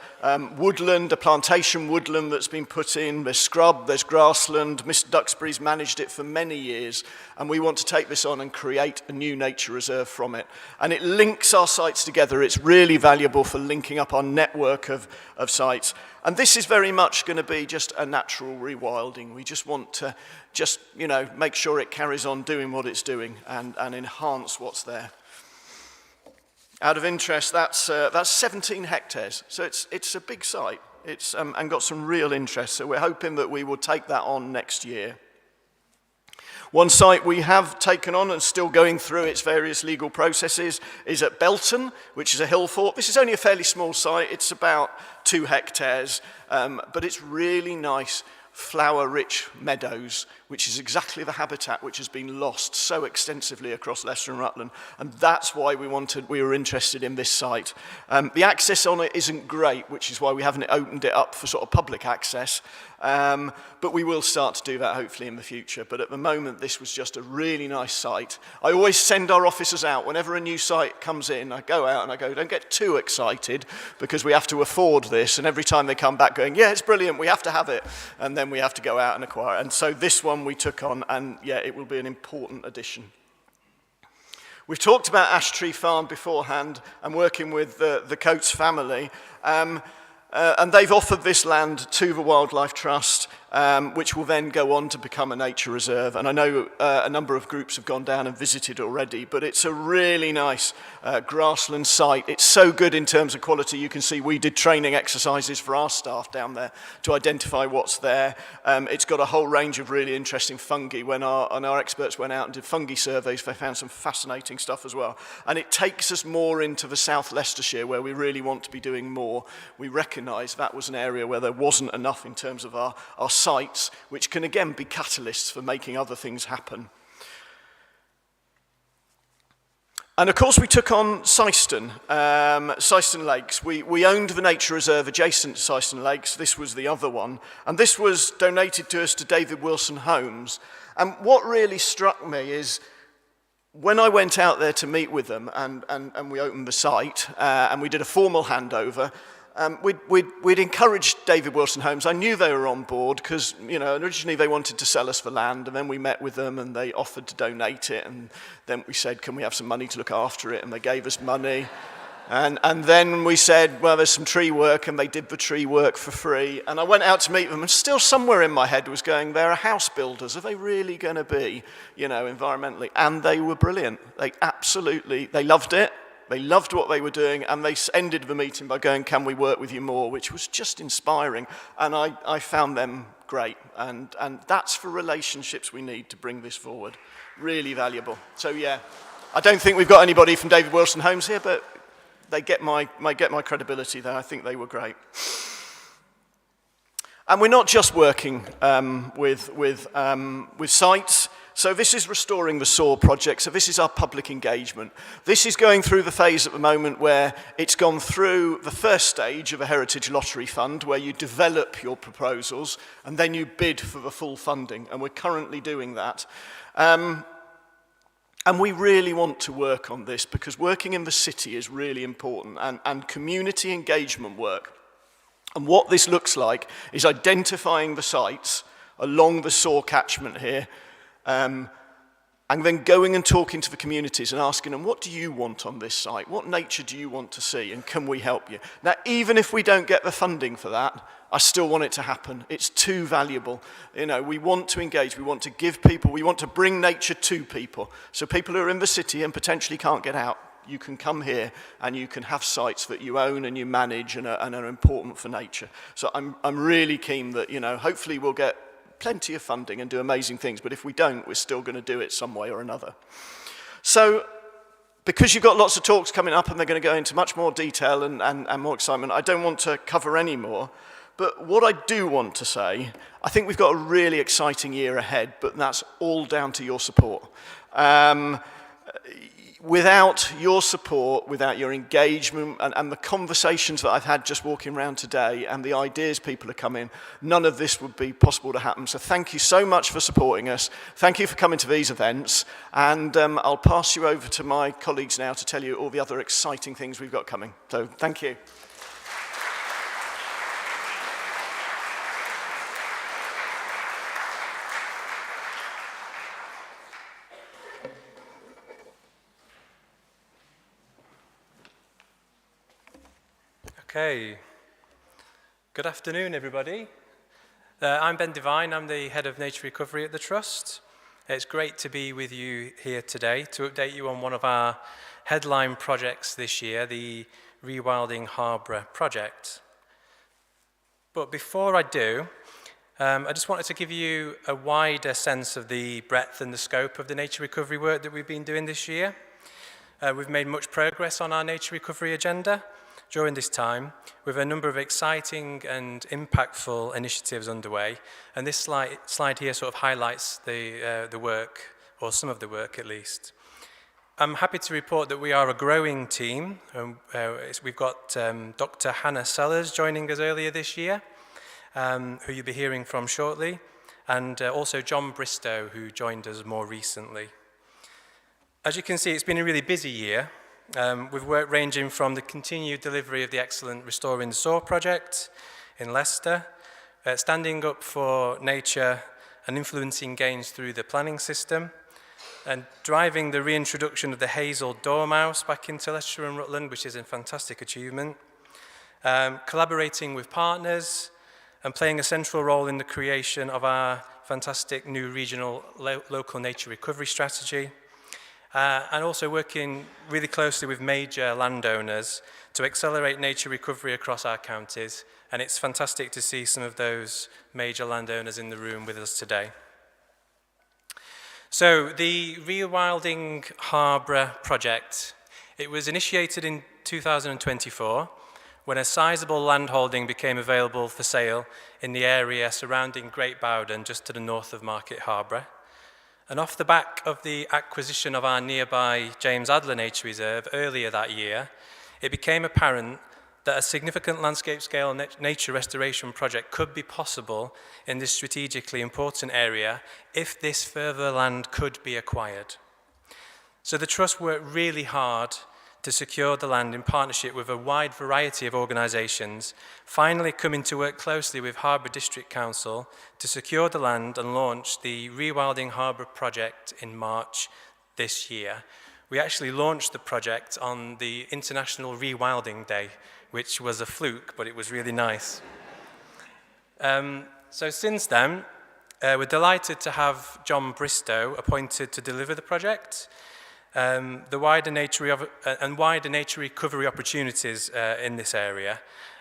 woodland, a plantation woodland that's been put in. There's scrub, there's grassland. Mr. Duxbury's managed it for many years, and we want to take this on and create a new nature reserve from it. And it links our sites together. It's really valuable for linking up our network of sites. And this is very much going to be just a natural rewilding. We just want to make sure it carries on doing what it's doing and enhance what's there. Out of interest, that's 17 hectares. So it's a big site. It's and got some real interest. So we're hoping that we will take that on next year. One site we have taken on and still going through its various legal processes is at Belton, which is a hill fort. This is only a fairly small site. It's about 2 hectares, but it's really nice flower-rich meadows, which is exactly the habitat which has been lost so extensively across Leicester and Rutland, and that's why we were interested in this site. The access on it isn't great, which is why we haven't opened it up for sort of public access, but we will start to do that hopefully in the future. But at the moment, this was just a really nice site. I always send our officers out, whenever a new site comes in, I go out and I go, don't get too excited, because we have to afford this, and every time they come back going, yeah, it's brilliant, we have to have it, and then we have to go out and acquire it. And so this one we took on, and yeah, it will be an important addition. We've talked about Ash Tree Farm beforehand and working with the Coates family. And they've offered this land to the Wildlife Trust, which will then go on to become a nature reserve. And I know a number of groups have gone down and visited already, but it's a really nice grassland site. It's so good in terms of quality. You can see we did training exercises for our staff down there to identify what's there. It's got a whole range of really interesting fungi. When our experts went out and did fungi surveys, they found some fascinating stuff as well. And it takes us more into the South Leicestershire, where we really want to be doing more. We recognise that was an area where there wasn't enough in terms of our sites, which can again be catalysts for making other things happen. And of course we took on Sexton Lakes. We owned the nature reserve adjacent to Sexton Lakes. This was the other one. And this was donated to us to David Wilson Homes. And what really struck me is when I went out there to meet with them and we opened the site and we did a formal handover, we'd encouraged David Wilson Homes. I knew they were on board because, you know, originally they wanted to sell us the land, and then we met with them and they offered to donate it, and then we said, can we have some money to look after it? And they gave us money. And then we said, well, there's some tree work, and they did the tree work for free. And I went out to meet them, and still somewhere in my head was going, they're house builders. Are they really going to be, you know, environmentally? And they were brilliant. They loved it. They loved what they were doing, and they ended the meeting by going, can we work with you more, which was just inspiring. And I found them great. And that's for relationships we need to bring this forward. Really valuable. So, yeah, I don't think we've got anybody from David Wilson Homes here, but they get my credibility there. I think they were great. And we're not just working with sites. So this is Restoring the Soar project. So this is our public engagement. This is going through the phase at the moment where it's gone through the first stage of a Heritage Lottery Fund, where you develop your proposals and then you bid for the full funding. And we're currently doing that. And we really want to work on this because working in the city is really important, and community engagement work. And what this looks like is identifying the sites along the Soar catchment here, and then going and talking to the communities and asking them, what do you want on this site? What nature do you want to see, and can we help you? Now, even if we don't get the funding for that, I still want it to happen. It's too valuable. You know, we want to engage, we want to give people, we want to bring nature to people. So people who are in the city and potentially can't get out, you can come here and you can have sites that you own and you manage and are important for nature. So I'm really keen that, you know, hopefully we'll get plenty of funding and do amazing things, but if we don't, we're still going to do it some way or another. So, because you've got lots of talks coming up and they're going to go into much more detail and more excitement, I don't want to cover any more, but what I do want to say, I think we've got a really exciting year ahead, but that's all down to your support. Without your support, without your engagement and the conversations that I've had just walking around today and the ideas people are coming, none of this would be possible to happen. So thank you so much for supporting us. Thank you for coming to these events. And I'll pass you over to my colleagues now to tell you all the other exciting things we've got coming. So thank you. Okay, good afternoon everybody. I'm Devine, I'm the Head of Nature Recovery at the Trust. It's great to be with you here today to update you on one of our headline projects this year, the Rewilding Harbour project. But before I do, I just wanted to give you a wider sense of the breadth and the scope of the nature recovery work that we've been doing this year. We've made much progress on our nature recovery agenda, during this time with a number of exciting and impactful initiatives underway. And this slide here sort of highlights the work, or some of the work at least. I'm happy to report that we are a growing team. We've got Dr. Hannah Sellers joining us earlier this year, who you'll be hearing from shortly, and also John Bristow, who joined us more recently. As you can see, it's been a really busy year, with work ranging from the continued delivery of the excellent Restoring the Soar project in Leicester, standing up for nature and influencing gains through the planning system, and driving the reintroduction of the hazel dormouse back into Leicestershire and Rutland, which is a fantastic achievement, collaborating with partners, and playing a central role in the creation of our fantastic new regional local nature recovery strategy, and also working really closely with major landowners to accelerate nature recovery across our counties. And it's fantastic to see some of those major landowners in the room with us today. So the Rewilding Harbour project, it was initiated in 2024 when a sizable landholding became available for sale in the area surrounding Great Bowden, just to the north of Market Harbour. And off the back of the acquisition of our nearby James Adler Nature Reserve earlier that year, it became apparent that a significant landscape-scale nature restoration project could be possible in this strategically important area if this further land could be acquired. So the Trust worked really hard to secure the land in partnership with a wide variety of organisations, finally coming to work closely with Harbour District Council to secure the land and launch the Rewilding Harbour project in March this year. We actually launched the project on the International Rewilding Day, which was a fluke, but it was really nice. So since then, we're delighted to have John Bristow appointed to deliver the project, the wider nature recovery opportunities in this area,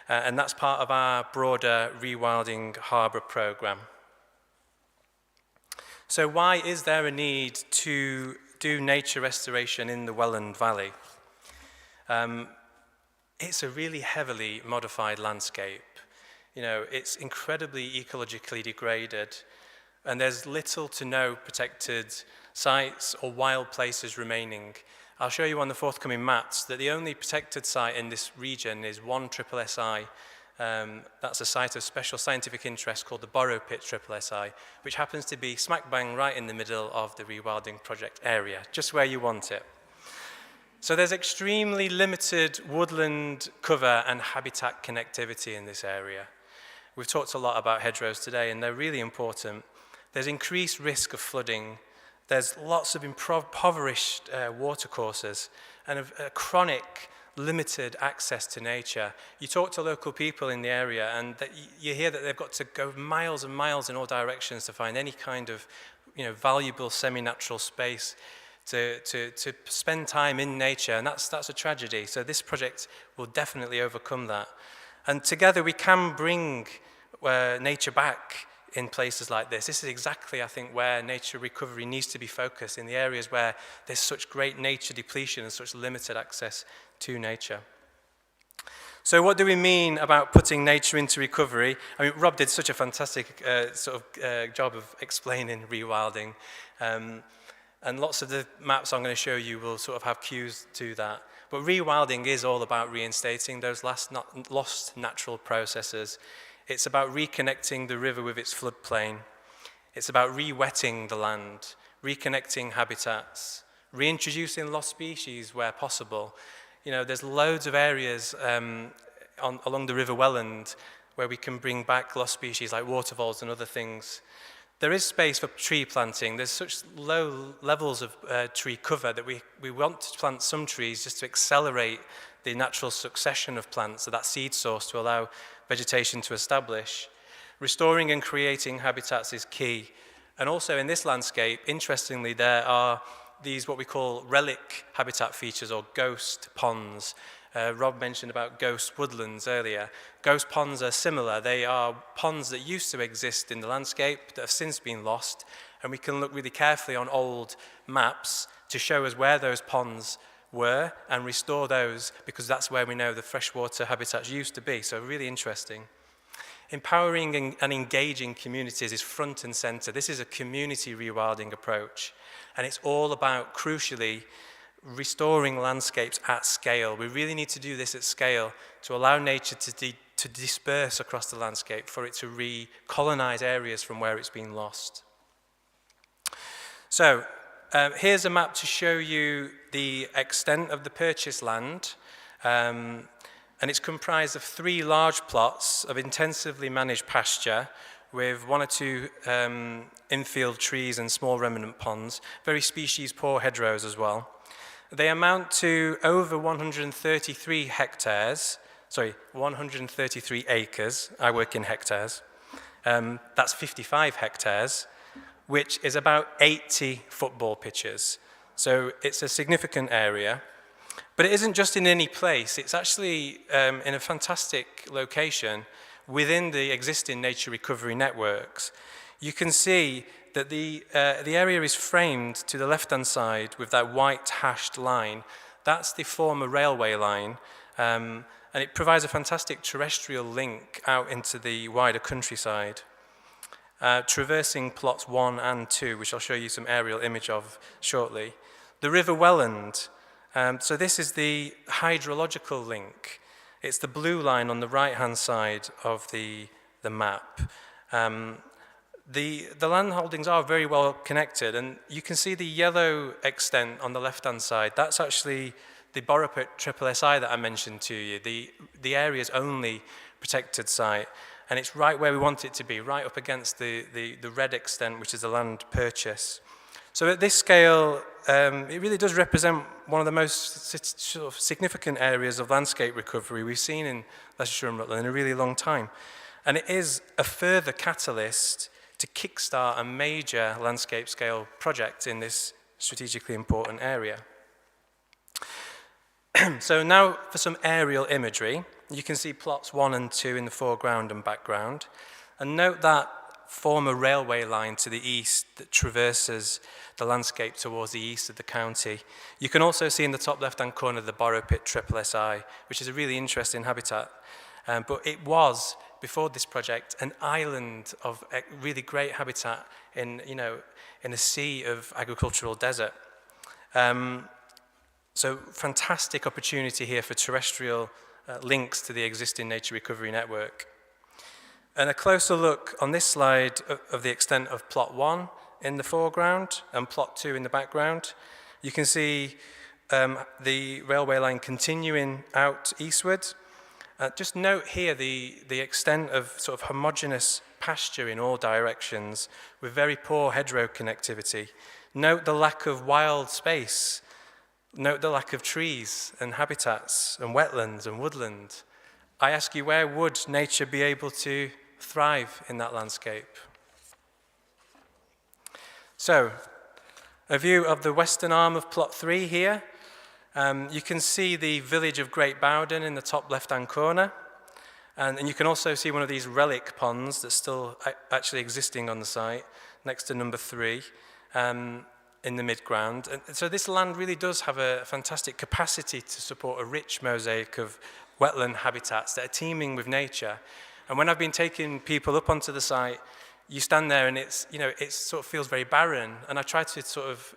and that's part of our broader Rewilding Harbour programme. So why is there a need to do nature restoration in the Welland Valley? It's a really heavily modified landscape. You know, it's incredibly ecologically degraded, and there's little to no protected sites or wild places remaining. I'll show you on the forthcoming maps that the only protected site in this region is one SSSI. That's a site of special scientific interest called the Borrow Pit SSSI, which happens to be smack bang right in the middle of the rewilding project area, just where you want it. So there's extremely limited woodland cover and habitat connectivity in this area. We've talked a lot about hedgerows today, and they're really important. There's increased risk of flooding. There's lots of impoverished watercourses and a chronic limited access to nature. You talk to local people in the area, and you hear that they've got to go miles and miles in all directions to find any kind of, valuable semi-natural space to spend time in nature, and that's a tragedy. So this project will definitely overcome that. And together we can bring nature back in places like this. This is exactly, I think, where nature recovery needs to be focused, in the areas where there's such great nature depletion and such limited access to nature. So what do we mean about putting nature into recovery? I mean, Rob did such a fantastic job of explaining rewilding. And lots of the maps I'm going to show you will sort of have cues to that. But rewilding is all about reinstating those lost natural processes. It's about reconnecting the river with its floodplain. It's about re-wetting the land, reconnecting habitats, reintroducing lost species where possible. There's loads of areas along the River Welland where we can bring back lost species like watervoles and other things. There is space for tree planting. There's such low levels of tree cover that we want to plant some trees just to accelerate the natural succession of plants, so that seed source to allow vegetation to establish. Restoring and creating habitats is key. And also in this landscape, interestingly, there are these what we call relic habitat features, or ghost ponds. Rob mentioned about ghost woodlands earlier. Ghost ponds are similar. They are ponds that used to exist in the landscape that have since been lost, and we can look really carefully on old maps to show us where those ponds were and restore those, because that's where we know the freshwater habitats used to be. So really interesting. Empowering and engaging communities is front and center. This is a community rewilding approach, and it's all about, crucially, restoring landscapes at scale. We really need to do this at scale to allow nature to disperse across the landscape, for it to recolonize areas from where it's been lost. So here's a map to show you the extent of the purchased land, and it's comprised of 3 large plots of intensively managed pasture with 1 or 2 infield trees and small remnant ponds, very species poor hedgerows as well. They amount to over 133 hectares, 133 acres. I work in hectares. That's 55 hectares, which is about 80 football pitches. So it's a significant area. But it isn't just in any place. It's actually in a fantastic location within the existing nature recovery networks. You can see that the area is framed to the left-hand side with that white hashed line. That's the former railway line, and it provides a fantastic terrestrial link out into the wider countryside. Traversing plots 1 and 2, which I'll show you some aerial image of shortly. The River Welland, so this is the hydrological link. It's the blue line on the right-hand side of the map. The land holdings are very well connected, and you can see the yellow extent on the left-hand side. That's actually the Boropit SSSI that I mentioned to you, the area's only protected site. And it's right where we want it to be, right up against the red extent, which is the land purchase. So at this scale, it really does represent one of the most sort of significant areas of landscape recovery we've seen in Leicestershire and Rutland in a really long time. And it is a further catalyst to kickstart a major landscape scale project in this strategically important area. So now for some aerial imagery. You can see plots 1 and 2 in the foreground and background. And note that former railway line to the east that traverses the landscape towards the east of the county. You can also see in the top left-hand corner the Boropit SSSI, which is a really interesting habitat. But it was, before this project, an island of really great habitat in a sea of agricultural desert. So fantastic opportunity here for terrestrial links to the existing nature recovery network. And a closer look on this slide of the extent of plot 1 in the foreground and plot 2 in the background. You can see the railway line continuing out eastward. Just note here the extent of sort of homogeneous pasture in all directions with very poor hedgerow connectivity. Note the lack of wild space. Note the lack of trees and habitats and wetlands and woodland. I ask you, where would nature be able to thrive in that landscape? So, a view of the western arm of plot 3 here. You can see the village of Great Bowden in the top left-hand corner. And you can also see one of these relic ponds that's still actually existing on the site, next to number 3. In the mid-ground. And so this land really does have a fantastic capacity to support a rich mosaic of wetland habitats that are teeming with nature. And when I've been taking people up onto the site, you stand there and it sort of feels very barren. And I try to sort of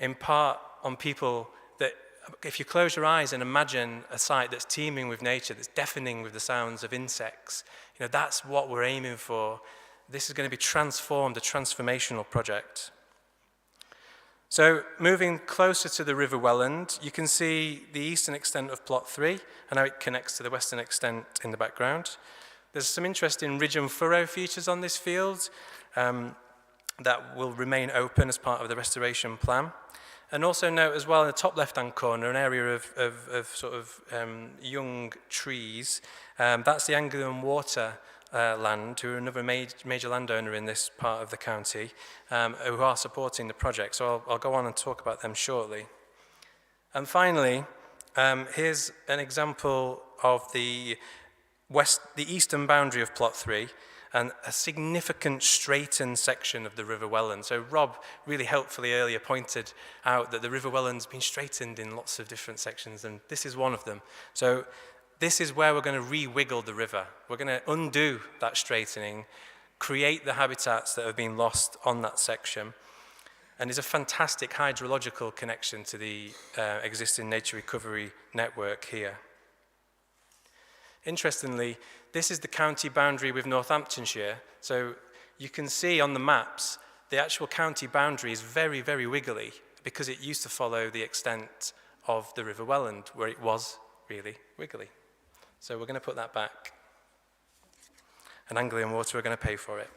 impart on people that if you close your eyes and imagine a site that's teeming with nature, that's deafening with the sounds of insects, that's what we're aiming for. This is going to be transformed, a transformational project. So moving closer to the River Welland, you can see the eastern extent of plot 3 and how it connects to the western extent in the background. There's some interesting ridge and furrow features on this field that will remain open as part of the restoration plan. And also note as well in the top left-hand corner, an area of sort of young trees. That's the Anglian Water land, who are another major landowner in this part of the county, who are supporting the project. So I'll go on and talk about them shortly. And finally, here's an example of the eastern boundary of plot 3. and a significant straightened section of the River Welland. So Rob really helpfully earlier pointed out that the River Welland's been straightened in lots of different sections, and this is one of them. So this is where we're going to re-wiggle the river. We're going to undo that straightening, create the habitats that have been lost on that section, and there's a fantastic hydrological connection to the existing nature recovery network here. Interestingly, this is the county boundary with Northamptonshire. So you can see on the maps, the actual county boundary is very, very wiggly because it used to follow the extent of the River Welland, where it was really wiggly. So we're going to put that back. And Anglian Water are going to pay for it.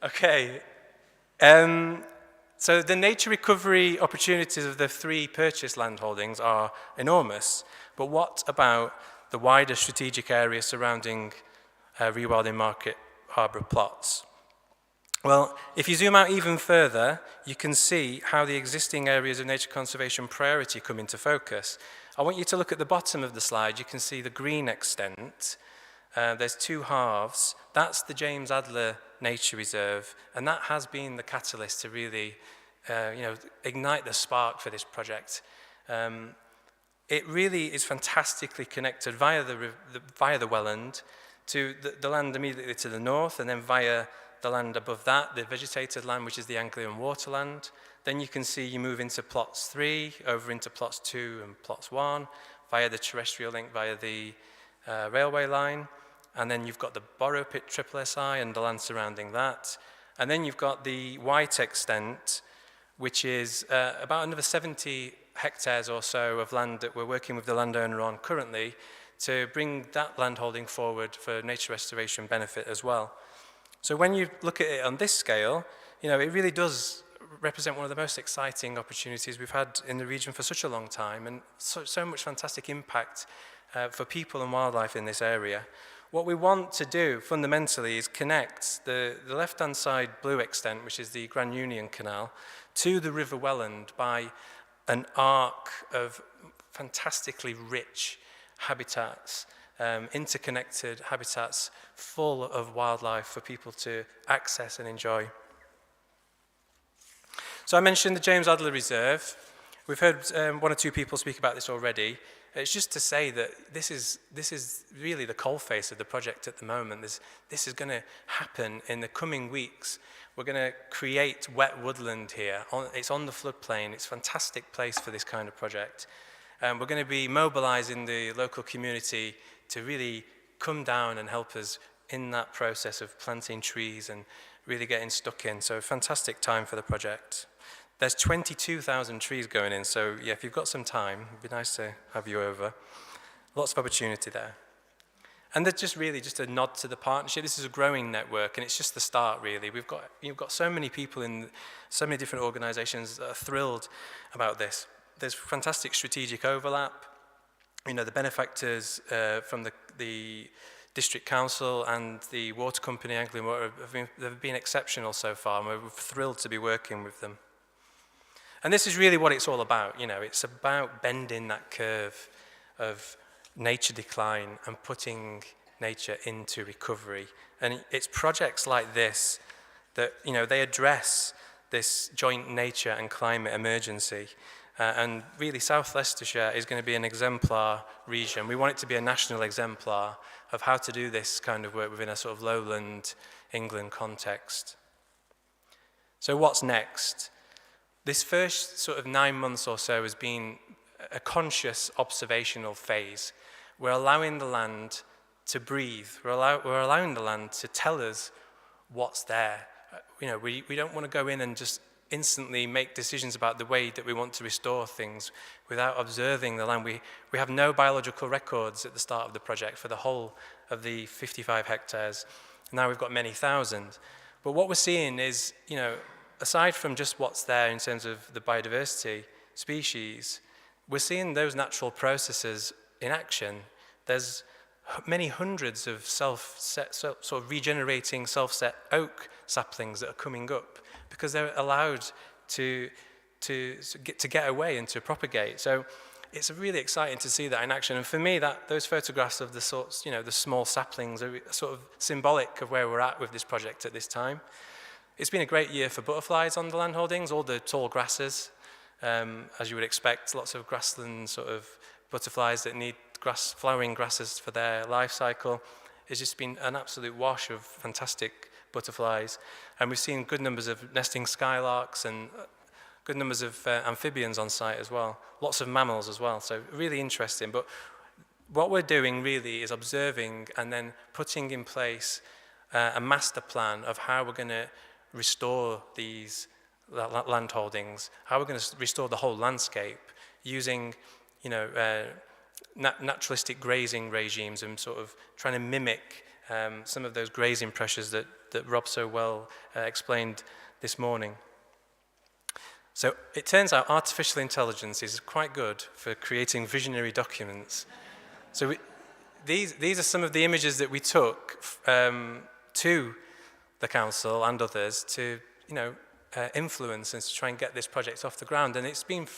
Okay. So the nature recovery opportunities of the 3 purchased land holdings are enormous, but what about the wider strategic area surrounding rewilding Market Harbour plots? Well, if you zoom out even further, you can see how the existing areas of nature conservation priority come into focus. I want you to look at the bottom of the slide. You can see the green extent. There's 2 halves. That's the James Adler Nature Reserve, and that has been the catalyst to really ignite the spark for this project. It really is fantastically connected via the Welland to the land immediately to the north, and then via the land above that, the vegetated land, which is the Anglian Waterland. Then you can see you move into plots 3, over into plots 2 and plots 1, via the terrestrial link, via the railway line. And then you've got the Borrow Pit Triple SI and the land surrounding that. And then you've got the white extent, which is about another 70 hectares or so of land that we're working with the landowner on currently to bring that land holding forward for nature restoration benefit as well. So when you look at it on this scale, it really does represent one of the most exciting opportunities we've had in the region for such a long time, and so much fantastic impact for people and wildlife in this area. What we want to do fundamentally is connect the left-hand side blue extent, which is the Grand Union Canal, to the River Welland by an arc of fantastically rich habitats, interconnected habitats full of wildlife for people to access and enjoy. So I mentioned the James Adler Reserve. We've heard 1 or 2 people speak about this already. It's just to say that this is really the coalface of the project at the moment. This is going to happen in the coming weeks. We're going to create wet woodland here. It's on the floodplain. It's a fantastic place for this kind of project. We're going to be mobilizing the local community to really come down and help us in that process of planting trees and really getting stuck in. So a fantastic time for the project. There's 22,000 trees going in, so yeah, if you've got some time, it'd be nice to have you over. Lots of opportunity there. And there's just a nod to the partnership. This is a growing network, and it's just the start, really. You've got so many people in so many different organizations that are thrilled about this. There's fantastic strategic overlap. The benefactors from the District Council and the water company, Anglian Water, have been exceptional so far, and we're thrilled to be working with them. And this is really what it's all about. It's about bending that curve of nature decline and putting nature into recovery. And it's projects like this that, they address this joint nature and climate emergency. And really, South Leicestershire is going to be an exemplar region. We want it to be a national exemplar of how to do this kind of work within a sort of lowland England context. So what's next? This first sort of 9 months or so has been a conscious observational phase. We're allowing the land to breathe. We're allowing the land to tell us what's there. We don't want to go in and just instantly make decisions about the way that we want to restore things without observing the land. We have no biological records at the start of the project for the whole of the 55 hectares. Now we've got many thousand. But what we're seeing is, aside from just what's there in terms of the biodiversity, species, we're seeing those natural processes in action. There's many hundreds of sort of regenerating self-set oak saplings that are coming up because they're allowed to get away and to propagate. So it's really exciting to see that in action. And for me, those photographs of the sorts, the small saplings are sort of symbolic of where we're at with this project at this time. It's been a great year for butterflies on the landholdings, all the tall grasses, as you would expect, lots of grassland sort of butterflies that need flowering grasses for their life cycle. It's just been an absolute wash of fantastic butterflies. And we've seen good numbers of nesting skylarks and good numbers of amphibians on site as well. Lots of mammals as well, so really interesting. But what we're doing really is observing and then putting in place a master plan of how we're going to restore these land holdings, how we're going to restore the whole landscape using, naturalistic grazing regimes and sort of trying to mimic some of those grazing pressures that Rob so well explained this morning. So it turns out artificial intelligence is quite good for creating visionary documents. So these are some of the images that we took to the council and others to, influence and to try and get this project off the ground. And it's been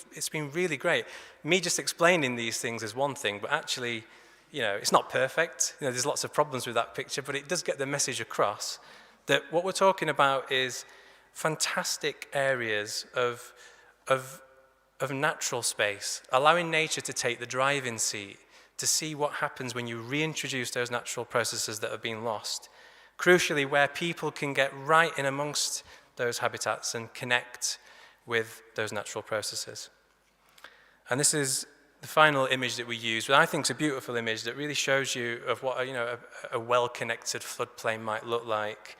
really great. Me just explaining these things is one thing, but actually, it's not perfect. There's lots of problems with that picture, but it does get the message across that what we're talking about is fantastic areas of natural space, allowing nature to take the driving seat, to see what happens when you reintroduce those natural processes that have been lost. Crucially, where people can get right in amongst those habitats and connect with those natural processes. And this is the final image that we use, which I think is a beautiful image that really shows you of what a well-connected floodplain might look like.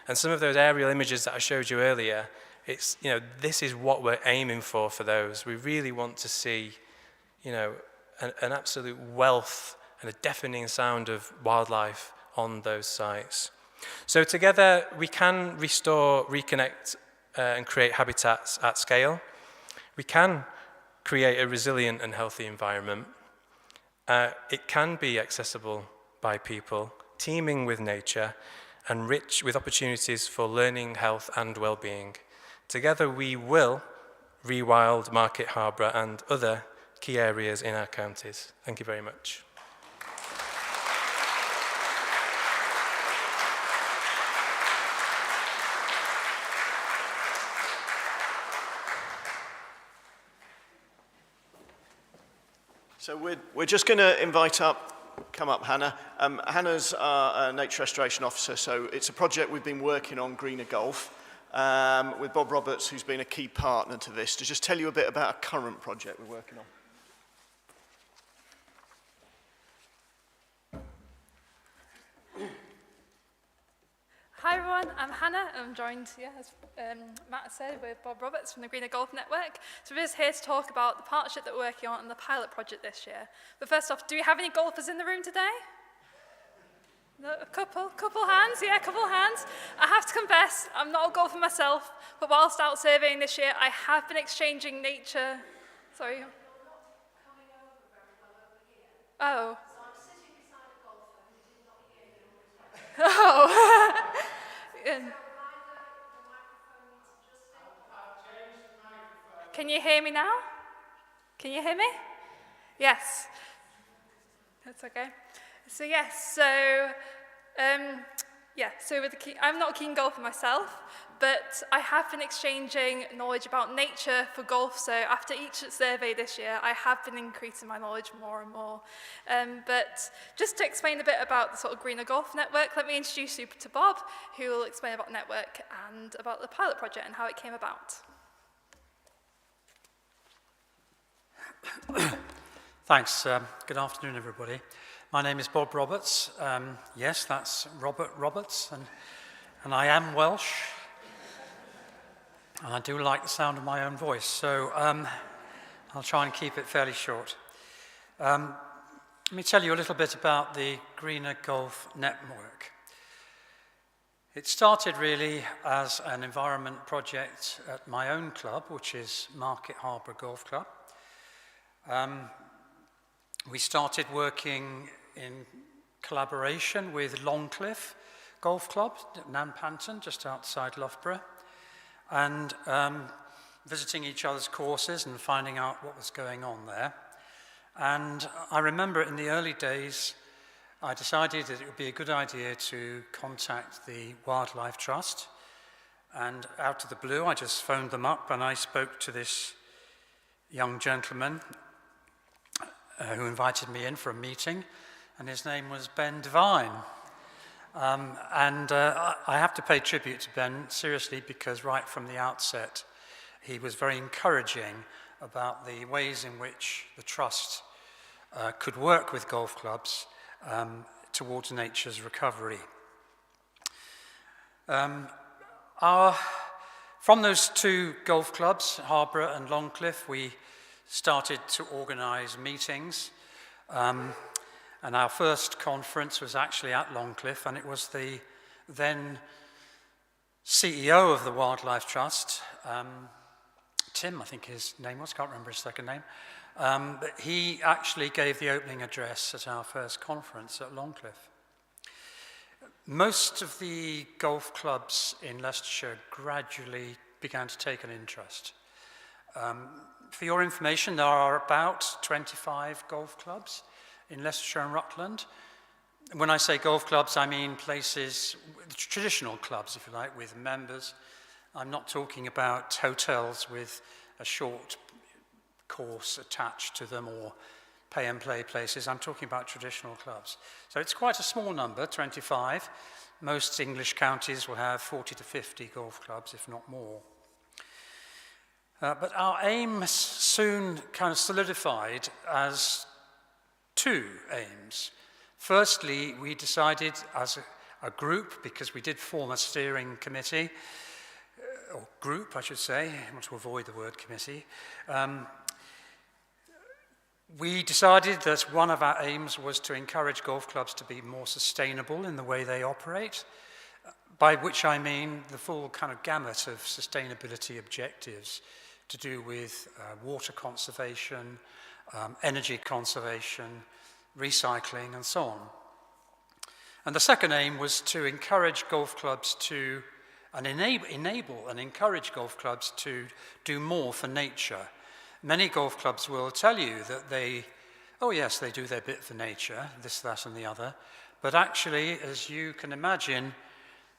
And some of those aerial images that I showed you earlier, it's, this is what we're aiming for those. We really want to see, an absolute wealth and a deafening sound of wildlife on those sites. So together we can restore, reconnect, and create habitats at scale. We can create a resilient and healthy environment. It can be accessible by people, teeming with nature, and rich with opportunities for learning, health, and well-being. Together we will rewild Market Harborough and other key areas in our counties. Thank you very much. So we're just going to come up Hannah. Hannah's our Nature Restoration Officer, so it's a project we've been working on, Greener Gulf, with Bob Roberts, who's been a key partner to this, to just tell you a bit about a current project we're working on. Hi everyone, I'm Hannah. I'm joined, as Matt said, with Bob Roberts from the Greener Golf Network. So we're just here to talk about the partnership that we're working on and the pilot project this year. But first off, do we have any golfers in the room today? No, a couple hands, couple hands. I have to confess, I'm not a golfer myself, but whilst out surveying this year, I have been exchanging nature. Sorry. You're not coming over very well over here. Oh. So I'm sitting beside a golfer who did not hear you. Oh. Can you hear me now? Can you hear me? Yes. That's okay. So yes, so with I'm not a keen golfer myself, but I have been exchanging knowledge about nature for golf. So after each survey this year, I have been increasing my knowledge more and more. But just to explain a bit about the sort of Greener Golf Network, let me introduce you to Bob, who will explain about the network and about the pilot project and how it came about. Thanks. Good afternoon, everybody. My name is Bob Roberts. Yes, that's Robert Roberts, and I am Welsh. And I do like the sound of my own voice, so I'll try and keep it fairly short. Let me tell you a little bit about the Greener Golf Network. It started really as an environment project at my own club, which is Market Harborough Golf Club. We started working in collaboration with Longcliffe Golf Club at Nanpanton, just outside Loughborough, and visiting each other's courses and finding out what was going on there. And I remember in the early days, I decided that it would be a good idea to contact the Wildlife Trust. And out of the blue, I just phoned them up and I spoke to this young gentleman who invited me in for a meeting, and his name was Ben Devine. I have to pay tribute to Ben, seriously, because right from the outset, he was very encouraging about the ways in which the Trust could work with golf clubs towards nature's recovery. From those two golf clubs, Harborough and Longcliffe, we started to organise meetings. And our first conference was actually at Longcliffe, and it was the then CEO of the Wildlife Trust, Tim, I think his name was, can't remember his second name, but he actually gave the opening address at our first conference at Longcliffe. Most of the golf clubs in Leicestershire gradually began to take an interest. For your information, there are about 25 golf clubs in Leicestershire and Rutland. When I say golf clubs, I mean places, traditional clubs, if you like, with members. I'm not talking about hotels with a short course attached to them or pay-and-play places. I'm talking about traditional clubs. So it's quite a small number, 25. Most English counties will have 40 to 50 golf clubs, if not more. But our aim soon kind of solidified as two aims. Firstly, we decided as a group, because we did form a steering committee, or group, I should say, I want to avoid the word committee. We decided that one of our aims was to encourage golf clubs to be more sustainable in the way they operate, by which I mean the full kind of gamut of sustainability objectives to do with water conservation, energy conservation, recycling, and so on. And the second aim was to encourage golf clubs to, and enable and encourage golf clubs to do more for nature. Many golf clubs will tell you that they do their bit for nature, this, that, and the other. But actually, as you can imagine,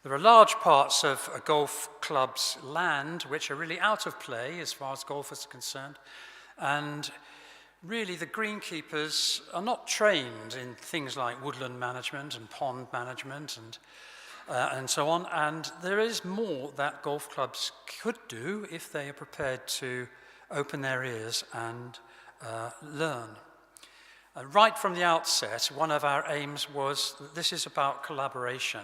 there are large parts of a golf club's land which are really out of play as far as golfers are concerned. And really, the greenkeepers are not trained in things like woodland management and pond management and so on. And there is more that golf clubs could do if they are prepared to open their ears and learn. Right from the outset, one of our aims was that this is about collaboration.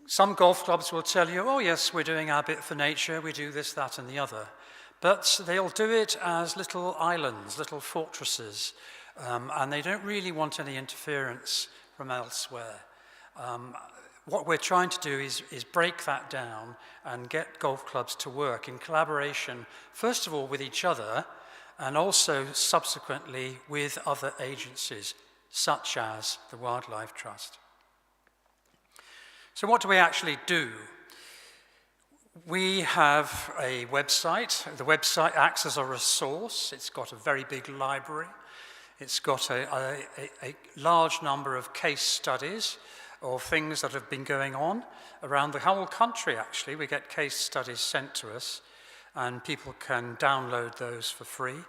Some golf clubs will tell you, oh yes, we're doing our bit for nature, we do this, that, and the other. But they'll do it as little islands, little fortresses, and they don't really want any interference from elsewhere. What we're trying to do is break that down and get golf clubs to work in collaboration, first of all with each other, and also subsequently with other agencies, such as the Wildlife Trust. So what do we actually do? We have a website. The website acts as a resource. It's got a very big library. It's got a large number of case studies of things that have been going on around the whole country, actually. We get case studies sent to us, and people can download those for free.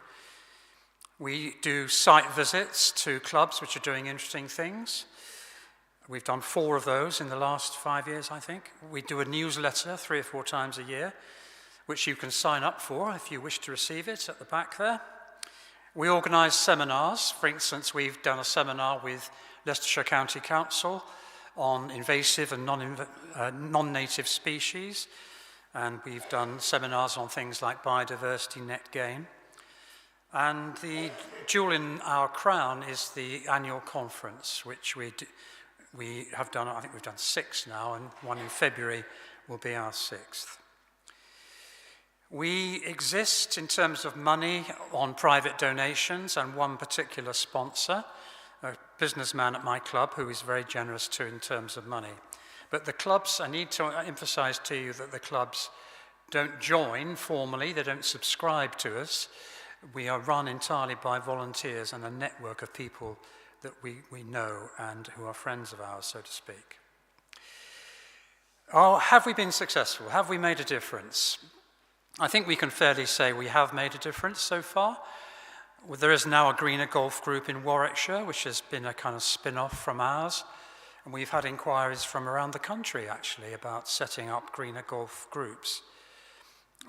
We do site visits to clubs which are doing interesting things. We've done 4 of those in the last 5 years, I think. We do a newsletter 3 or 4 times a year, which you can sign up for if you wish to receive it at the back there. We organise seminars. For instance, we've done a seminar with Leicestershire County Council on invasive and non-native species, and we've done seminars on things like biodiversity net gain. And the jewel in our crown is the annual conference, which we have done, I think we've done 6 now, and one in February will be our 6th. We exist in terms of money on private donations and one particular sponsor, a businessman at my club who is very generous too in terms of money. But the clubs, I need to emphasize to you that the clubs don't join formally, they don't subscribe to us. We are run entirely by volunteers and a network of people that we know and who are friends of ours, so to speak. Have we been successful? Have we made a difference? I think we can fairly say we have made a difference so far. There is now a greener golf group in Warwickshire, which has been a kind of spin-off from ours. And we've had inquiries from around the country, actually, about setting up greener golf groups.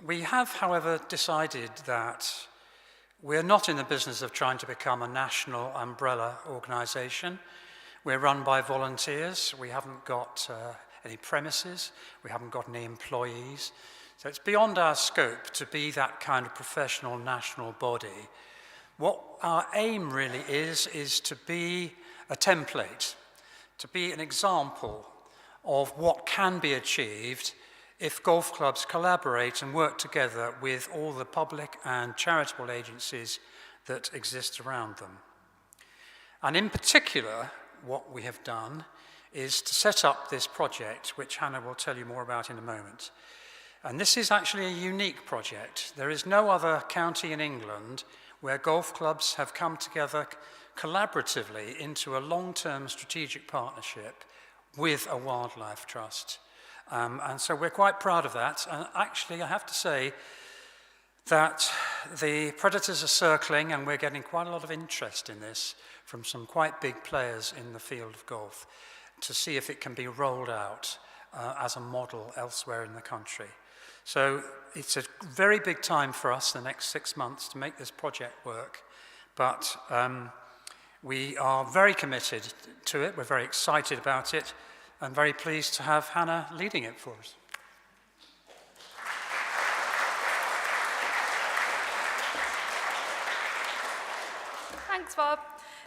We have, however, decided that we're not in the business of trying to become a national umbrella organisation. We're run by volunteers. We haven't got any premises. We haven't got any employees. So it's beyond our scope to be that kind of professional national body. What our aim really is to be a template, to be an example of what can be achieved if golf clubs collaborate and work together with all the public and charitable agencies that exist around them. And in particular, what we have done is to set up this project, which Hannah will tell you more about in a moment. And this is actually a unique project. There is no other county in England where golf clubs have come together collaboratively into a long-term strategic partnership with a wildlife trust. And so we're quite proud of that. And actually, I have to say that the predators are circling, and we're getting quite a lot of interest in this from some quite big players in the field of golf to see if it can be rolled out as a model elsewhere in the country. So it's a very big time for us, the next 6 months, to make this project work. But we are very committed to it. We're very excited about it. I'm very pleased to have Hannah leading it for us. Thanks, Bob.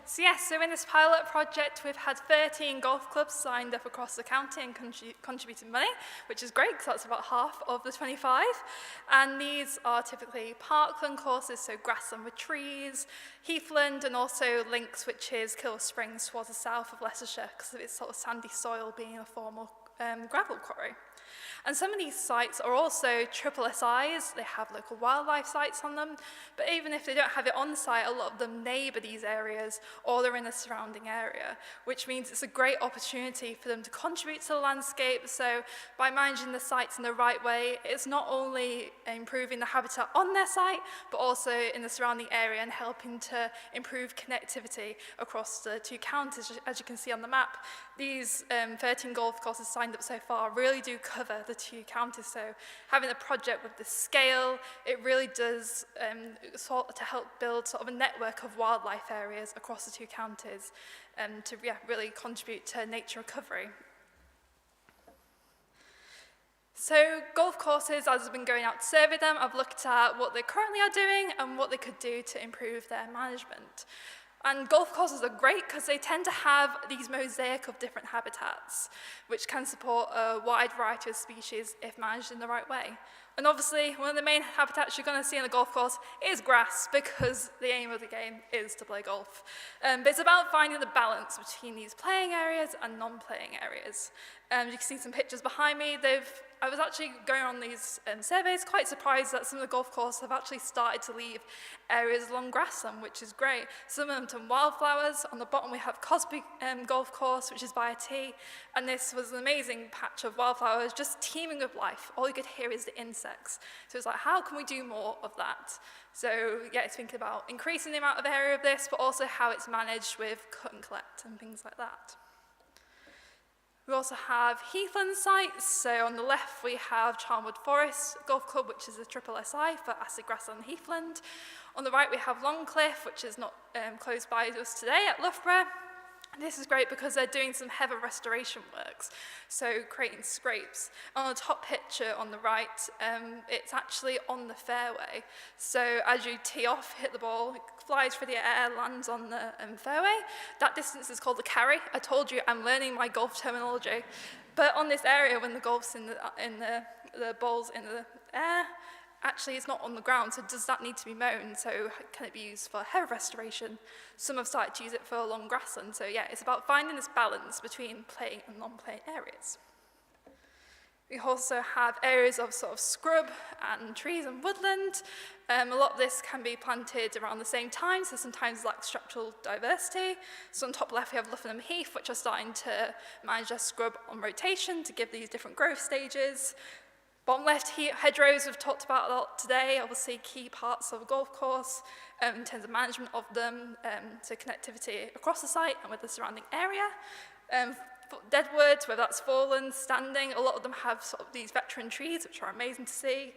So in this pilot project, we've had 13 golf clubs signed up across the county and contributing money, which is great because that's about half of the 25. And these are typically parkland courses, so grassland with trees, heathland, and also links, which is Kill Springs towards the south of Leicestershire because of its sort of sandy soil being a formal gravel quarry. And some of these sites are also triple SIs. They have local wildlife sites on them. But even if they don't have it on site, a lot of them neighbour these areas or they're in the surrounding area, which means it's a great opportunity for them to contribute to the landscape. So by managing the sites in the right way, it's not only improving the habitat on their site, but also in the surrounding area and helping to improve connectivity across the two counties. As you can see on the map, these 13 golf courses signed up so far really do cover the two counties. So having a project with this scale, it really does sort to help build sort of a network of wildlife areas across the two counties to really contribute to nature recovery. So golf courses, as I've been going out to survey them, I've looked at what they currently are doing and what they could do to improve their management. And golf courses are great because they tend to have these mosaic of different habitats, which can support a wide variety of species if managed in the right way. And obviously, one of the main habitats you're going to see on a golf course is grass, because the aim of the game is to play golf. But it's about finding the balance between these playing areas and non-playing areas. You can see some pictures behind me. I was actually going on these surveys, quite surprised that some of the golf courses have actually started to leave areas along grassland, which is great. Some of them to wildflowers. On the bottom we have Cosby Golf Course, which is by a T, and this was an amazing patch of wildflowers just teeming with life. All you could hear is the insects. So it's like, how can we do more of that? So yeah, it's thinking about increasing the amount of area of this, but also how it's managed with cut and collect and things like that. We also have heathland sites. So on the left we have Charnwood Forest Golf Club, which is a triple SI for acid grassland heathland. On the right we have Longcliffe, which is not close by us today at Loughborough. This is great because they're doing some heather restoration works, so creating scrapes. On the top picture on the right, it's actually on the fairway. So as you tee off, hit the ball, it flies through the air, lands on the fairway. That distance is called the carry. I told you I'm learning my golf terminology. But on this area, when the golf's in the ball's in the air, actually it's not on the ground, so does that need to be mown? So can it be used for heather restoration? Some have started to use it for long grassland. So yeah, it's about finding this balance between playing and non-playing areas. We also have areas of sort of scrub and trees and woodland. A lot of this can be planted around the same time, so sometimes like structural diversity. So on top left we have Loughborough Heath, which are starting to manage their scrub on rotation to give these different growth stages. Bottom left, hedgerows we've talked about a lot today, obviously key parts of a golf course in terms of management of them, so connectivity across the site and with the surrounding area. Deadwood, whether that's fallen, standing, a lot of them have sort of these veteran trees, which are amazing to see.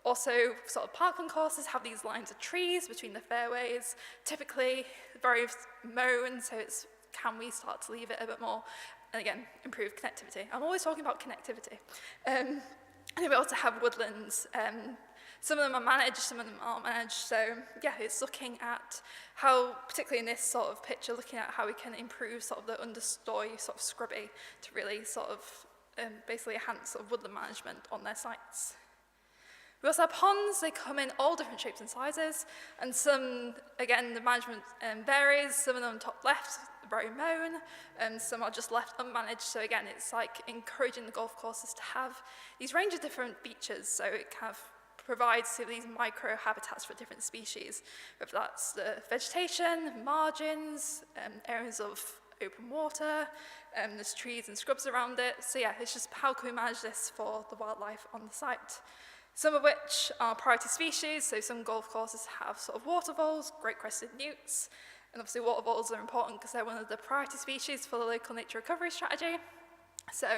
Also, sort of parkland courses have these lines of trees between the fairways, typically very mown, so it's can we start to leave it a bit more, and again, improve connectivity. I'm always talking about connectivity. And we also have woodlands. Some of them are managed, some of them aren't managed. So yeah, it's looking at how, particularly in this sort of picture, looking at how we can improve sort of the understory sort of scrubby to really sort of basically enhance sort of woodland management on their sites. We also have ponds. They come in all different shapes and sizes, and some, again, the management varies. Some of them top left, very mown, and some are just left unmanaged. So again, it's like encouraging the golf courses to have these range of different features, so it kind of provides these micro habitats for different species, whether that's the vegetation, margins, areas of open water, there's trees and scrubs around it. So yeah, it's just how can we manage this for the wildlife on the site. Some of which are priority species, so some golf courses have sort of water voles, great crested newts, and obviously water voles are important because they're one of the priority species for the local nature recovery strategy. So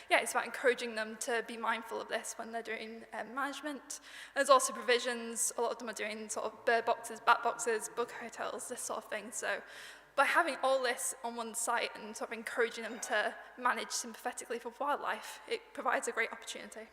yeah, it's about encouraging them to be mindful of this when they're doing management. There's also provisions, a lot of them are doing sort of bird boxes, bat boxes, bug hotels, this sort of thing. So by having all this on one site and sort of encouraging them to manage sympathetically for wildlife, it provides a great opportunity.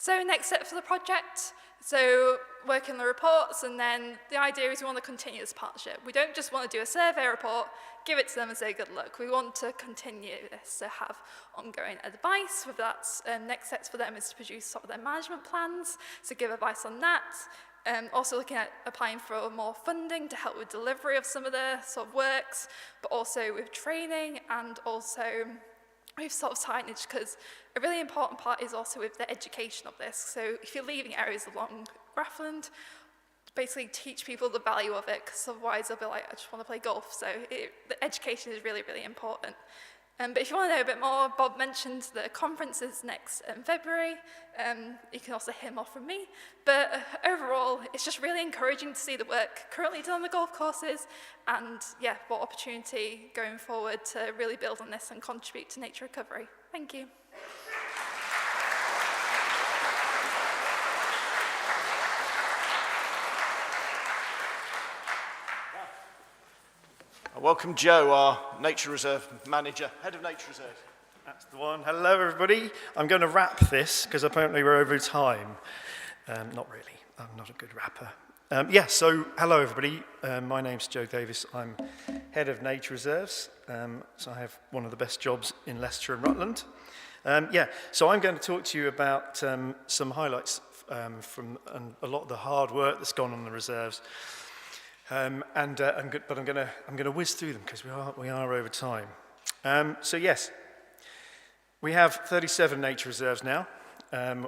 So next step for the project, so working on the reports, and then the idea is we want to continue this partnership. We don't just want to do a survey report, give it to them and say good luck. We want to continue this, to have ongoing advice, whether that's next steps for them is to produce sort of their management plans, so give advice on that. Also looking at applying for more funding to help with delivery of some of the sort of works, but also with training and also with sort of signage, because a really important part is also with the education of this. So if you're leaving areas along grassland, basically teach people the value of it, because otherwise they'll be like, I just want to play golf. So the education is really, really important. But if you want to know a bit more, Bob mentioned the conference is next February. You can also hear more from me. But overall, it's just really encouraging to see the work currently done on the golf courses, and yeah, what opportunity going forward to really build on this and contribute to nature recovery. Thank you. I welcome Joe, our Nature Reserve Manager, Head of Nature Reserve. That's the one. Hello, everybody. I'm going to wrap this because apparently we're over time. Not really. I'm not a good rapper. So hello, everybody. My name's Joe Davis. I'm Head of Nature Reserves. So I have one of the best jobs in Leicestershire and Rutland. So I'm going to talk to you about some highlights from a lot of the hard work that's gone on in the reserves. But I'm going to whiz through them because we are over time. Yes, we have 37 nature reserves now.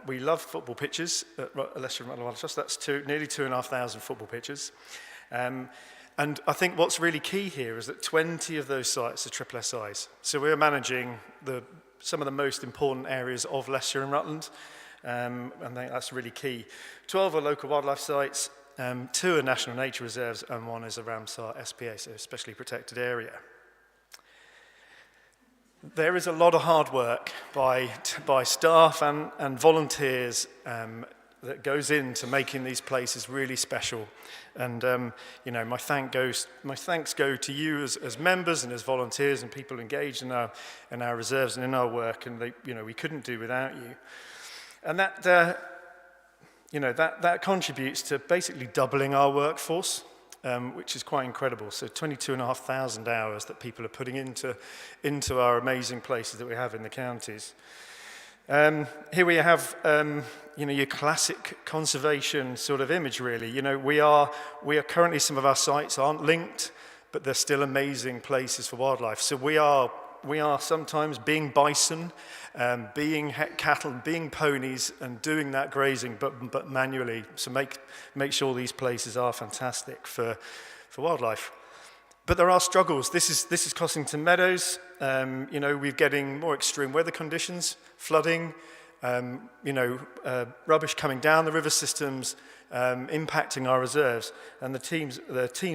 We love football pitches at Leicestershire and Rutland Wildlife Trust. That's nearly 2,500 football pitches. And I think what's really key here is that 20 of those sites are triple SIs. So we're managing some of the most important areas of Leicestershire and Rutland. And I think that's really key. 12 are local wildlife sites. 2 are national nature reserves, and 1 is a Ramsar SPA, so especially protected area. There is a lot of hard work by staff and volunteers that goes into making these places really special. And my thanks go to you as members and as volunteers and people engaged in our reserves and in our work. And we couldn't do without you. And that contributes to basically doubling our workforce, which is quite incredible. So 22,500 hours that people are putting into our amazing places that we have in the counties. Here we have, your classic conservation sort of image, really. We are currently, some of our sites aren't linked, but they're still amazing places for wildlife. So we are We are sometimes being bison, being cattle, being ponies, and doing that grazing, but manually. So make sure these places are fantastic for wildlife. But there are struggles. This is Cossington Meadows. We're getting more extreme weather conditions, flooding, rubbish coming down the river systems, impacting our reserves. And the teams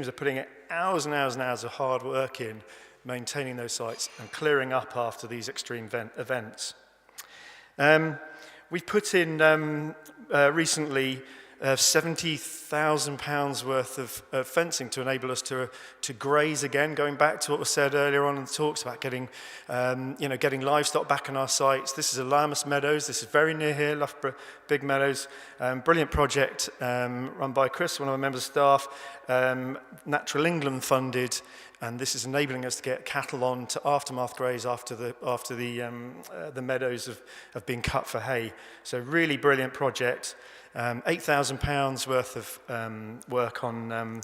are putting hours and hours and hours of hard work in maintaining those sites and clearing up after these extreme events. We've put in recently £70,000 worth of fencing to enable us to graze again, going back to what was said earlier on in the talks about getting livestock back on our sites. This is Alamus Meadows. This is very near here, Loughborough Big Meadows. Brilliant project run by Chris, one of our members of staff, Natural England funded, and this is enabling us to get cattle on to aftermath graze after the meadows have been cut for hay. So really brilliant project. £8,000 worth of work on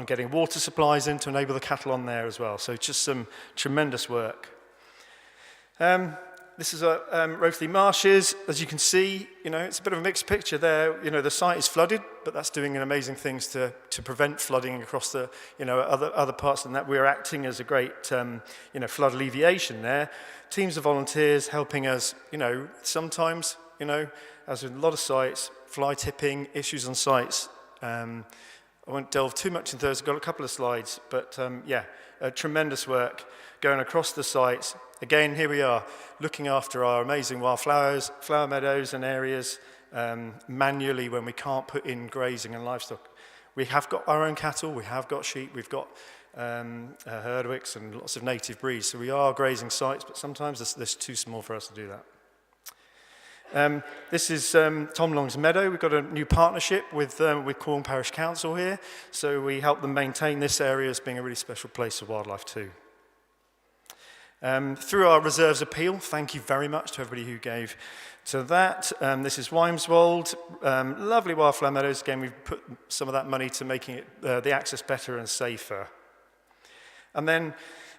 getting water supplies in to enable the cattle on there as well. So just some tremendous work. This is Rothley Marshes. As you can see, it's a bit of a mixed picture there. The site is flooded, but that's doing amazing things to prevent flooding across the, other parts than that. We're acting as a great, flood alleviation there. Teams of volunteers helping us, sometimes, as with a lot of sites, fly tipping, issues on sites. I won't delve too much into those. I've got a couple of slides, but tremendous work going across the sites. Again, here we are, looking after our amazing wildflowers, flower meadows and areas manually when we can't put in grazing and livestock. We have got our own cattle, we have got sheep, we've got Herdwicks and lots of native breeds, so we are grazing sites, but sometimes they're too small for us to do that. This is Tom Long's Meadow. We've got a new partnership with Cornwall Parish Council here, so we help them maintain this area as being a really special place for wildlife too. Through our reserves appeal, thank you very much to everybody who gave to that. This is Wimeswold, lovely wildflower meadows. Again, we've put some of that money to making it the access better and safer. And then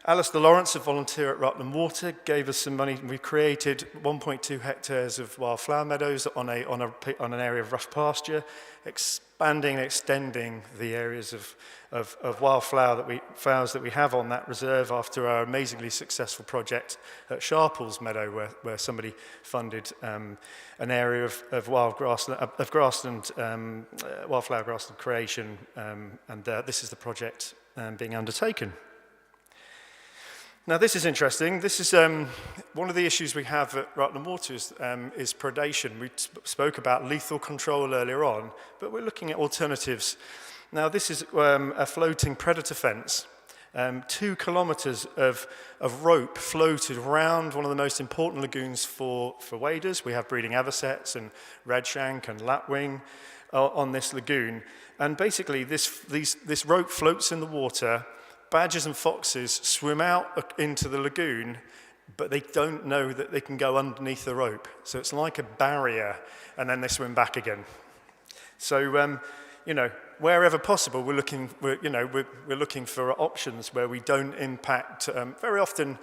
Alistair Lawrence, a volunteer at Rutland Water, gave us some money. We created 1.2 hectares of wildflower meadows on an area of rough pasture, expanding and extending the areas of flowers that we have on that reserve after our amazingly successful project at Sharples Meadow, where somebody funded an area of grassland, wildflower grassland creation, and this is the project being undertaken. Now, this is interesting. This is one of the issues we have at Rutland Water is predation. We spoke about lethal control earlier on, but we're looking at alternatives. Now, this is a floating predator fence. 2 kilometres of rope floated around one of the most important lagoons for waders. We have breeding avocets and redshank and lapwing on this lagoon. And basically, this rope floats in the water. Badgers and foxes swim out into the lagoon, but they don't know that they can go underneath the rope. So it's like a barrier, and then they swim back again. So, wherever possible, we're looking for options where we don't impact very often,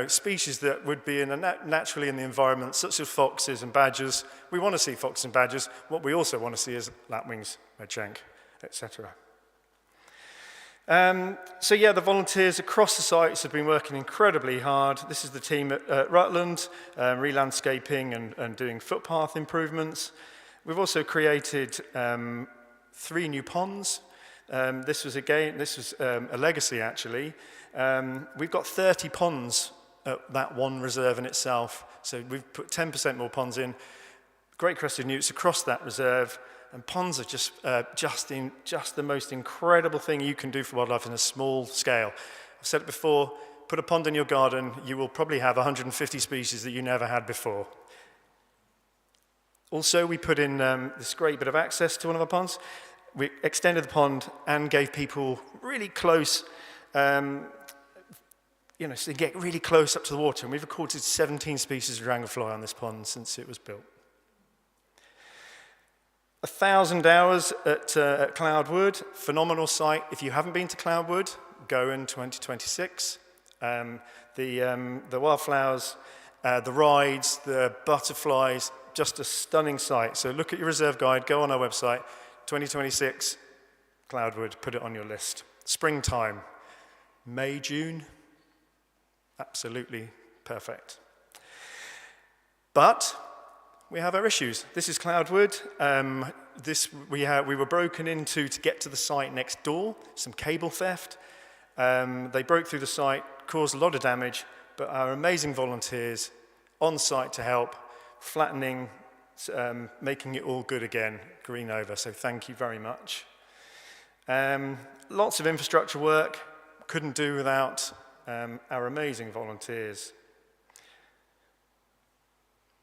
species that would be naturally in the environment, such as foxes and badgers. We want to see foxes and badgers. What we also want to see is lapwings, redshank, etc. The volunteers across the sites have been working incredibly hard. This is the team at Rutland, re-landscaping and doing footpath improvements. We've also created 3 new ponds. This was a legacy, actually. We've got 30 ponds at that one reserve in itself. So we've put 10% more ponds in. Great crested newts across that reserve. And ponds are just the most incredible thing you can do for wildlife in a small scale. I've said it before, put a pond in your garden, you will probably have 150 species that you never had before. Also, we put in this great bit of access to one of our ponds. We extended the pond and gave people really close, so they get really close up to the water. And we've recorded 17 species of dragonfly on this pond since it was built. 1,000 hours at Cloudwood, phenomenal site. If you haven't been to Cloudwood, go in 2026. The wildflowers, the rides, the butterflies, just a stunning sight. So look at your reserve guide, go on our website, 2026, Cloudwood, put it on your list. Springtime, May, June, absolutely perfect. But we have our issues. This is Cloudwood. We were broken into to get to the site next door, some cable theft. They broke through the site, caused a lot of damage, but our amazing volunteers on site to help, flattening, making it all good again, green over. So thank you very much. Lots of infrastructure work, couldn't do without our amazing volunteers.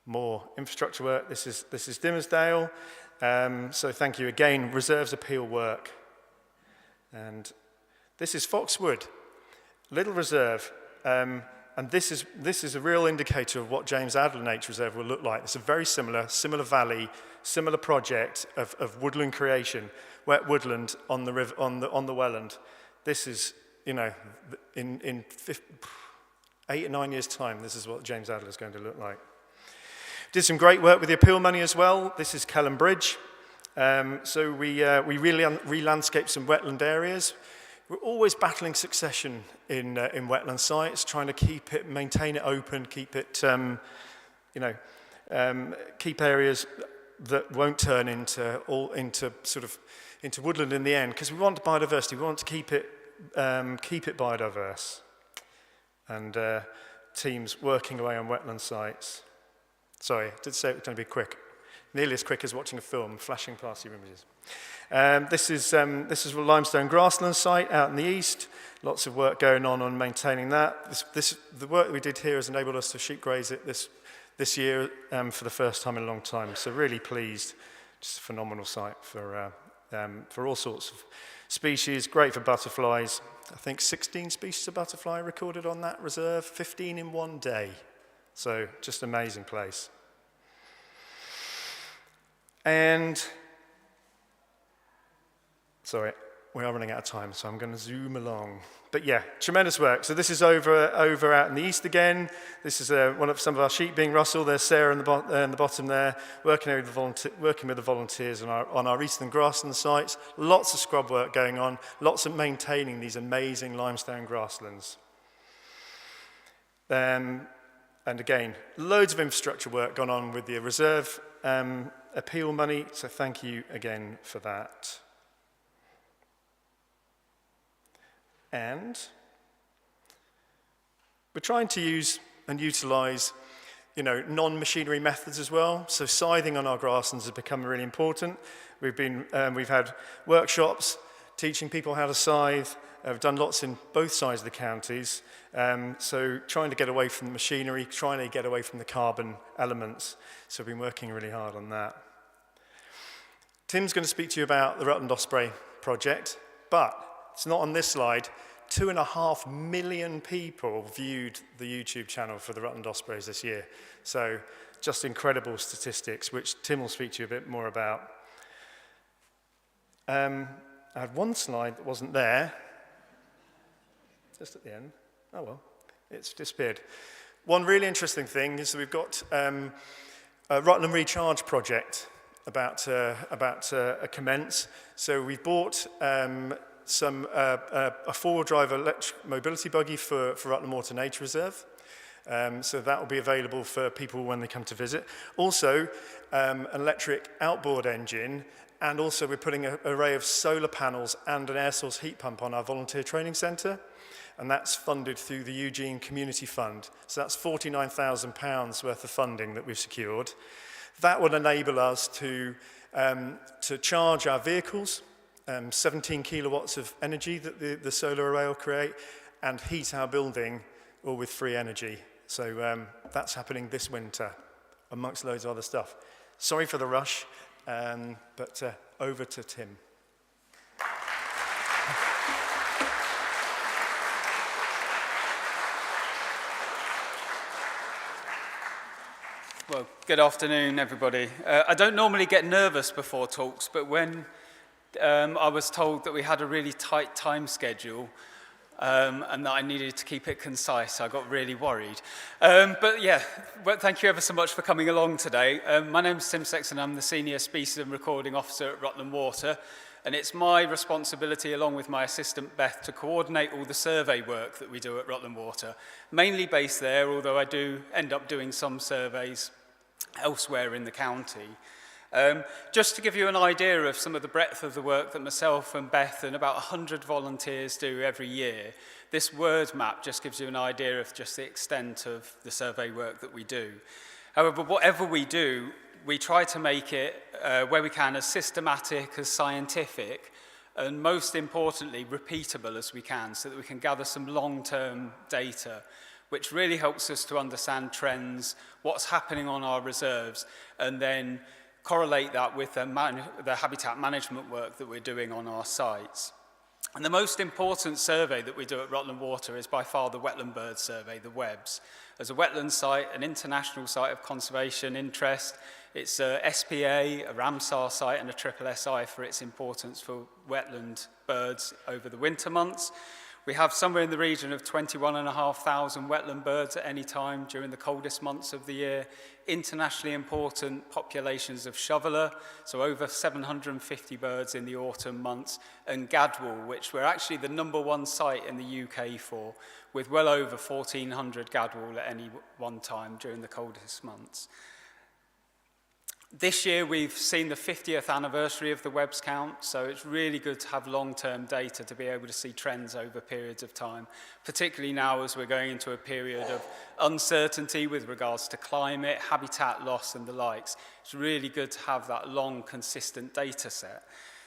More infrastructure work. This is Dimmersdale. So thank you again. Reserves appeal work. And this is Foxwood, little reserve. And this is a real indicator of what James Adler Nature Reserve will look like. It's a very similar valley, similar project of woodland creation, wet woodland on the river, on the Welland. This is, in 8 or 9 years' time, this is what James Adler is going to look like. Did some great work with the appeal money as well. This is Kelham Bridge. So we really re-landscaped some wetland areas. We're always battling succession in wetland sites, trying to maintain it open, keep it, keep areas that won't turn into woodland in the end, because we want biodiversity. We want to keep it biodiverse. And teams working away on wetland sites. Sorry, I did say it was going to be quick. Nearly as quick as watching a film, flashing past your images. This is a limestone grassland site out in the east. Lots of work going on maintaining that. The work that we did here has enabled us to sheep graze it this year for the first time in a long time. So really pleased. Just a phenomenal site for all sorts of species. Great for butterflies. I think 16 species of butterfly recorded on that reserve, 15 in one day. So just an amazing place. And, sorry, we are running out of time, so I'm going to zoom along. But yeah, tremendous work. So this is over out in the east again. This is some of our sheep being rustled. There's Sarah in the bottom there, working with the volunteers on our eastern grassland sites. Lots of scrub work going on, lots of maintaining these amazing limestone grasslands. And again, loads of infrastructure work gone on with the reserve appeal money, so thank you again for that. And we're trying to use and utilise, non-machinery methods as well. So scything on our grasslands has become really important. We've had workshops teaching people how to scythe. We've done lots in both sides of the counties. So trying to get away from the machinery, trying to get away from the carbon elements. So we've been working really hard on that. Tim's going to speak to you about the Rutland Osprey project, but it's not on this slide. 2.5 million people viewed the YouTube channel for the Rutland Ospreys this year. So just incredible statistics, which Tim will speak to you a bit more about. I had one slide that wasn't there, just at the end. Oh well, it's disappeared. One really interesting thing is that we've got a Rutland Recharge project about to commence. So we've bought a four-wheel drive electric mobility buggy for Rutland Water Nature Reserve. So that will be available for people when they come to visit. Also, an electric outboard engine, and also we're putting an array of solar panels and an air source heat pump on our volunteer training centre. And that's funded through the Eugene Community Fund. So that's £49,000 worth of funding that we've secured. That will enable us to charge our vehicles, 17 kilowatts of energy that the solar array will create, and heat our building all with free energy. So that's happening this winter, amongst loads of other stuff. Sorry for the rush, but over to Tim. Well, good afternoon, everybody. I don't normally get nervous before talks, but when I was told that we had a really tight time schedule, and that I needed to keep it concise. I got really worried. But yeah, well, thank you ever so much for coming along today. My name's Tim Sexton. I'm the Senior Species and Recording Officer at Rutland Water, and it's my responsibility, along with my assistant Beth, to coordinate all the survey work that we do at Rutland Water, mainly based there, although I do end up doing some surveys elsewhere in the county. Just to give you an idea of some of the breadth of the work that myself and Beth and about 100 volunteers do every year, this word map just gives you an idea of just the extent of the survey work that we do. However, whatever we do, we try to make it, where we can, as systematic, as scientific, and most importantly, repeatable as we can, so that we can gather some long-term data, which really helps us to understand trends, what's happening on our reserves, and then correlate that with the habitat management work that we're doing on our sites. And the most important survey that we do at Rutland Water is by far the Wetland Bird Survey, the WEBS. As a wetland site, an international site of conservation interest, it's a SPA, a Ramsar site, and a SSSI for its importance for wetland birds over the winter months. We have somewhere in the region of 21,500 wetland birds at any time during the coldest months of the year. Internationally important populations of shoveler, so over 750 birds in the autumn months, and gadwall, which we're actually the #1 site in the UK for, with well over 1,400 gadwall at any one time during the coldest months. This year we've seen the 50th anniversary of the WEBS count, so it's really good to have long-term data to be able to see trends over periods of time, particularly now as we're going into a period of uncertainty with regards to climate, habitat loss and the likes. It's really good to have that long, consistent data set.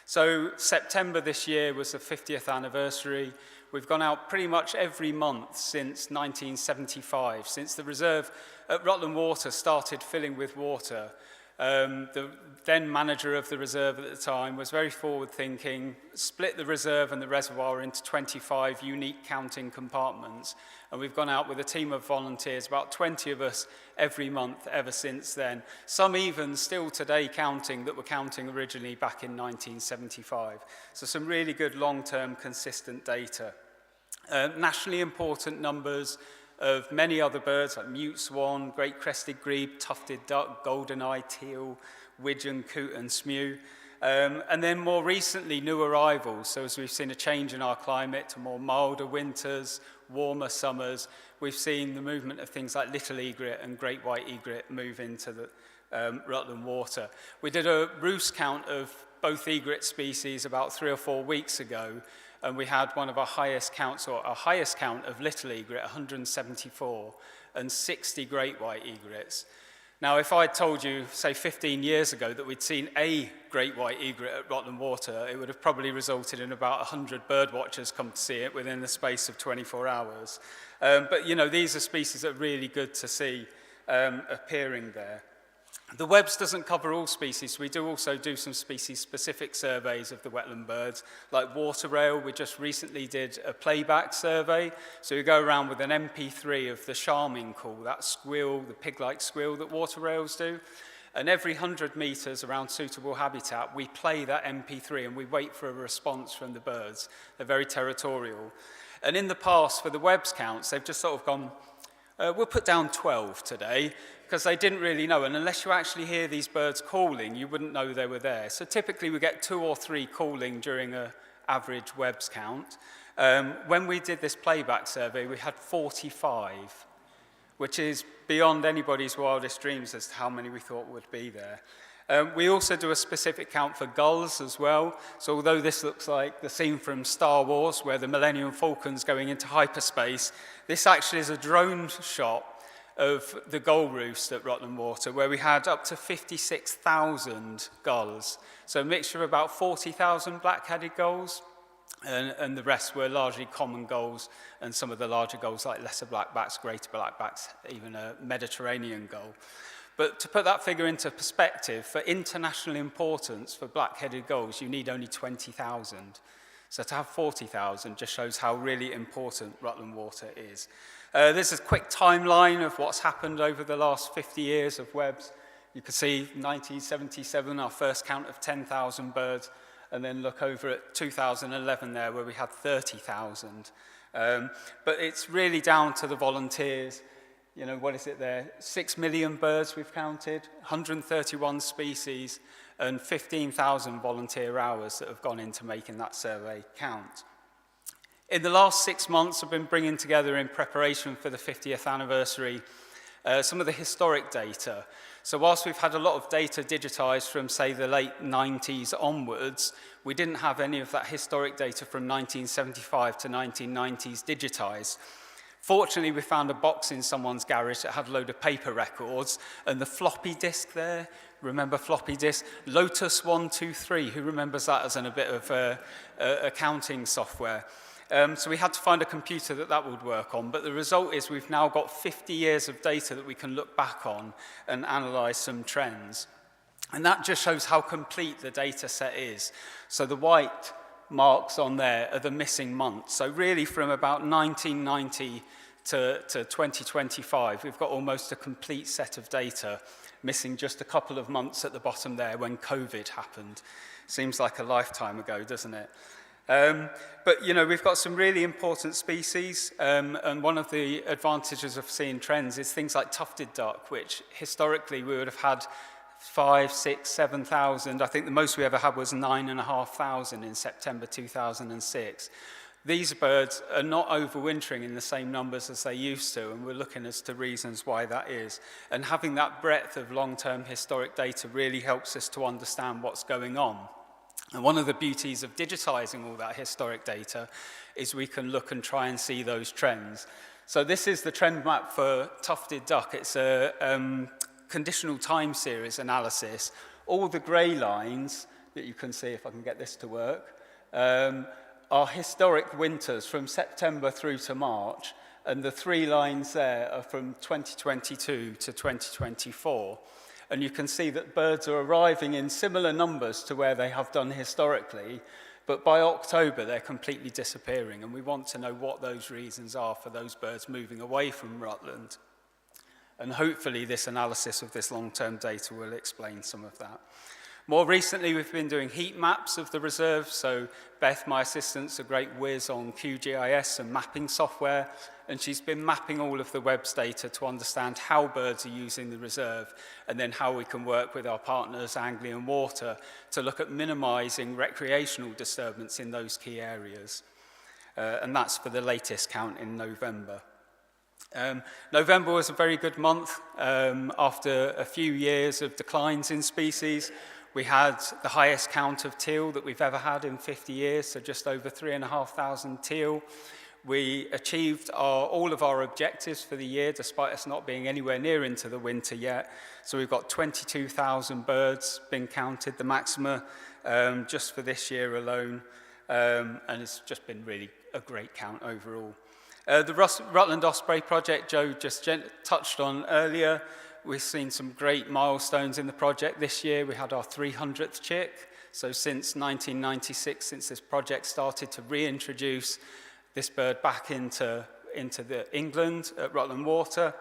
So September this year was the 50th anniversary. We've gone out pretty much every month since 1975, since the reserve at Rutland Water started filling with water. The then manager of the reserve at the time was very forward-thinking, split the reserve and the reservoir into 25 unique counting compartments, and we've gone out with a team of volunteers, about 20 of us every month ever since then. Some even still today counting that were counting originally back in 1975. So some really good long-term consistent data. Nationally important numbers of many other birds like mute swan, great crested grebe, tufted duck, golden-eye teal, widgeon, coot and smew. And then more recently, new arrivals. So as we've seen a change in our climate to more milder winters, warmer summers, we've seen the movement of things like little egret and great white egret move into the Rutland Water. We did a roost count of both egret species about 3 or 4 weeks ago, and we had one of our highest counts, or our highest count of little egret, 174, and 60 great white egrets. Now, if I'd told you, say 15 years ago, that we'd seen a great white egret at Rutland Water, it would have probably resulted in about 100 bird watchers come to see it within the space of 24 hours. But, you know, these are species that are really good to see appearing there. The WEBS doesn't cover all species. We do also do some species-specific surveys of the wetland birds, like water rail. We just recently did a playback survey. So we go around with an MP3 of the charming call, that squeal, the pig-like squeal that water rails do. And every 100 metres around suitable habitat, we play that MP3 and we wait for a response from the birds. They're very territorial. And in the past, for the WEBS counts, they've just sort of gone, we'll put down 12 today, because they didn't really know. And unless you actually hear these birds calling, you wouldn't know they were there. So typically we get 2 or 3 calling during an average WEBS count. When we did this playback survey, we had 45, which is beyond anybody's wildest dreams as to how many we thought would be there. We also do a specific count for gulls as well. So although this looks like the scene from Star Wars, where the Millennium Falcon's going into hyperspace, this actually is a drone shot of the gull roost at Rutland Water, where we had up to 56,000 gulls. So a mixture of about 40,000 black-headed gulls, and the rest were largely common gulls, and some of the larger gulls like lesser blackbacks, greater blackbacks, even a Mediterranean gull. But to put that figure into perspective, for international importance for black-headed gulls, you need only 20,000. So to have 40,000 just shows how really important Rutland Water is. This is a quick timeline of what's happened over the last 50 years of WEBS. You can see 1977, our first count of 10,000 birds, and then look over at 2011 there, where we had 30,000. But it's really down to the volunteers. You know, what is it there? 6 million birds we've counted, 131 species, and 15,000 volunteer hours that have gone into making that survey count. In the last 6 months, I've been bringing together in preparation for the 50th anniversary some of the historic data. So whilst we've had a lot of data digitised from, say, the late 90s onwards, we didn't have any of that historic data from 1975 to 1990s digitised. Fortunately, we found a box in someone's garage that had a load of paper records, and the floppy disk there, remember floppy disk? Lotus 123, who remembers that as a bit of accounting software? So we had to find a computer that would work on, but the result is we've now got 50 years of data that we can look back on and analyse some trends. And that just shows how complete the data set is. So the white marks on there are the missing months. So really from about 1990 to 2025, we've got almost a complete set of data, missing just a couple of months at the bottom there when COVID happened. Seems like a lifetime ago, doesn't it? But, you know, we've got some really important species, and one of the advantages of seeing trends is things like tufted duck, which historically we would have had 5, 6, 7,000. I think the most we ever had was 9,500 in September 2006. These birds are not overwintering in the same numbers as they used to, and we're looking as to reasons why that is. And having that breadth of long-term historic data really helps us to understand what's going on. And one of the beauties of digitising all that historic data is we can look and try and see those trends. So this is the trend map for tufted duck. It's a conditional time series analysis. All the grey lines that you can see, if I can get this to work, are historic winters from September through to March, and the 3 lines there are from 2022 to 2024. And you can see that birds are arriving in similar numbers to where they have done historically, but by October they're completely disappearing, and we want to know what those reasons are for those birds moving away from Rutland. And hopefully this analysis of this long-term data will explain some of that. More recently, we've been doing heat maps of the reserve. So Beth, my assistant's a great whiz on QGIS and mapping software, and she's been mapping all of the WEBS data to understand how birds are using the reserve, and then how we can work with our partners, Anglian Water, to look at minimising recreational disturbance in those key areas. And that's for the latest count in November. November was a very good month. After a few years of declines in species, we had the highest count of teal that we've ever had in 50 years, so just over 3,500 teal. We achieved all of our objectives for the year, despite us not being anywhere near into the winter yet. So we've got 22,000 birds being counted, the maxima, just for this year alone. And it's just been really a great count overall. The Rutland Osprey project Joe just touched on earlier. We've seen some great milestones in the project this year. We had our 300th chick. So since 1996, since this project started to reintroduce this bird back into England at Rutland Water.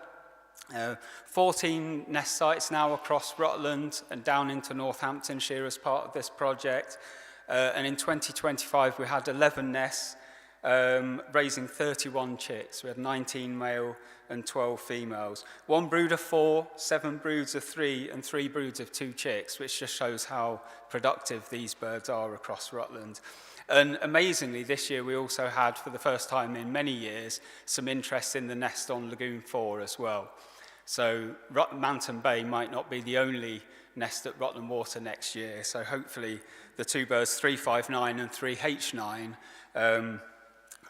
14 nest sites now across Rutland and down into Northamptonshire as part of this project. And in 2025, we had 11 nests, raising 31 chicks. We had 19 male and 12 females. 1 brood of 4, 7 broods of 3, and 3 broods of 2 chicks, which just shows how productive these birds are across Rutland. And amazingly, this year we also had, for the first time in many years, some interest in the nest on Lagoon 4 as well. So Mountain Bay might not be the only nest at Rutland Water next year. So hopefully the 2 birds, 359 and 3H9,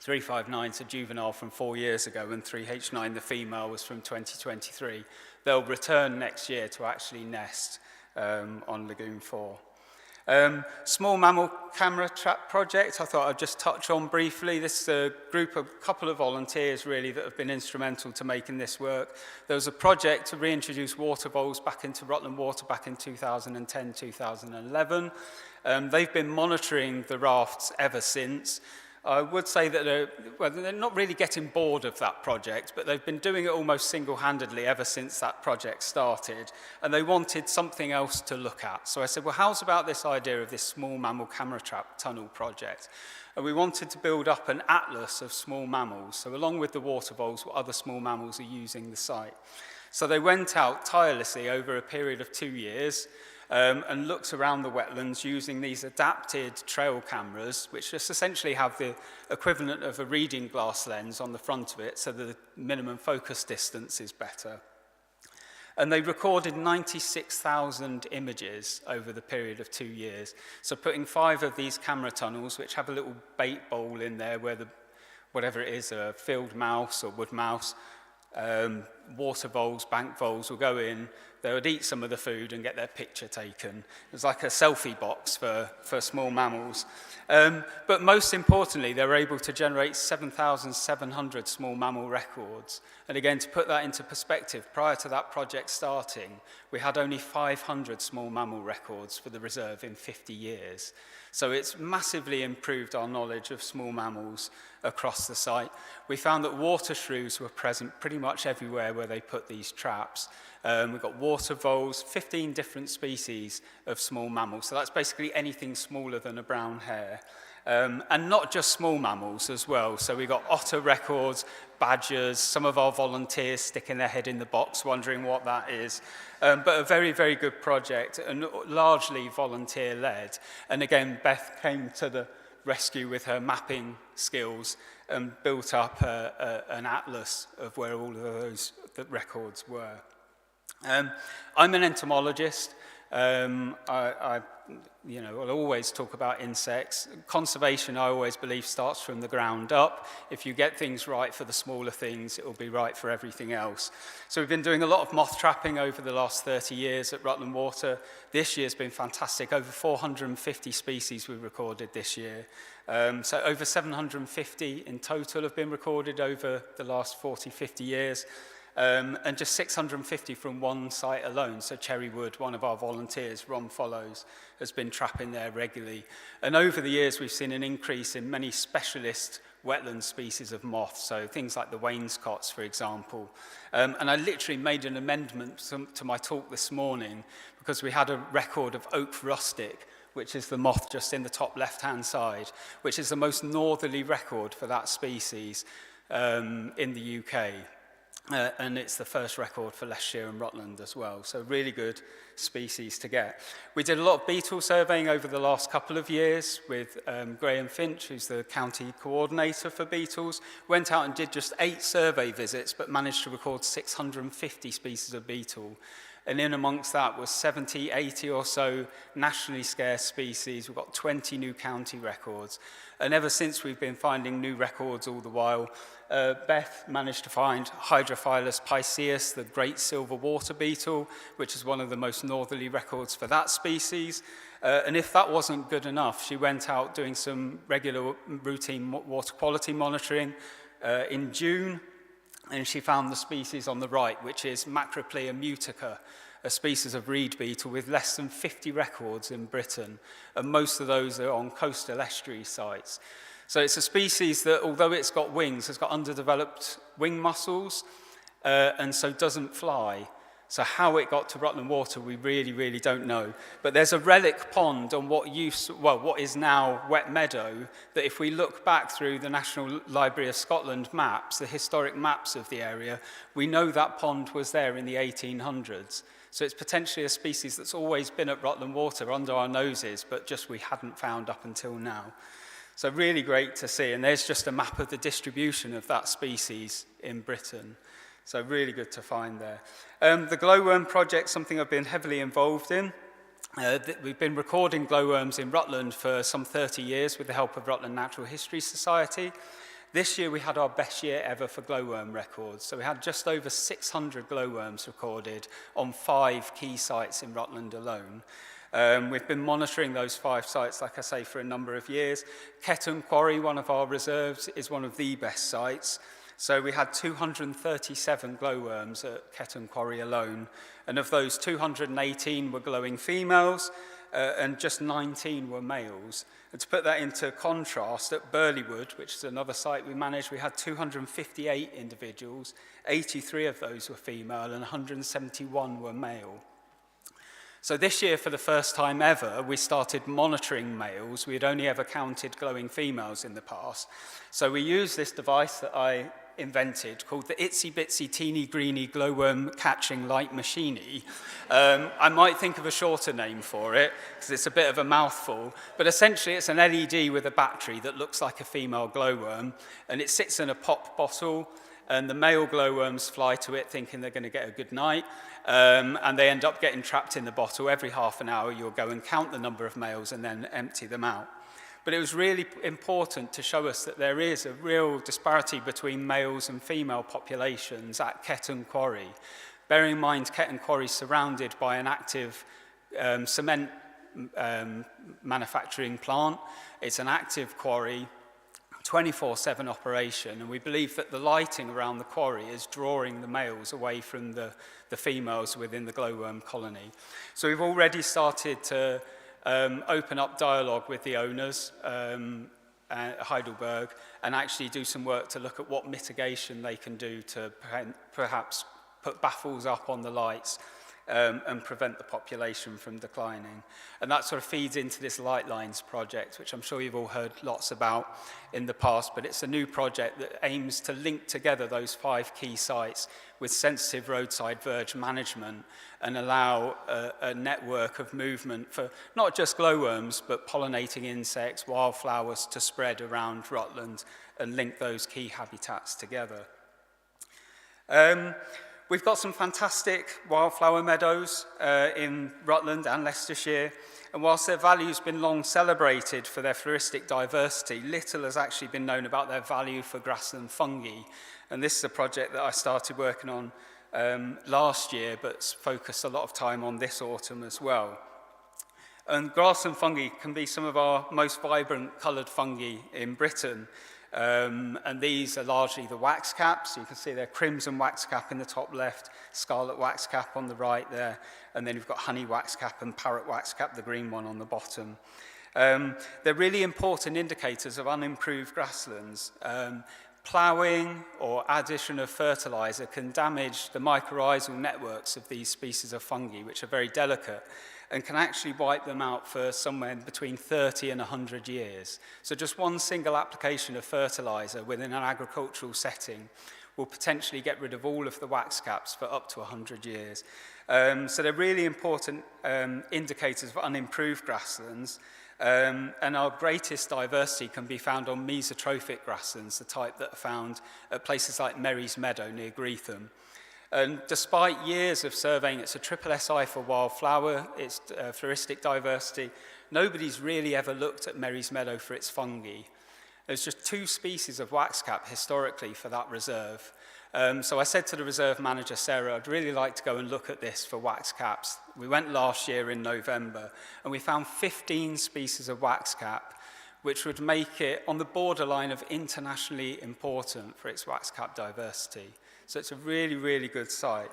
359's a juvenile from 4 years ago, and 3H9, the female, was from 2023. They'll return next year to actually nest on Lagoon 4. Small mammal camera trap project, I thought I'd just touch on briefly. This is a couple of volunteers really that have been instrumental to making this work. There was a project to reintroduce water voles back into Rutland Water back in 2010, 2011. They've been monitoring the rafts ever since. I would say that they're not really getting bored of that project, but they've been doing it almost single-handedly ever since that project started, and they wanted something else to look at. So I said, well, how's about this idea of this small mammal camera trap tunnel project? And we wanted to build up an atlas of small mammals, so along with the water voles, what other small mammals are using the site. So they went out tirelessly over a period of 2 years, and looked around the wetlands using these adapted trail cameras, which just essentially have the equivalent of a reading glass lens on the front of it, so that the minimum focus distance is better. And they recorded 96,000 images over the period of 2 years. So putting 5 of these camera tunnels, which have a little bait bowl in there where whatever it is, a field mouse or wood mouse, water voles, bank voles will go in, they would eat some of the food and get their picture taken. It was like a selfie box for small mammals. But most importantly, they were able to generate 7,700 small mammal records. And again, to put that into perspective, prior to that project starting, we had only 500 small mammal records for the reserve in 50 years. So it's massively improved our knowledge of small mammals across the site. We found that water shrews were present pretty much everywhere where they put these traps. We've got water voles, 15 different species of small mammals. So that's basically anything smaller than a brown hare. And not just small mammals as well. So we've got otter records, badgers, some of our volunteers sticking their head in the box wondering what that is. But a very, very good project and largely volunteer-led. And again, Beth came to the rescue with her mapping skills and built up an atlas of where all of those records were. I'm an entomologist. I'll always talk about insects. Conservation, I always believe, starts from the ground up. If you get things right for the smaller things, it will be right for everything else. So we've been doing a lot of moth trapping over the last 30 years at Rutland Water. This year's been fantastic. Over 450 species we've recorded this year. So over 750 in total have been recorded over the last 40, 50 years. And just 650 from one site alone. So Cherrywood, one of our volunteers, Ron Follows, has been trapping there regularly. And over the years, we've seen an increase in many specialist wetland species of moths, so things like the wainscots, for example. And I literally made an amendment to my talk this morning because we had a record of oak rustic, which is the moth just in the top left-hand side, which is the most northerly record for that species in the UK. And it's the first record for Leicestershire and Rutland as well, so really good species to get. We did a lot of beetle surveying over the last couple of years with Graham Finch, who's the county coordinator for beetles. Went out and did just 8 survey visits, but managed to record 650 species of beetle. And in amongst that was 70, 80 or so nationally scarce species. We've got 20 new county records. And ever since we've been finding new records all the while, Beth managed to find Hydrophilus pisceus, the great silver water beetle, which is one of the most northerly records for that species. And if that wasn't good enough, she went out doing some regular routine water quality monitoring in June, and she found the species on the right, which is Macroplea mutica, a species of reed beetle with less than 50 records in Britain, and most of those are on coastal estuary sites. So it's a species that, although it's got wings, has got underdeveloped wing muscles, and so doesn't fly. So how it got to Rutland Water, we really, really don't know. But there's a relic pond on what is now wet meadow, that if we look back through the National Library of Scotland maps, the historic maps of the area, we know that pond was there in the 1800s. So it's potentially a species that's always been at Rutland Water under our noses, but just we hadn't found up until now. So really great to see. And there's just a map of the distribution of that species in Britain. So really good to find there. The glowworm project, something I've been heavily involved in. We've been recording glowworms in Rutland for some 30 years with the help of Rutland Natural History Society. This year we had our best year ever for glowworm records. So we had just over 600 glowworms recorded on 5 key sites in Rutland alone. We've been monitoring those 5 sites, like I say, for a number of years. Ketton Quarry, one of our reserves, is one of the best sites. So we had 237 glowworms at Ketton Quarry alone, and of those, 218 were glowing females, and just 19 were males. And to put that into contrast, at Burleywood, which is another site we managed, we had 258 individuals, 83 of those were female and 171 were male. So this year, for the first time ever, we started monitoring males. We had only ever counted glowing females in the past. So we used this device that I invented called the Itsy Bitsy Teeny Greeny Glowworm Catching Light Machine. I might think of a shorter name for it because it's a bit of a mouthful, but essentially it's an LED with a battery that looks like a female glowworm, and it sits in a pop bottle, and the male glowworms fly to it thinking they're going to get a good night, and they end up getting trapped in the bottle. Every half an hour you'll go and count the number of males and then empty them out. But it was really important to show us that there is a real disparity between males and female populations at Ketton Quarry. Bearing in mind Ketton Quarry is surrounded by an active cement manufacturing plant. It's an active quarry, 24/7 operation, and we believe that the lighting around the quarry is drawing the males away from the females within the glowworm colony. So we've already started to open up dialogue with the owners at Heidelberg and actually do some work to look at what mitigation they can do to perhaps put baffles up on the lights and prevent the population from declining. And that sort of feeds into this Light Lines project, which I'm sure you've all heard lots about in the past, but it's a new project that aims to link together those 5 key sites with sensitive roadside verge management and allow a network of movement for not just glowworms, but pollinating insects, wildflowers to spread around Rutland and link those key habitats together. We've got some fantastic wildflower meadows in Rutland and Leicestershire, and whilst their value's been long celebrated for their floristic diversity, little has actually been known about their value for grassland fungi. And this is a project that I started working on last year, but focused a lot of time on this autumn as well. And grassland fungi can be some of our most vibrant coloured fungi in Britain. And these are largely the wax caps. You can see they're crimson wax cap in the top left, scarlet wax cap on the right there, and then you've got honey wax cap and parrot wax cap, the green one on the bottom. They're really important indicators of unimproved grasslands. Ploughing or addition of fertiliser can damage the mycorrhizal networks of these species of fungi, which are very delicate, and can actually wipe them out for somewhere between 30 and 100 years. So just one single application of fertiliser within an agricultural setting will potentially get rid of all of the wax caps for up to 100 years. So they're really important indicators of unimproved grasslands. And our greatest diversity can be found on mesotrophic grasslands, the type that are found at places like Merry's Meadow near Greetham. And despite years of surveying, it's a triple SI for wildflower, it's floristic diversity, nobody's really ever looked at Merry's Meadow for its fungi. There's just 2 species of waxcap historically for that reserve. So I said to the reserve manager, Sarah, I'd really like to go and look at this for waxcaps. We went last year in November, and we found 15 species of waxcap, which would make it on the borderline of internationally important for its waxcap diversity. So it's a really, really good site.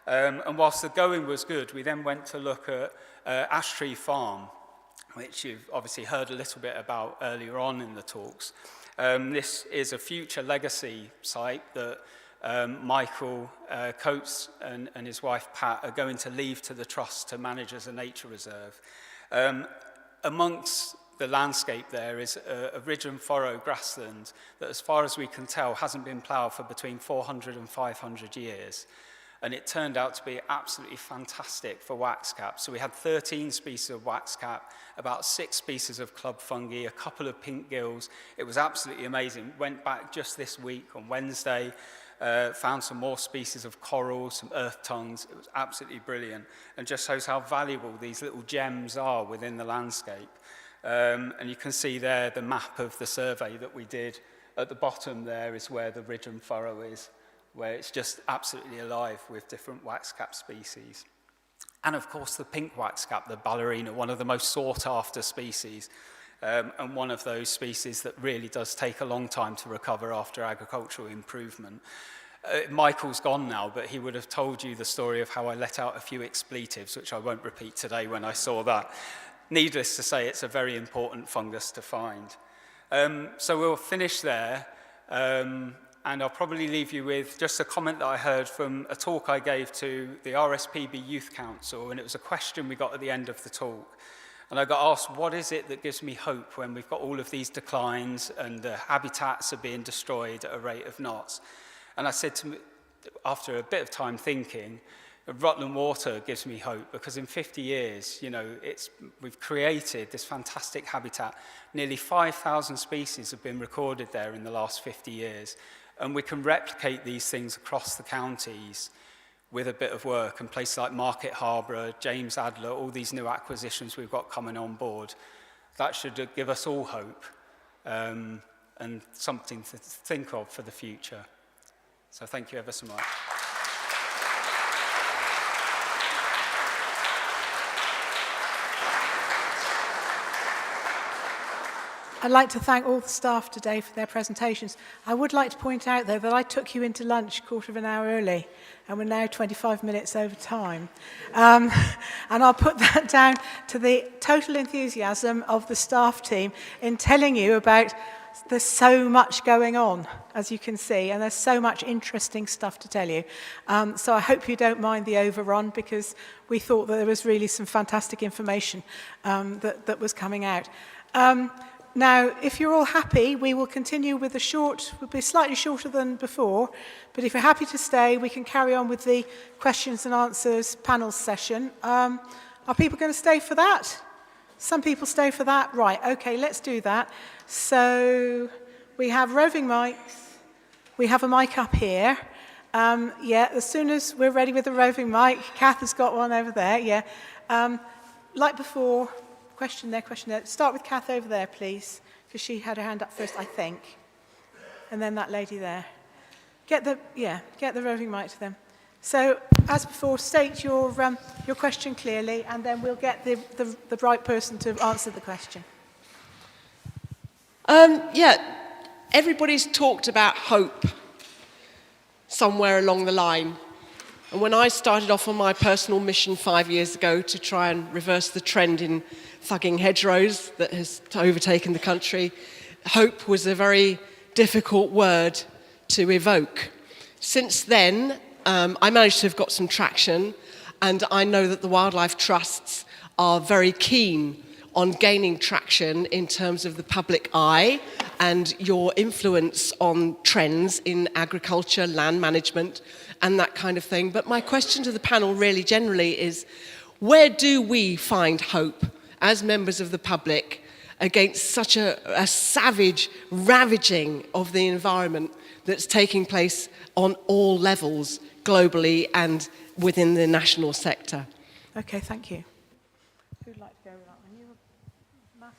And whilst the going was good, we then went to look at Ash Tree Farm, which you've obviously heard a little bit about earlier on in the talks. This is a future legacy site that Michael Coates and his wife Pat are going to leave to the Trust to manage as a nature reserve. Amongst the landscape there is a ridge and furrow grassland that, as far as we can tell, hasn't been ploughed for between 400 and 500 years. And it turned out to be absolutely fantastic for waxcap. So we had 13 species of waxcap, about 6 species of club fungi, a couple of pink gills. It was absolutely amazing. Went back just this week on Wednesday, found some more species of coral, some earth tongues. It was absolutely brilliant and just shows how valuable these little gems are within the landscape. And you can see there the map of the survey that we did. At the bottom there is where the ridge and furrow is, where it's just absolutely alive with different waxcap species. And of course the pink waxcap, the ballerina, one of the most sought after species, and one of those species that really does take a long time to recover after agricultural improvement. Michael's gone now, but he would have told you the story of how I let out a few expletives, which I won't repeat today when I saw that. needless to say, it's a very important fungus to find. So we'll finish there, and I'll probably leave you with just a comment that I heard from a talk I gave to the RSPB Youth Council, and it was a question we got at the end of the talk. And I got asked, what is it that gives me hope when we've got all of these declines and the habitats are being destroyed at a rate of knots? And I said to me, after a bit of time thinking, Rutland Water gives me hope, because in 50 years, you know, we've created this fantastic habitat. Nearly 5,000 species have been recorded there in the last 50 years. And we can replicate these things across the counties with a bit of work, and places like Market Harbour, James Adler, all these new acquisitions we've got coming on board. That should give us all hope and something to think of for the future. So thank you ever so much. I'd like to thank all the staff today for their presentations. I would like to point out, though, that I took you into lunch a quarter of an hour early, and we're now 25 minutes over time. And I'll put that down to the total enthusiasm of the staff team in telling you about there's so much going on, as you can see, and there's so much interesting stuff to tell you. So I hope you don't mind the overrun, because we thought that there was really some fantastic information that was coming out. Now, if you're all happy, we will continue with we'll be slightly shorter than before, but if you're happy to stay, we can carry on with the questions and answers panel session. Are people going to stay for that? Some people stay for that? Right, okay, let's do that. So we have roving mics. We have a mic up here. Yeah, as soon as we're ready with the roving mic, Kath has got one over there, yeah. Like before, question there. Start with Kath over there, please, because she had her hand up first, I think. And then that lady there. Get the roving mic to them. So, as before, state your question clearly, and then we'll get the right person to answer the question. Everybody's talked about hope somewhere along the line. And when I started off on my personal mission 5 years ago to try and reverse the trend in thugging hedgerows that has overtaken the country, hope was a very difficult word to evoke. Since then, I managed to have got some traction, and I know that the wildlife trusts are very keen on gaining traction in terms of the public eye and your influence on trends in agriculture, land management, and that kind of thing. But my question to the panel really generally is, where do we find hope as members of the public against such a savage ravaging of the environment that's taking place on all levels globally and within the national sector? Okay, thank you. Who'd like to go with that one? You, Matt?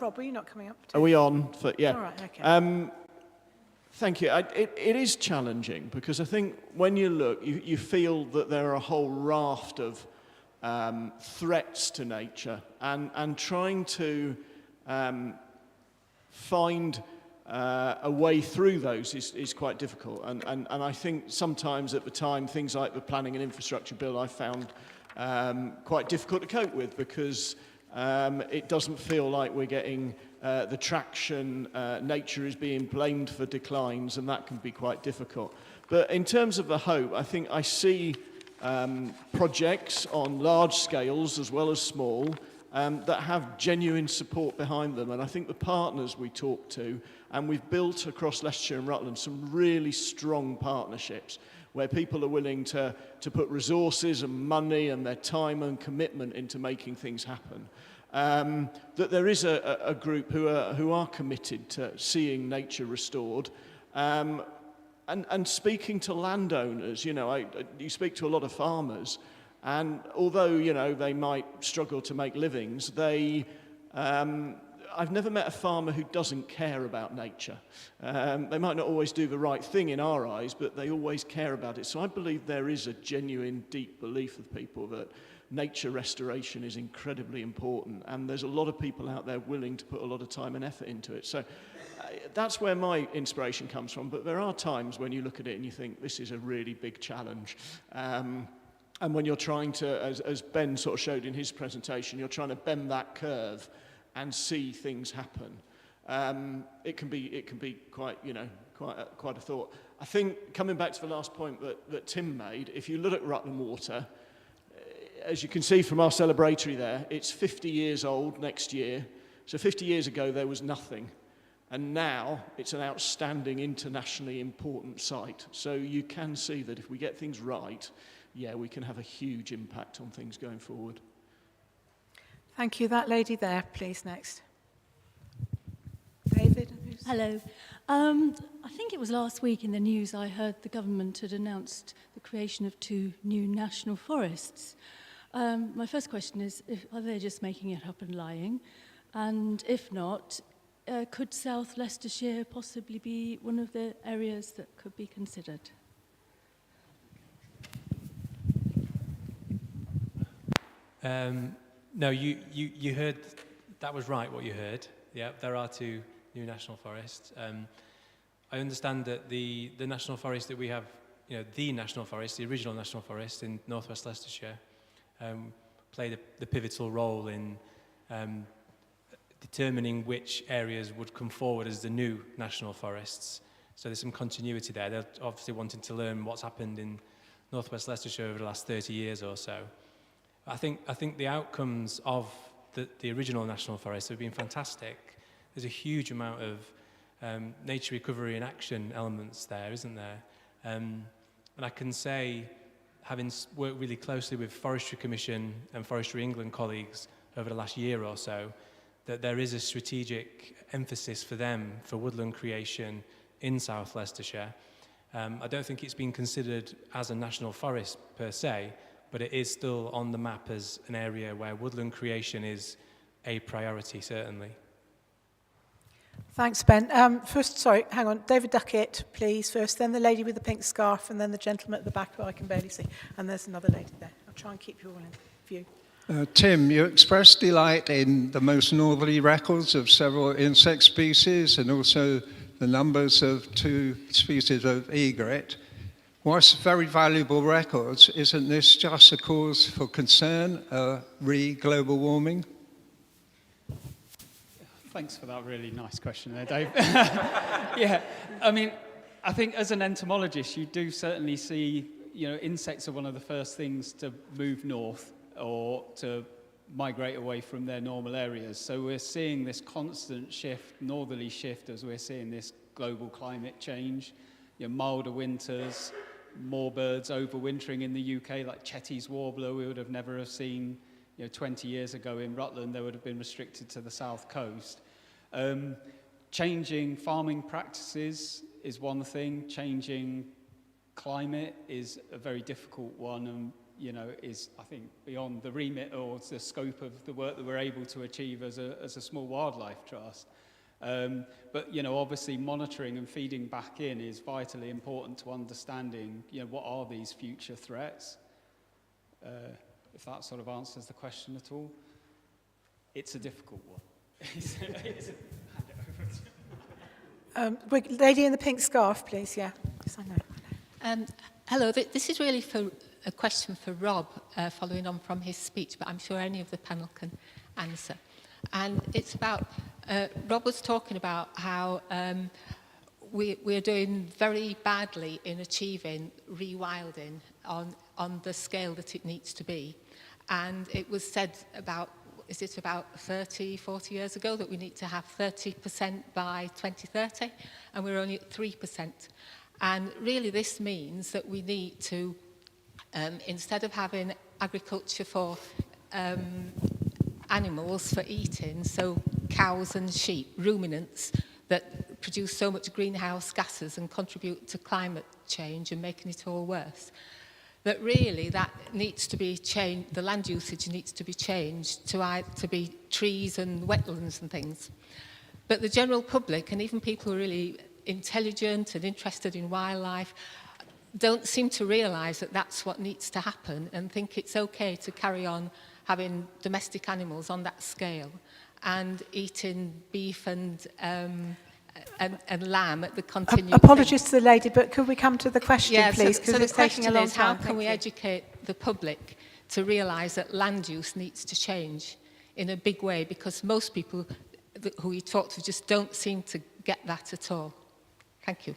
Rob, were you not coming up? Are we on? Yeah. All right, okay. Thank you. It is challenging, because I think when you look, you feel that there are a whole raft of threats to nature, and trying to find a way through those is quite difficult. And I think sometimes at the time, things like the Planning and Infrastructure Bill I found quite difficult to cope with, because it doesn't feel like we're getting the traction. Nature is being blamed for declines, and that can be quite difficult. But in terms of the hope, I think I see projects on large scales as well as small that have genuine support behind them. And I think the partners we talk to, and we've built across Leicestershire and Rutland some really strong partnerships where people are willing to put resources and money and their time and commitment into making things happen. That there is a group who are committed to seeing nature restored, and speaking to landowners. You speak to a lot of farmers, and although they might struggle to make livings, I've never met a farmer who doesn't care about nature. They might not always do the right thing in our eyes, but they always care about it. So I believe there is a genuine, deep belief of people that nature restoration is incredibly important, and there's a lot of people out there willing to put a lot of time and effort into it. So that's where my inspiration comes from. But there are times when you look at it and you think, this is a really big challenge. And when you're trying to, as Ben sort of showed in his presentation, you're trying to bend that curve and see things happen. It can be quite, quite a thought. I think coming back to the last point that Tim made, if you look at Rutland Water, as you can see from our celebratory there, it's 50 years old next year. So 50 years ago, there was nothing. And now it's an outstanding internationally important site. So you can see that if we get things right, yeah, we can have a huge impact on things going forward. Thank you. That lady there, please, next. David? Hello. I think it was last week in the news I heard the government had announced the creation of 2 new national forests. My first question is, are they just making it up and lying? And if not, could South Leicestershire possibly be one of the areas that could be considered? No, you heard, that was right what you heard. Yeah, there are 2 new national forests. I understand that the national forest that we have, the national forest, the original national forest in northwest Leicestershire, played the pivotal role in determining which areas would come forward as the new national forests. So there's some continuity there. They're obviously wanting to learn what's happened in northwest Leicestershire over the last 30 years or so. I think the outcomes of the original national forest have been fantastic. There's a huge amount of nature recovery and action elements there, isn't there? And I can say, having worked really closely with Forestry Commission and Forestry England colleagues over the last year or so, that there is a strategic emphasis for them for woodland creation in South Leicestershire. I don't think it's been considered as a national forest per se, but it is still on the map as an area where woodland creation is a priority, certainly. Thanks, Ben. First, sorry, hang on. David Duckett, please, first, then the lady with the pink scarf, and then the gentleman at the back who I can barely see. And there's another lady there. I'll try and keep you all in view. Tim, you expressed delight in the most northerly records of several insect species and also the numbers of 2 species of egret. Whilst very valuable records, isn't this just a cause for concern, global warming? Thanks for that really nice question there, Dave. Yeah, I mean, I think as an entomologist, you do certainly see, insects are one of the first things to move north or to migrate away from their normal areas. So we're seeing this constant shift, northerly shift, as we're seeing this global climate change, milder winters, more birds overwintering in the UK, like Chetty's warbler we would have never have seen 20 years ago in Rutland. They would have been restricted to the south coast. Changing farming practices is one thing. Changing climate is a very difficult one, and is, I think, beyond the remit or the scope of the work that we're able to achieve as a small wildlife trust. But obviously monitoring and feeding back in is vitally important to understanding what are these future threats. If that sort of answers the question at all. It's a difficult one. Lady in the pink scarf, please. Yeah, yes, I know. Hello, this is really a question for Rob, following on from his speech, but I'm sure any of the panel can answer. And it's about, Rob was talking about how we're doing very badly in achieving rewilding on the scale that it needs to be. And it was said about, is it about 30, 40 years ago that we need to have 30% by 2030, and we're only at 3%. And really this means that we need to, instead of having agriculture for animals for eating, so cows and sheep, ruminants that produce so much greenhouse gases and contribute to climate change and making it all worse, that really that needs to be changed, the land usage needs to be changed to be trees and wetlands and things. But the general public, and even people who are really intelligent and interested in wildlife, don't seem to realise that that's what needs to happen, and think it's okay to carry on having domestic animals on that scale and eating beef and lamb at the continued Apologies to the lady, but could we come to the question, yeah, please? So it's the taking a question long is, how time. can we educate the public to realise that land use needs to change in a big way, because most people who you talk to just don't seem to get that at all. Thank you.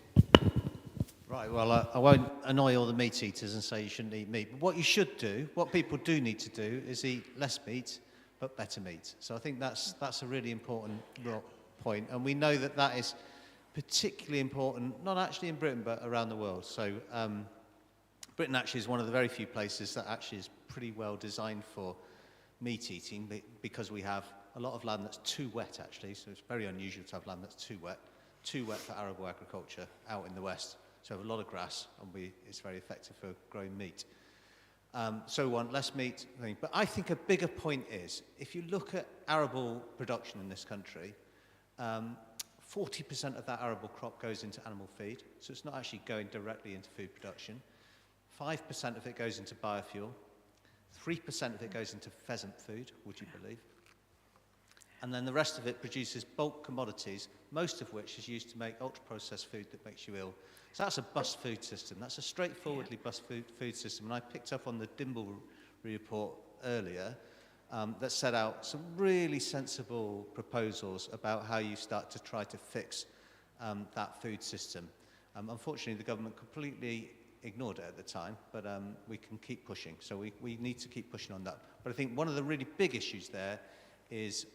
Right, well, I won't annoy all the meat eaters and say you shouldn't eat meat. But what you should do, what people do need to do, is eat less meat, but better meat. So I think that's a really important point. And we know that that is particularly important, not actually in Britain, but around the world. So Britain actually is one of the very few places that actually is pretty well designed for meat eating, because we have a lot of land that's too wet, actually. So it's very unusual to have land that's too wet for arable agriculture out in the west. So we have a lot of grass, and it's very effective for growing meat. So we want less meat. But I think a bigger point is, if you look at arable production in this country, 40% of that arable crop goes into animal feed, so it's not actually going directly into food production. 5% of it goes into biofuel. 3% of it goes into pheasant food, would you believe? And then the rest of it produces bulk commodities, most of which is used to make ultra-processed food that makes you ill. So that's a bust food system. That's a straightforwardly bust food system. And I picked up on the Dimble report earlier that set out some really sensible proposals about how you start to try to fix that food system. Unfortunately, the government completely ignored it at the time, but we can keep pushing. So we need to keep pushing on that. But I think one of the really big issues there is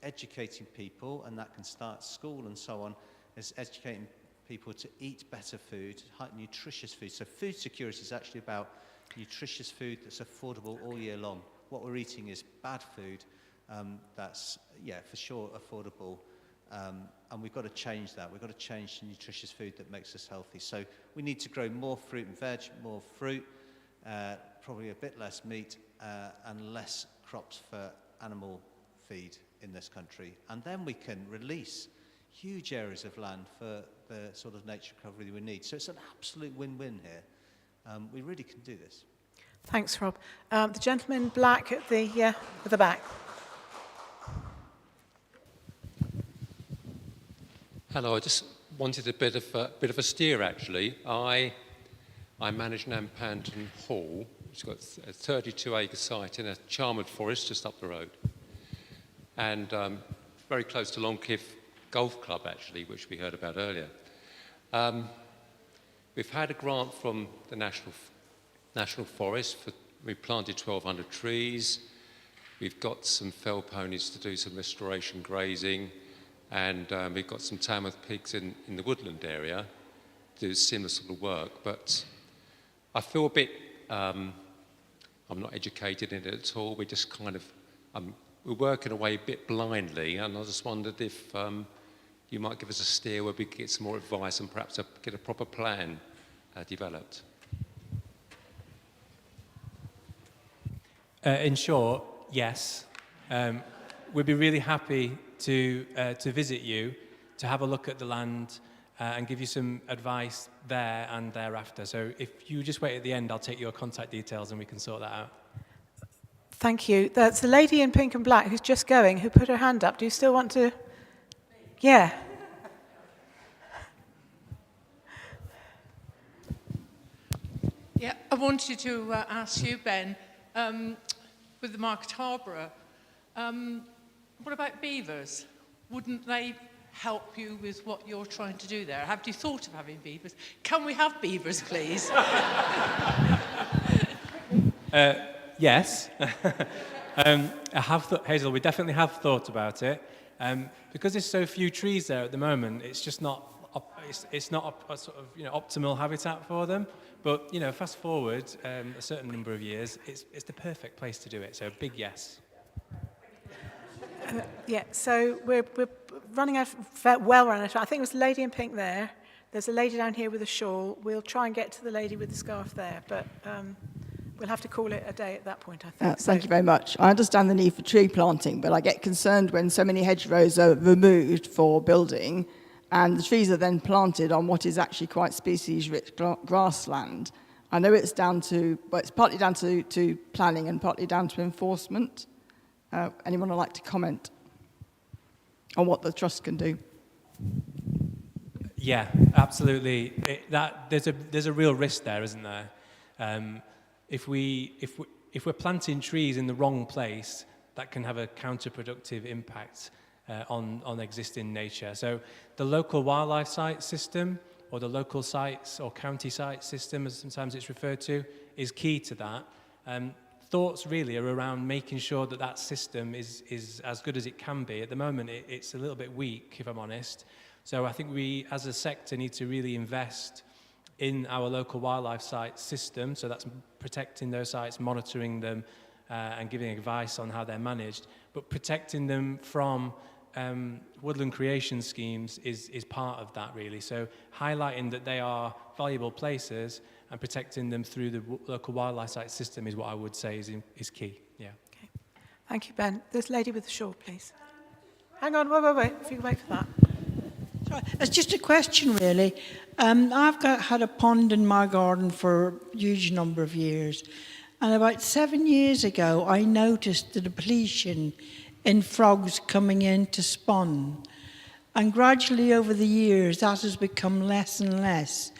educating people, and that can start at school and so on, is educating people to eat better food, nutritious food. So food security is actually about nutritious food that's affordable all year long. What we're eating is bad food that's, for sure, affordable. And we've got to change that. We've got to change to nutritious food that makes us healthy. So we need to grow more fruit and veg, more fruit, probably a bit less meat, and less crops for animal feed in this country. And then we can release huge areas of land for the sort of nature recovery we need. So it's an absolute win-win here. We really can do this. Thanks, Rob. The gentleman in black at the back. Hello, I just wanted a bit of a steer, actually. I manage Nampanton Hall, which has got a 32-acre site in a charmoured forest just up the road, and very close to Longcliff Golf Club, actually, which we heard about earlier. We've had a grant from the National Forest. We planted 1,200 trees. We've got some fell ponies to do some restoration grazing. And we've got some Tamworth pigs in the woodland area to do similar sort of work. But I feel a bit, I'm not educated in it at all. We just kind of, we're working away a bit blindly. And I just wondered if you might give us a steer where we could get some more advice and perhaps get a proper plan developed. In short, yes. We'd be really happy to visit you, to have a look at the land and give you some advice there and thereafter. So if you just wait at the end, I'll take your contact details and we can sort that out. Thank you. That's the lady in pink and black who's just going, who put her hand up. Do you still want to? Yeah. Yeah, I wanted to ask you, Ben, with the Market Harborough, what about beavers? Wouldn't they help you with what you're trying to do there? Have you thought of having beavers? Can we have beavers, please? Yes. I have thought, Hazel, we definitely have thought about it. Because there's so few trees there at the moment, it's just not it's not a sort of optimal habitat for them. But fast forward a certain number of years, it's the perfect place to do it. So a big yes. So we're running out, well run out. I think it was the lady in pink there. There's a lady down here with a shawl. We'll try and get to the lady with the scarf there, but we'll have to call it a day at that point, I think. Thank you very much. I understand the need for tree planting, but I get concerned when so many hedgerows are removed for building and the trees are then planted on what is actually quite species-rich grassland. I know it's down to, well, it's partly down to planning and partly down to enforcement. Anyone would like to comment on what the Trust can do? Yeah, absolutely. There's a real risk there, isn't there? if we're planting trees in the wrong place, that can have a counterproductive impact on existing nature. So the local wildlife site system, or the local sites or county site system, as sometimes it's referred to, is key to that. Thoughts really are around making sure that that system is as good as it can be. At the moment, it's a little bit weak, if I'm honest. So I think we, as a sector, need to really invest in our local wildlife site system. So that's protecting those sites, monitoring them, and giving advice on how they're managed. But protecting them from woodland creation schemes is part of that, really. So highlighting that they are valuable places and protecting them through the local wildlife site system is what I would say is key. Yeah. Okay. Thank you, Ben. This lady with the shawl, please. Hang on, wait. If you can wait for that. Sorry, it's just a question, really. I've had a pond in my garden for a huge number of years. And about 7 years ago, I noticed the depletion in frogs coming in to spawn. And gradually over the years, that has become less and less.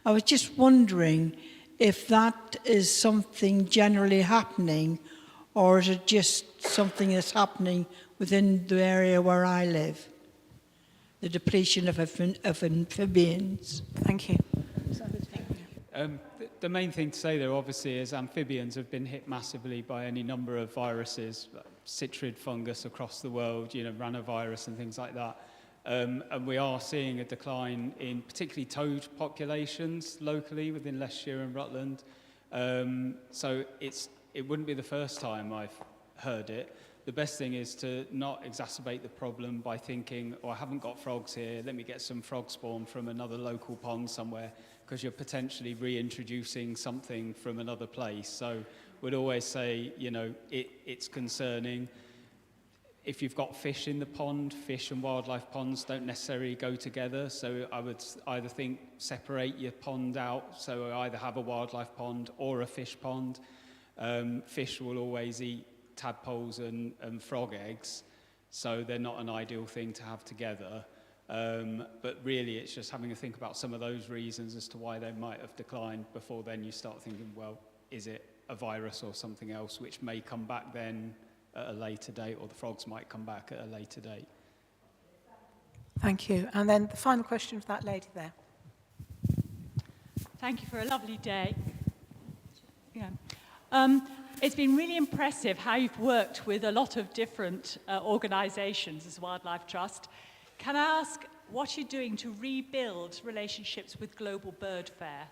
I was just wondering if that is something generally happening, or is it just something that's happening within the area where I live? The depletion of amphibians. Thank you. The main thing to say there, obviously, is amphibians have been hit massively by any number of viruses, citrid fungus across the world, ranovirus and things like that. And we are seeing a decline in particularly toad populations locally within Leicestershire and Rutland. So it wouldn't be the first time I've heard it. The best thing is to not exacerbate the problem by thinking, I haven't got frogs here, let me get some frog spawn from another local pond somewhere, because you're potentially reintroducing something from another place. So we'd always say, it's concerning. If you've got fish in the pond, fish and wildlife ponds don't necessarily go together. So I would either think separate your pond out. So either have a wildlife pond or a fish pond. Fish will always eat tadpoles and frog eggs. So they're not an ideal thing to have together. But really, it's just having to think about some of those reasons as to why they might have declined. Before then, you start thinking, well, is it a virus or something else which may come back then at a later date, or the frogs might come back at a later date? Thank you. And then the final question for that lady there. Thank you for a lovely day. Yeah. It's been really impressive how you've worked with a lot of different organisations as Wildlife Trust. Can I ask what you're doing to rebuild relationships with Global Bird Fair?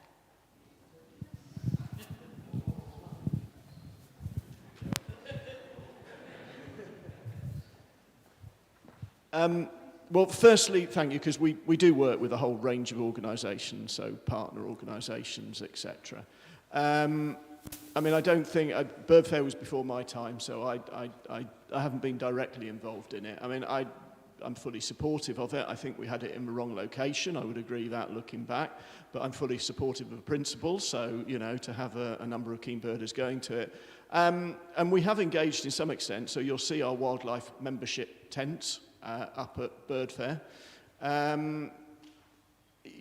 Well, firstly, thank you, because we do work with a whole range of organisations, so partner organisations, etc. I mean, I don't think Bird Fair was before my time, so I haven't been directly involved in it. I mean, I'm fully supportive of it. I think we had it in the wrong location. I would agree that looking back, but I'm fully supportive of the principle. So, to have a number of keen birders going to it. And we have engaged in some extent. So you'll see our wildlife membership tents up at Bird Fair.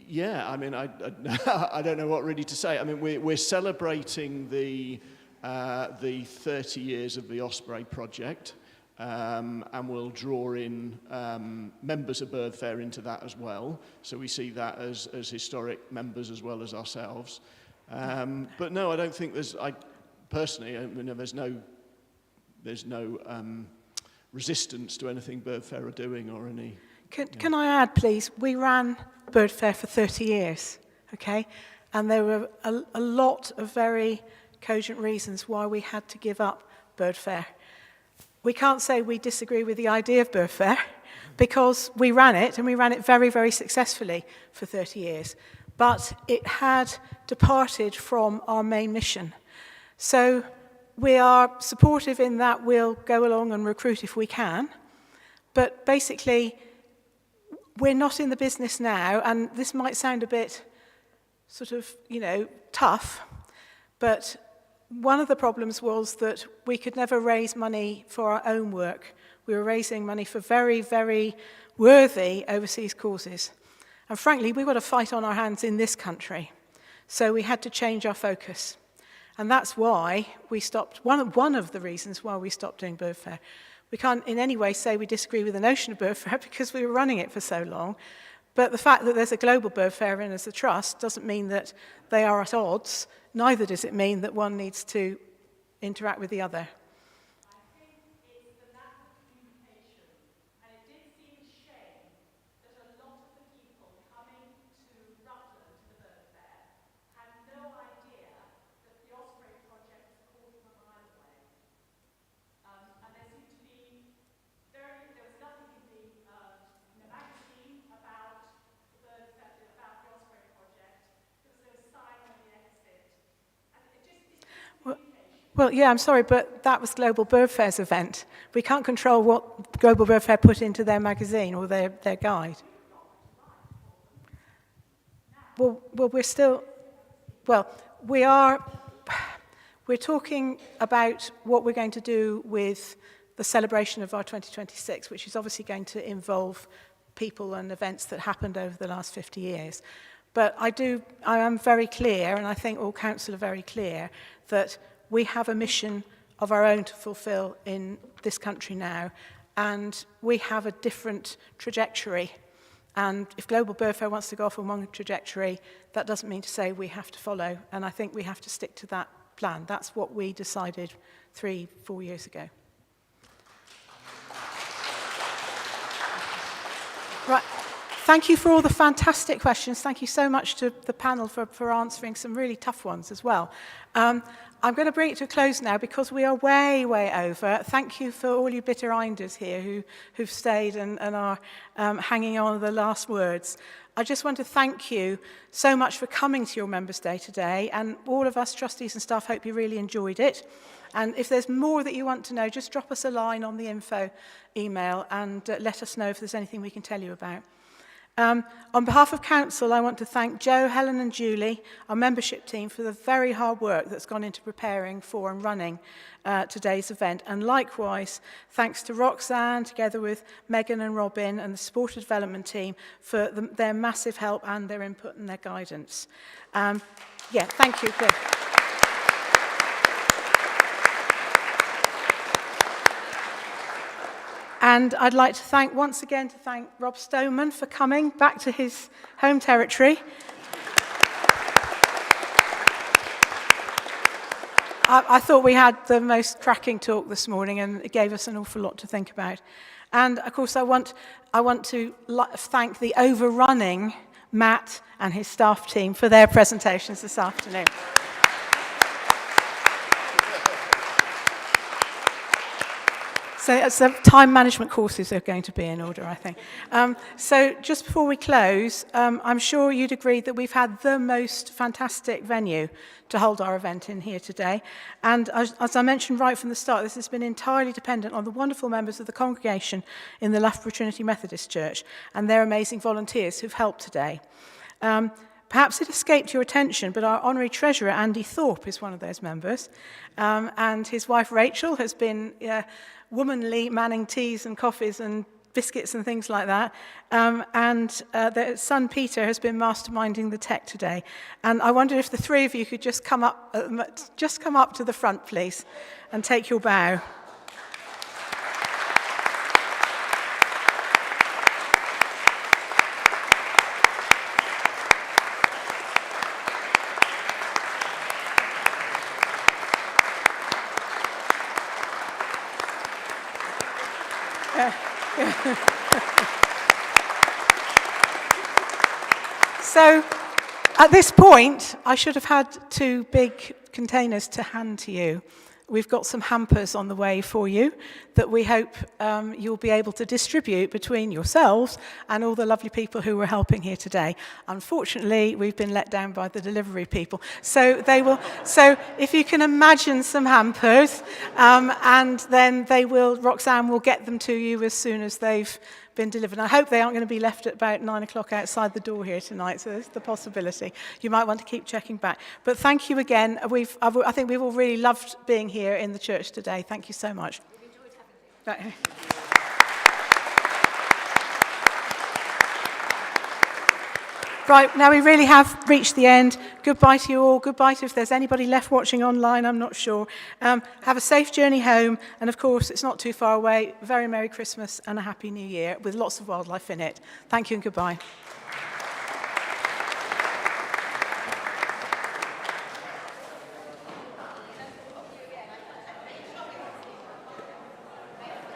Yeah, I mean, I don't know what really to say. I mean, we're celebrating the 30 years of the Osprey project, and we'll draw in members of Bird Fair into that as well. So we see that as historic members as well as ourselves. But no, I don't think there's no resistance to anything Bird Fair are doing or any. Can I add, please? We ran Bird Fair for 30 years, okay? And there were a lot of very cogent reasons why we had to give up Bird Fair. We can't say we disagree with the idea of Bird Fair, because we ran it, and we ran it very, very successfully for 30 years. But it had departed from our main mission. So we are supportive in that we'll go along and recruit if we can. But basically, we're not in the business now, and this might sound a bit sort of, tough, but one of the problems was that we could never raise money for our own work. We were raising money for very, very worthy overseas causes. And frankly, we've got a fight on our hands in this country. So we had to change our focus. And that's why we stopped, one of the reasons why we stopped doing bird fair. We can't in any way say we disagree with the notion of bird fair because we were running it for so long. But the fact that there's a global bird fair in as a trust doesn't mean that they are at odds. Neither does it mean that one needs to interact with the other. Well, yeah, I'm sorry, but that was Global Bird Fair's event. We can't control what Global Bird Fair put into their magazine or their guide. Well, we're talking about what we're going to do with the celebration of our 2026, which is obviously going to involve people and events that happened over the last 50 years. But I am very clear, and I think all council are very clear, that we have a mission of our own to fulfill in this country now, and we have a different trajectory. And if Global Bird Fair wants to go off on one trajectory, that doesn't mean to say we have to follow, and I think we have to stick to that plan. That's what we decided 3-4 years ago. Right. Thank you for all the fantastic questions. Thank you so much to the panel for answering some really tough ones as well. I'm going to bring it to a close now because we are way, way over. Thank you for all you bitter-inders here who've stayed and are hanging on the last words. I just want to thank you so much for coming to your Members' Day today, and all of us trustees and staff hope you really enjoyed it. And if there's more that you want to know, just drop us a line on the info email and let us know if there's anything we can tell you about. On behalf of Council, I want to thank Jo, Helen and Julie, our membership team, for the very hard work that's gone into preparing for and running today's event. And likewise, thanks to Roxanne, together with Megan and Robin and the Sport Development team for their massive help and their input and their guidance. Thank you. Good. And I'd like to once again thank Rob Stoneman for coming back to his home territory. I thought we had the most cracking talk this morning, and it gave us an awful lot to think about. And of course, I want to thank the overrunning Matt and his staff team for their presentations this afternoon. So time management courses are going to be in order, I think. So just before we close, I'm sure you'd agree that we've had the most fantastic venue to hold our event in here today. And as I mentioned right from the start, this has been entirely dependent on the wonderful members of the congregation in the Loughborough Trinity Methodist Church and their amazing volunteers who've helped today. Perhaps it escaped your attention, but our honorary treasurer, Andy Thorpe, is one of those members. And his wife, Rachel, has been womanly manning teas and coffees and biscuits and things like that. And their son, Peter, has been masterminding the tech today. And I wondered if the three of you could just come up to the front, please, and take your bow. So, at this point, I should have had 2 big containers to hand to you. We've got some hampers on the way for you that we hope you'll be able to distribute between yourselves and all the lovely people who were helping here today. Unfortunately, we've been let down by the delivery people. So if you can imagine some hampers, and then Roxanne will get them to you as soon as they've been delivered. I hope they aren't going to be left at about 9 o'clock outside the door here tonight, so there's the possibility. You might want to keep checking back. But thank you again. I think we've all really loved being here in the church today. Thank you so much. We've enjoyed having you. Right, now we really have reached the end. Goodbye to you all. Goodbye to if there's anybody left watching online, I'm not sure. Have a safe journey home. And of course, it's not too far away. Very Merry Christmas and a Happy New Year with lots of wildlife in it. Thank you and goodbye.